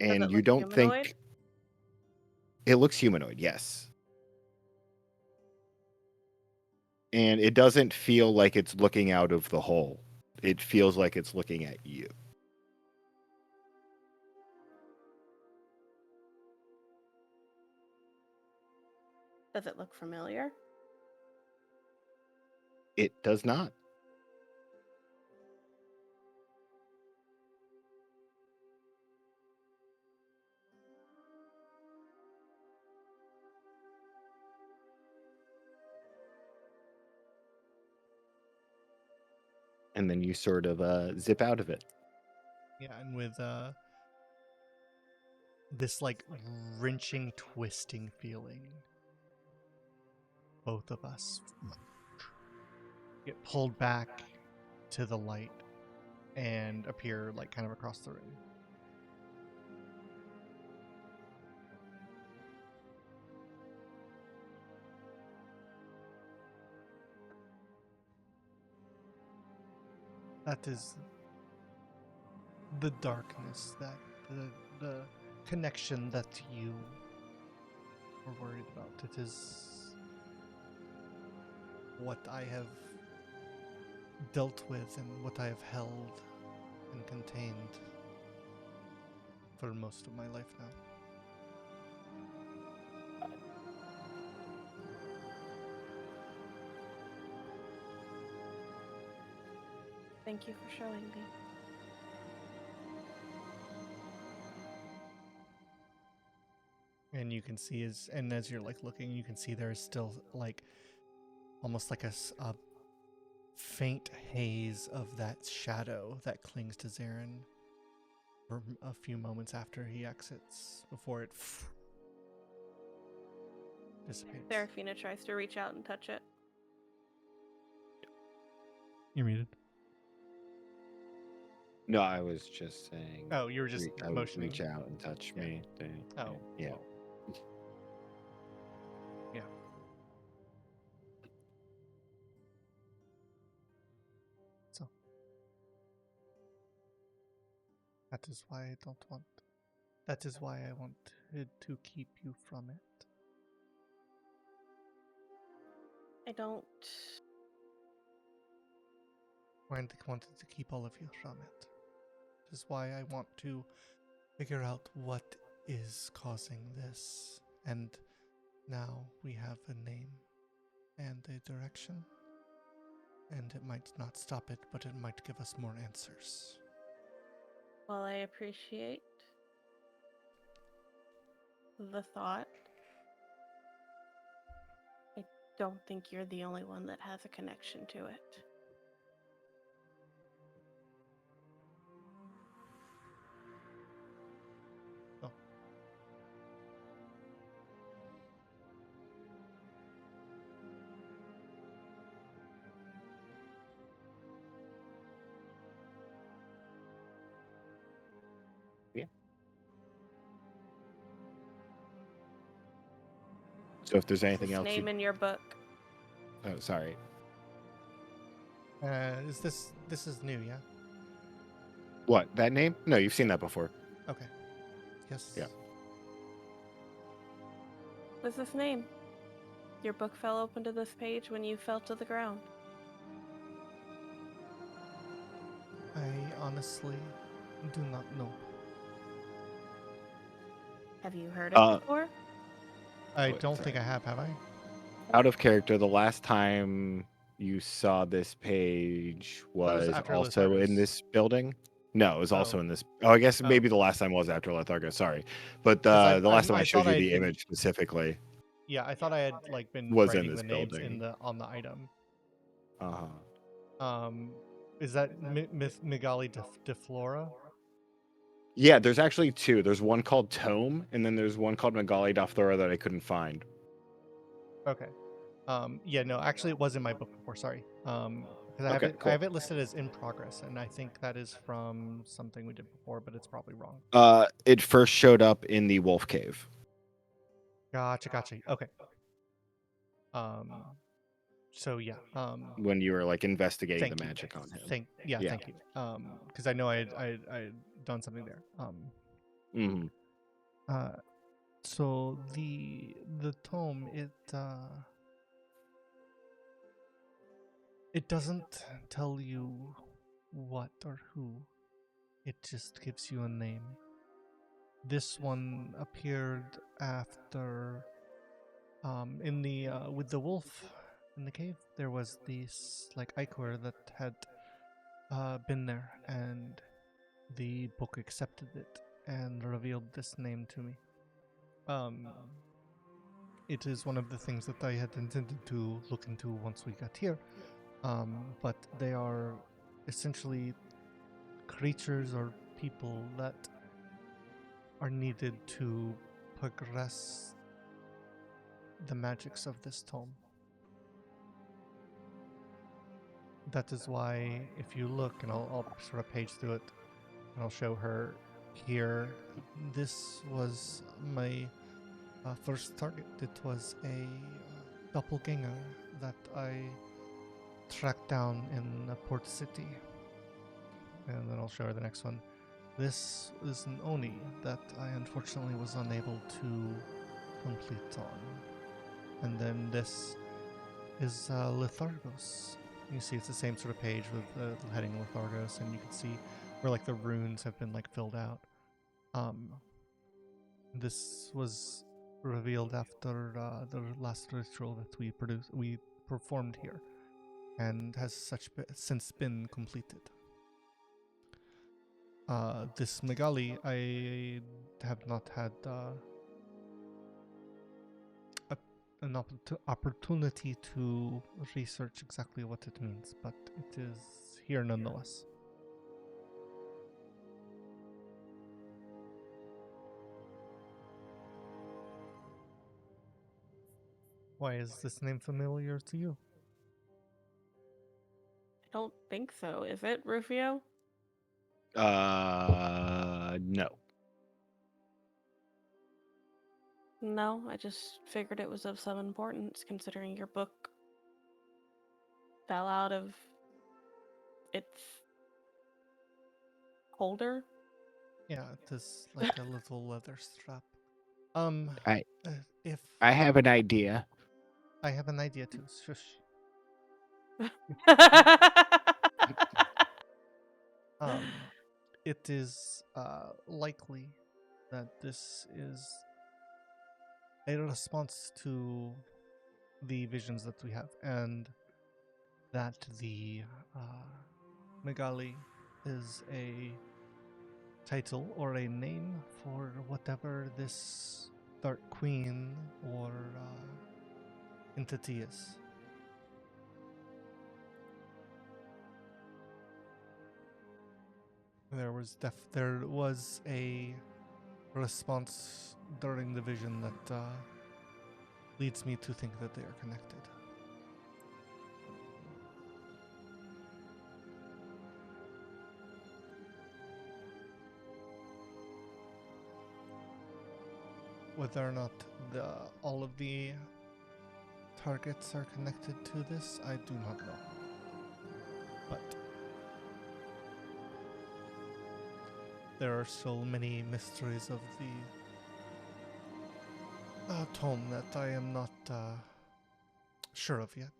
Does And it you look don't humanoid? think it looks humanoid, yes. And it doesn't feel like it's looking out of the hole. It feels like it's looking at you. Does it look familiar? It does not. And then you sort of zip out of it. Yeah, and with this like wrenching, twisting feeling, both of us get pulled back to the light and appear like kind of across the room. That is the darkness, that the connection that you were worried about. It is what I have dealt with and what I have held and contained for most of my life now. Thank you for showing me. And you can see as you're like looking, you can see there is still like almost like a faint haze of that shadow that clings to Zarin. for a few moments after he exits before it dissipates. Serafina tries to reach out and touch it. You muted? No, I was just saying. Oh, you were just I would motioning. reach out and touch Yeah. me. Oh, yeah. well. Yeah. So that is why I don't want. That is why I wanted to keep you from it. I don't. I wanted to keep all of you from it. This is why I want to figure out what is causing this. And now we have a name and a direction. And it might not stop it, but it might give us more answers. Well, I appreciate the thought. I don't think you're the only one that has a connection to it. Oh. So if there's What's anything his else, name in your book? oh, sorry. This is new, yeah? What, that name? No, you've seen that before. Okay. Yes. Yeah. What's his name? Your book fell open to this page when you fell to the ground. I honestly do not know. Have you heard it before? I Wait, don't sorry. think I have I? Out of character, the last time you saw this page was was after also in Lethargos. this building. No, it was also Oh. in this. Oh, I guess Oh. maybe the last time was after Lethargo. Sorry, but 'Cause the last time I I showed thought you I the had been- image specifically Yeah, I thought I had like been was in writing this the names building. on the item. Uh-huh. Is that Migali de Flora? Yeah, there's actually two. There's one called Tome, and then there's one called Magali Dafthora that I couldn't find. Okay. Yeah, no, actually it was in my book before, sorry. Because I have Okay, it cool. I have it listed as in progress, and I think that is from something we did before, but it's probably wrong. It first showed up in the Wolf Cave. Gotcha. Okay. So yeah. When you were like investigating Thank the you. magic on him. Thank you. Because I know I done something there. Mm-hmm. So the tome it doesn't tell you what or who. It just gives you a name. This one appeared after in the with the wolf in the cave. There was this like ichor that had been there, and the book accepted it and revealed this name to me. It is one of the things that I had intended to look into once we got here. But they are essentially creatures or people that are needed to progress the magics of this tome. That is why, if you look, and I'll sort of page through it, and I'll show her here. This was my first target. It was a doppelganger that I tracked down in a port city. And then I'll show her the next one. This is an Oni that I unfortunately was unable to complete on. And then this is Lethargos. You see it's the same sort of page with the heading Lethargos, and you can see where like the runes have been like filled out. This was revealed after the last ritual that we performed here, and has since been completed. This Megali, I have not had an opportunity to research exactly what it means, but it is here nonetheless. Why is this name familiar to you? I don't think so. Is it, Rufio? No. No, I just figured it was of some importance considering your book fell out of its holder. Yeah, it is like a little leather strap. Um, I if I have an idea. I have an idea too. Shush. Um, it is likely that this is a response to the visions that we have, and that the Megali is a title or a name for whatever this Dark Queen or entity is. There was a response during the vision that leads me to think that they are connected. Whether or not all of the targets are connected to this, I do not know. But there are so many mysteries of the tome that I am not sure of yet.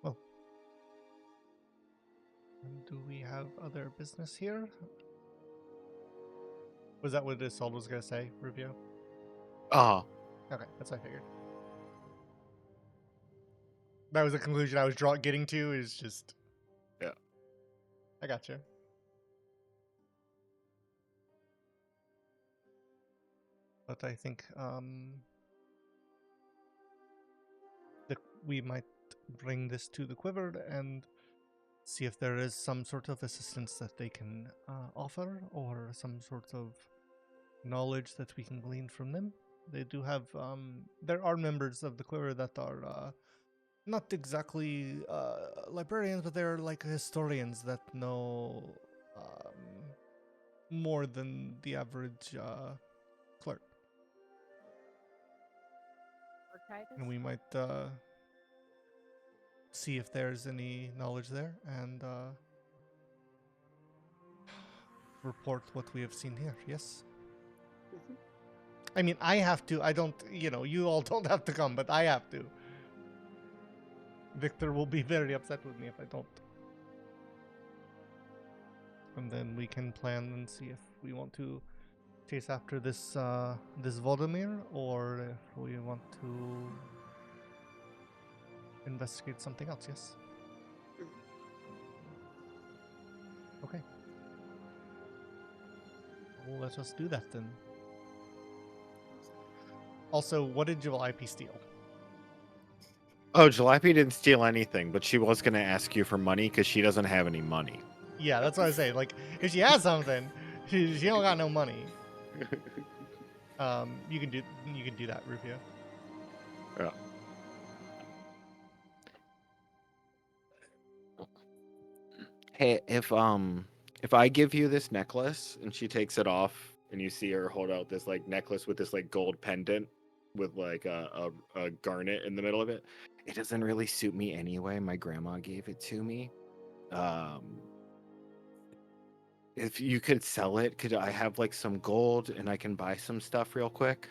Well, and do we have other business here? Was that what Isolde was going to say, Rubio? Oh, Okay, that's what I figured. That was the conclusion I was getting to, is just... Yeah. I got you. But I think we might bring this to the Quiver and see if there is some sort of assistance that they can offer, or some sort of knowledge that we can glean from them. They do have, there are members of the Quiver that are not exactly librarians, but they're like historians that know more than the average clerk. And we might see if there's any knowledge there and report what we have seen here. Yes? I mean, I have to. I don't, you all don't have to come, but I have to. Victor will be very upset with me if I don't. And then we can plan and see if we want to chase after this this Voldemir, or if we want to investigate something else. Yes. Okay. Well, let us do that then. Also, what did Jalaipi steal? Oh, Jalopy didn't steal anything, but she was going to ask you for money because she doesn't have any money. Yeah, that's what I say. Like, if she has something, she don't got no money. You can do that, Rufio. Yeah. Hey, if I give you this necklace and she takes it off and you see her hold out this like necklace with this like gold pendant with like a garnet in the middle of it, it doesn't really suit me anyway. My grandma gave it to me. If you could sell it, could I have like some gold and I can buy some stuff real quick?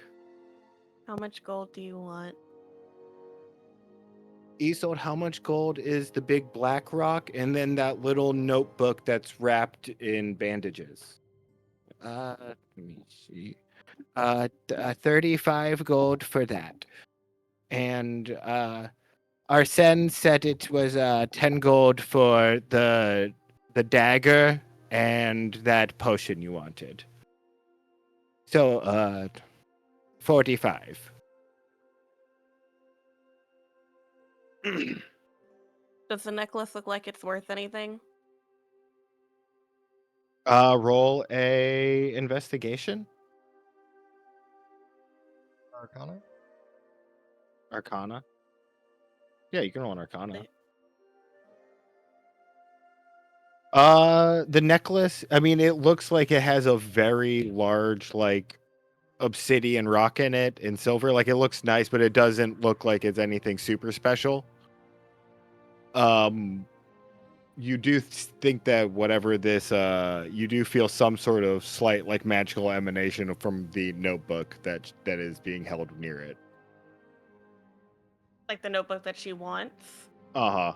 How much gold do you want? Isolde, how much gold is the big black rock and then that little notebook that's wrapped in bandages? Let me see. 35 gold for that. And Arsene said it was 10 gold for the dagger and that potion you wanted. So, 45. Does the necklace look like it's worth anything? Roll a investigation. Arcana. Arcana. Yeah, you can roll an Arcana. The necklace, I mean, it looks like it has a very large, like, obsidian rock in it in silver. Like, it looks nice, but it doesn't look like it's anything super special. You do think that whatever this, you do feel some sort of slight, like, magical emanation from the notebook that is being held near it. Like the notebook that she wants? Uh-huh.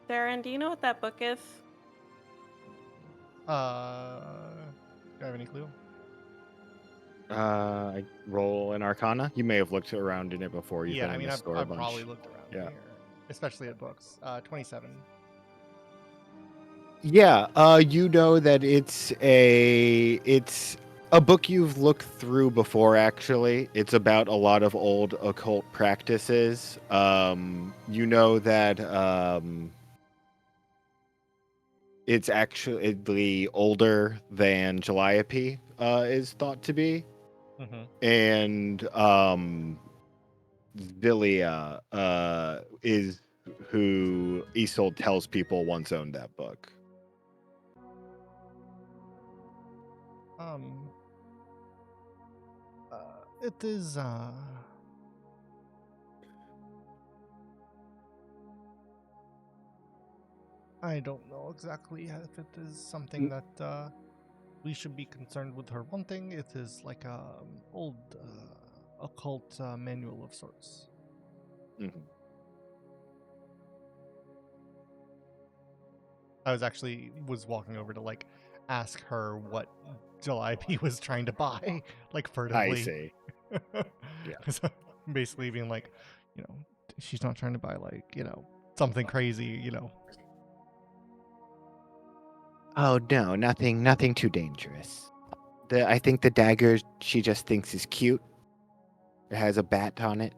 Darren, do you know what that book is? Do you have any clue? I roll an Arcana. You may have looked around in it before. You've Yeah, been I in mean, the store a I've bunch. probably looked around Yeah. here, especially at books. 27. Yeah, you know that it's a book you've looked through before. Actually, it's about a lot of old occult practices. You know that it's actually older than Calliope is thought to be, Mm-hmm. and Zilia is who Isolde tells people once owned that book. It is I don't know exactly if it is something that we should be concerned with her wanting. It is like a old occult manual of sorts. Mhm. I was walking over to like ask her what Jalaipi was trying to buy, like furtively. I see. Yeah. So basically being like, she's not trying to buy like, something crazy, Oh no, nothing too dangerous. I think the dagger she just thinks is cute. It has a bat on it.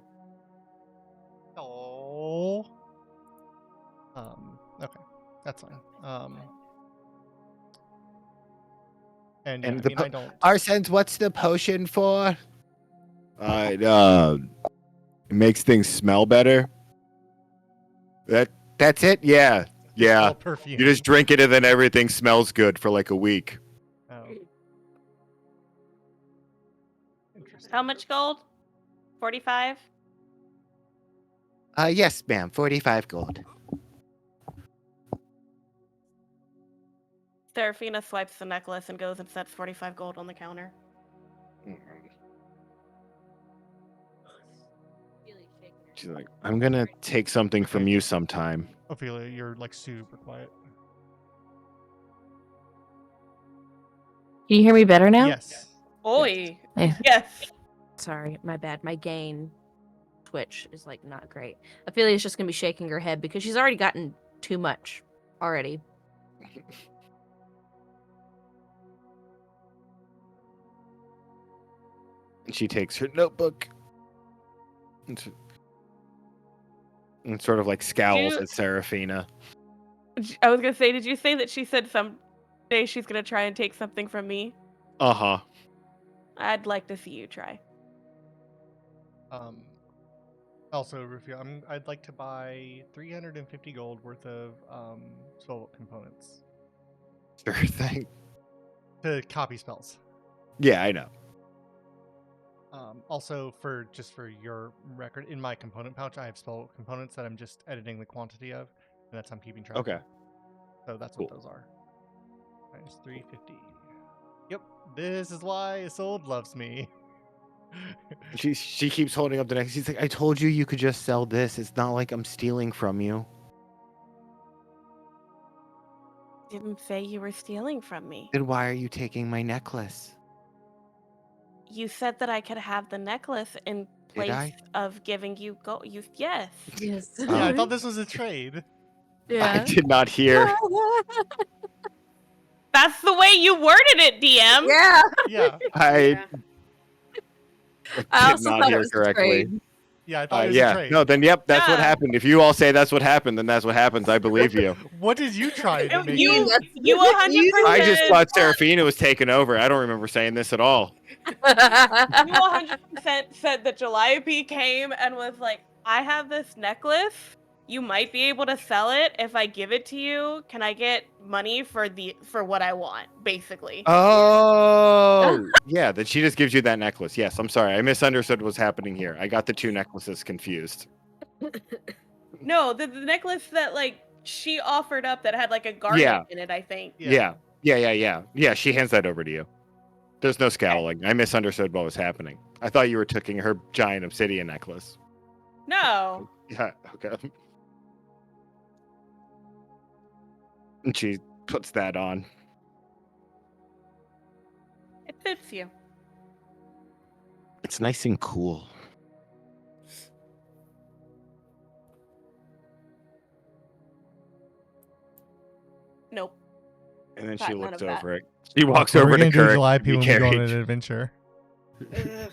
Oh. Okay. That's fine. And yeah, And I mean, I don't. Arsens, what's the potion for? It makes things smell better. That's it? Yeah. Yeah. Smell perfume. You just drink it and then everything smells good for like a week. Oh. Interesting. How much gold? 45? Yes, ma'am. 45 gold. Serafina swipes the necklace and goes and sets 45 gold on the counter. She's like, I'm gonna take something from you sometime. Ophelia, you're like super quiet. Can you hear me better now? Yes. Oi! Eh, Yes! Sorry, my bad. My gain twitch is like not great. Ophelia's just gonna be shaking her head because she's already gotten too much already. She takes her notebook and sort of like scowls You- at Serafina. I was gonna say, did you say that she said someday she's gonna try and take something from me? Uh-huh. I'd like to see you try. Also, Rufio, I'd like to buy 350 gold worth of spell components Sure thing. to copy spells. Yeah, I know. Also, for your record, in my component pouch, I have spell components that I'm just editing the quantity of, and that's I'm keeping track. Okay. Of. So that's what those are. Minus 350. Yep, this is why Isolde loves me. She keeps holding up the next. She's like, I told you could just sell this. It's not like I'm stealing from you. Didn't say you were stealing from me. Then why are you taking my necklace? You said that I could have the necklace in place I? of giving you gold. Yes. Yes. Yeah, I thought this was a trade. I did not hear. That's the way you worded it, DM. Yeah. Yeah, I Yeah. I did also not thought it hear was a correctly. trade. yeah. I thought it was a Yeah. trade. No, then yep, that's what Yeah. happened. If you all say that's what happened, then that's what happens. I believe you. What did you try to make You, it? you 100%. I just thought Serafina was taking over. I don't remember saying this at all. You 100% said that Calliope came and was like, I have this necklace. You might be able to sell it if I give it to you. Can I get money for what I want, basically? Oh, yeah. That she just gives you that necklace. Yes, I'm sorry. I misunderstood what's happening here. I got the two necklaces confused. No, the necklace that like she offered up that had like a garnet Yeah. in it, I think. Yeah. Yeah. She hands that over to you. There's no scowling. I misunderstood what was happening. I thought you were taking her giant obsidian necklace. No. Yeah. Okay. And she puts that on. It fits you. It's nice and cool. Nope. And then Got she none looks of that. over it. She walks What are over we to gonna do Kirk. July to be when we go on carried. an adventure? Ugh.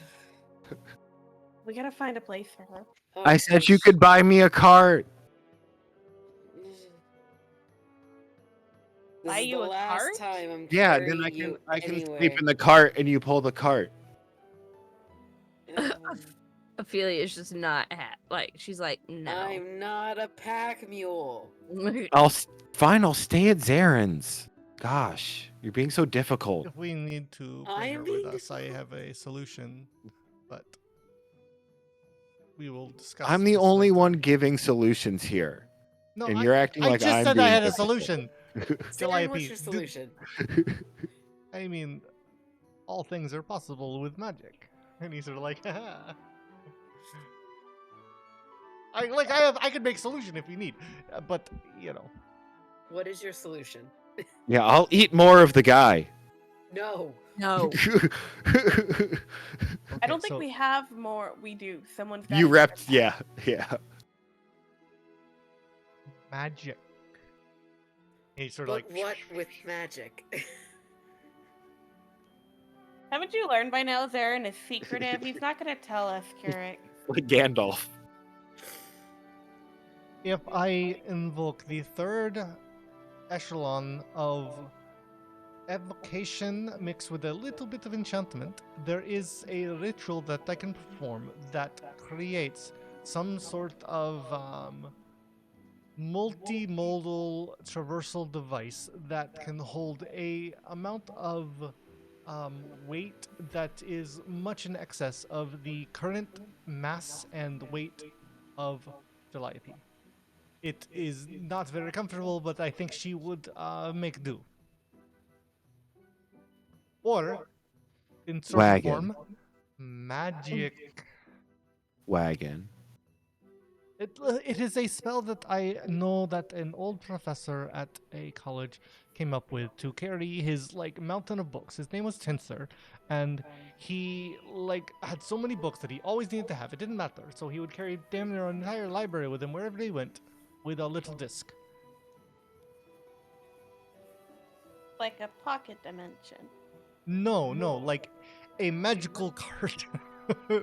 We gotta find a place for her. I said you could buy me a cart. This Buy is you the a last cart? time I'm Yeah, carrying then you I can anywhere. sleep in the cart and you pull the cart. Ophelia is just not she's like, no. I'm not a pack mule. Fine. I'll stay at Zaren's. Gosh, you're being so difficult. If we need to I bring am her being with us, I difficult. have a solution, but we will discuss. I'm the this only later. one giving solutions here, No, and you're acting I like just I'm said I being had a difficult. solution. Saren, Calliope, what's your solution? I mean, all things are possible with magic. And he's sort of like, haha. I could make solution if you need, but you know. What is your solution? Yeah, I'll eat more of the guy. No. No. I don't think so we have more. We do. Someone's got You to repped, get it. yeah. magic. He's sort of But like, what with magic? Haven't you learned by now Zarin is secretive? He's not gonna tell us, Keurig. Like Gandalf. if I invoke the third echelon of evocation mixed with a little bit of enchantment, there is a ritual that I can perform that creates some sort of multimodal traversal device that can hold a amount of weight that is much in excess of the current mass and weight of Calliope. It is not very comfortable, but I think she would make do. Or, in certain Wagon. form, magic. Wagon. It is a spell that I know that an old professor at a college came up with to carry his mountain of books. His name was Tinsler, and he had so many books that he always needed to have. It didn't matter, so he would carry damn near an entire library with him wherever he went, with a little disc. Like a pocket dimension. No, like a magical cart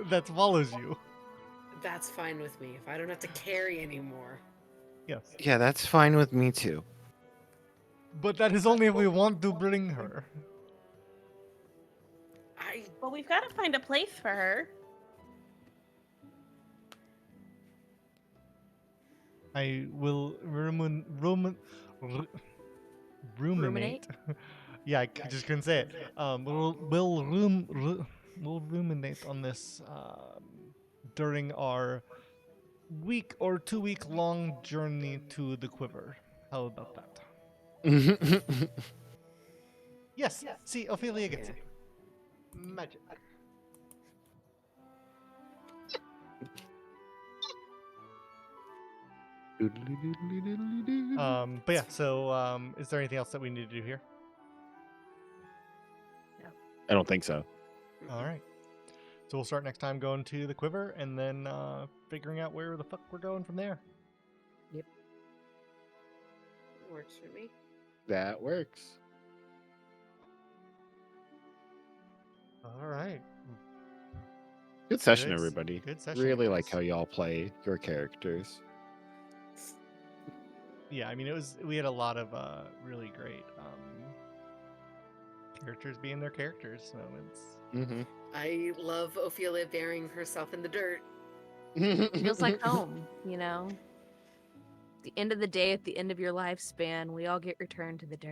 that follows you. That's fine with me if I don't have to carry anymore. Yes, Yeah, that's fine with me too. but that is only if we want to bring her. Well, we've got to find a place for her. I will ruminate. Yeah, I just couldn't say it. We'll ruminate on this during our week or 2 week long journey to the quiver. How about that? Yes. See, Ophelia gets it. Magic. But yeah. So, is there anything else that we need to do here? I don't think so. All right. So we'll start next time going to the quiver and then figuring out where the fuck we're going from there. Works for me. That works. All right. Good session, Good s- everybody. good session, Really like guys. how y'all play your characters. Yeah, I mean, we had a lot of really great characters being their characters moments. Mm-hmm. I love Ophelia burying herself in the dirt. Feels like home, you know? The end of the day, at the end of your lifespan, we all get returned to the dirt.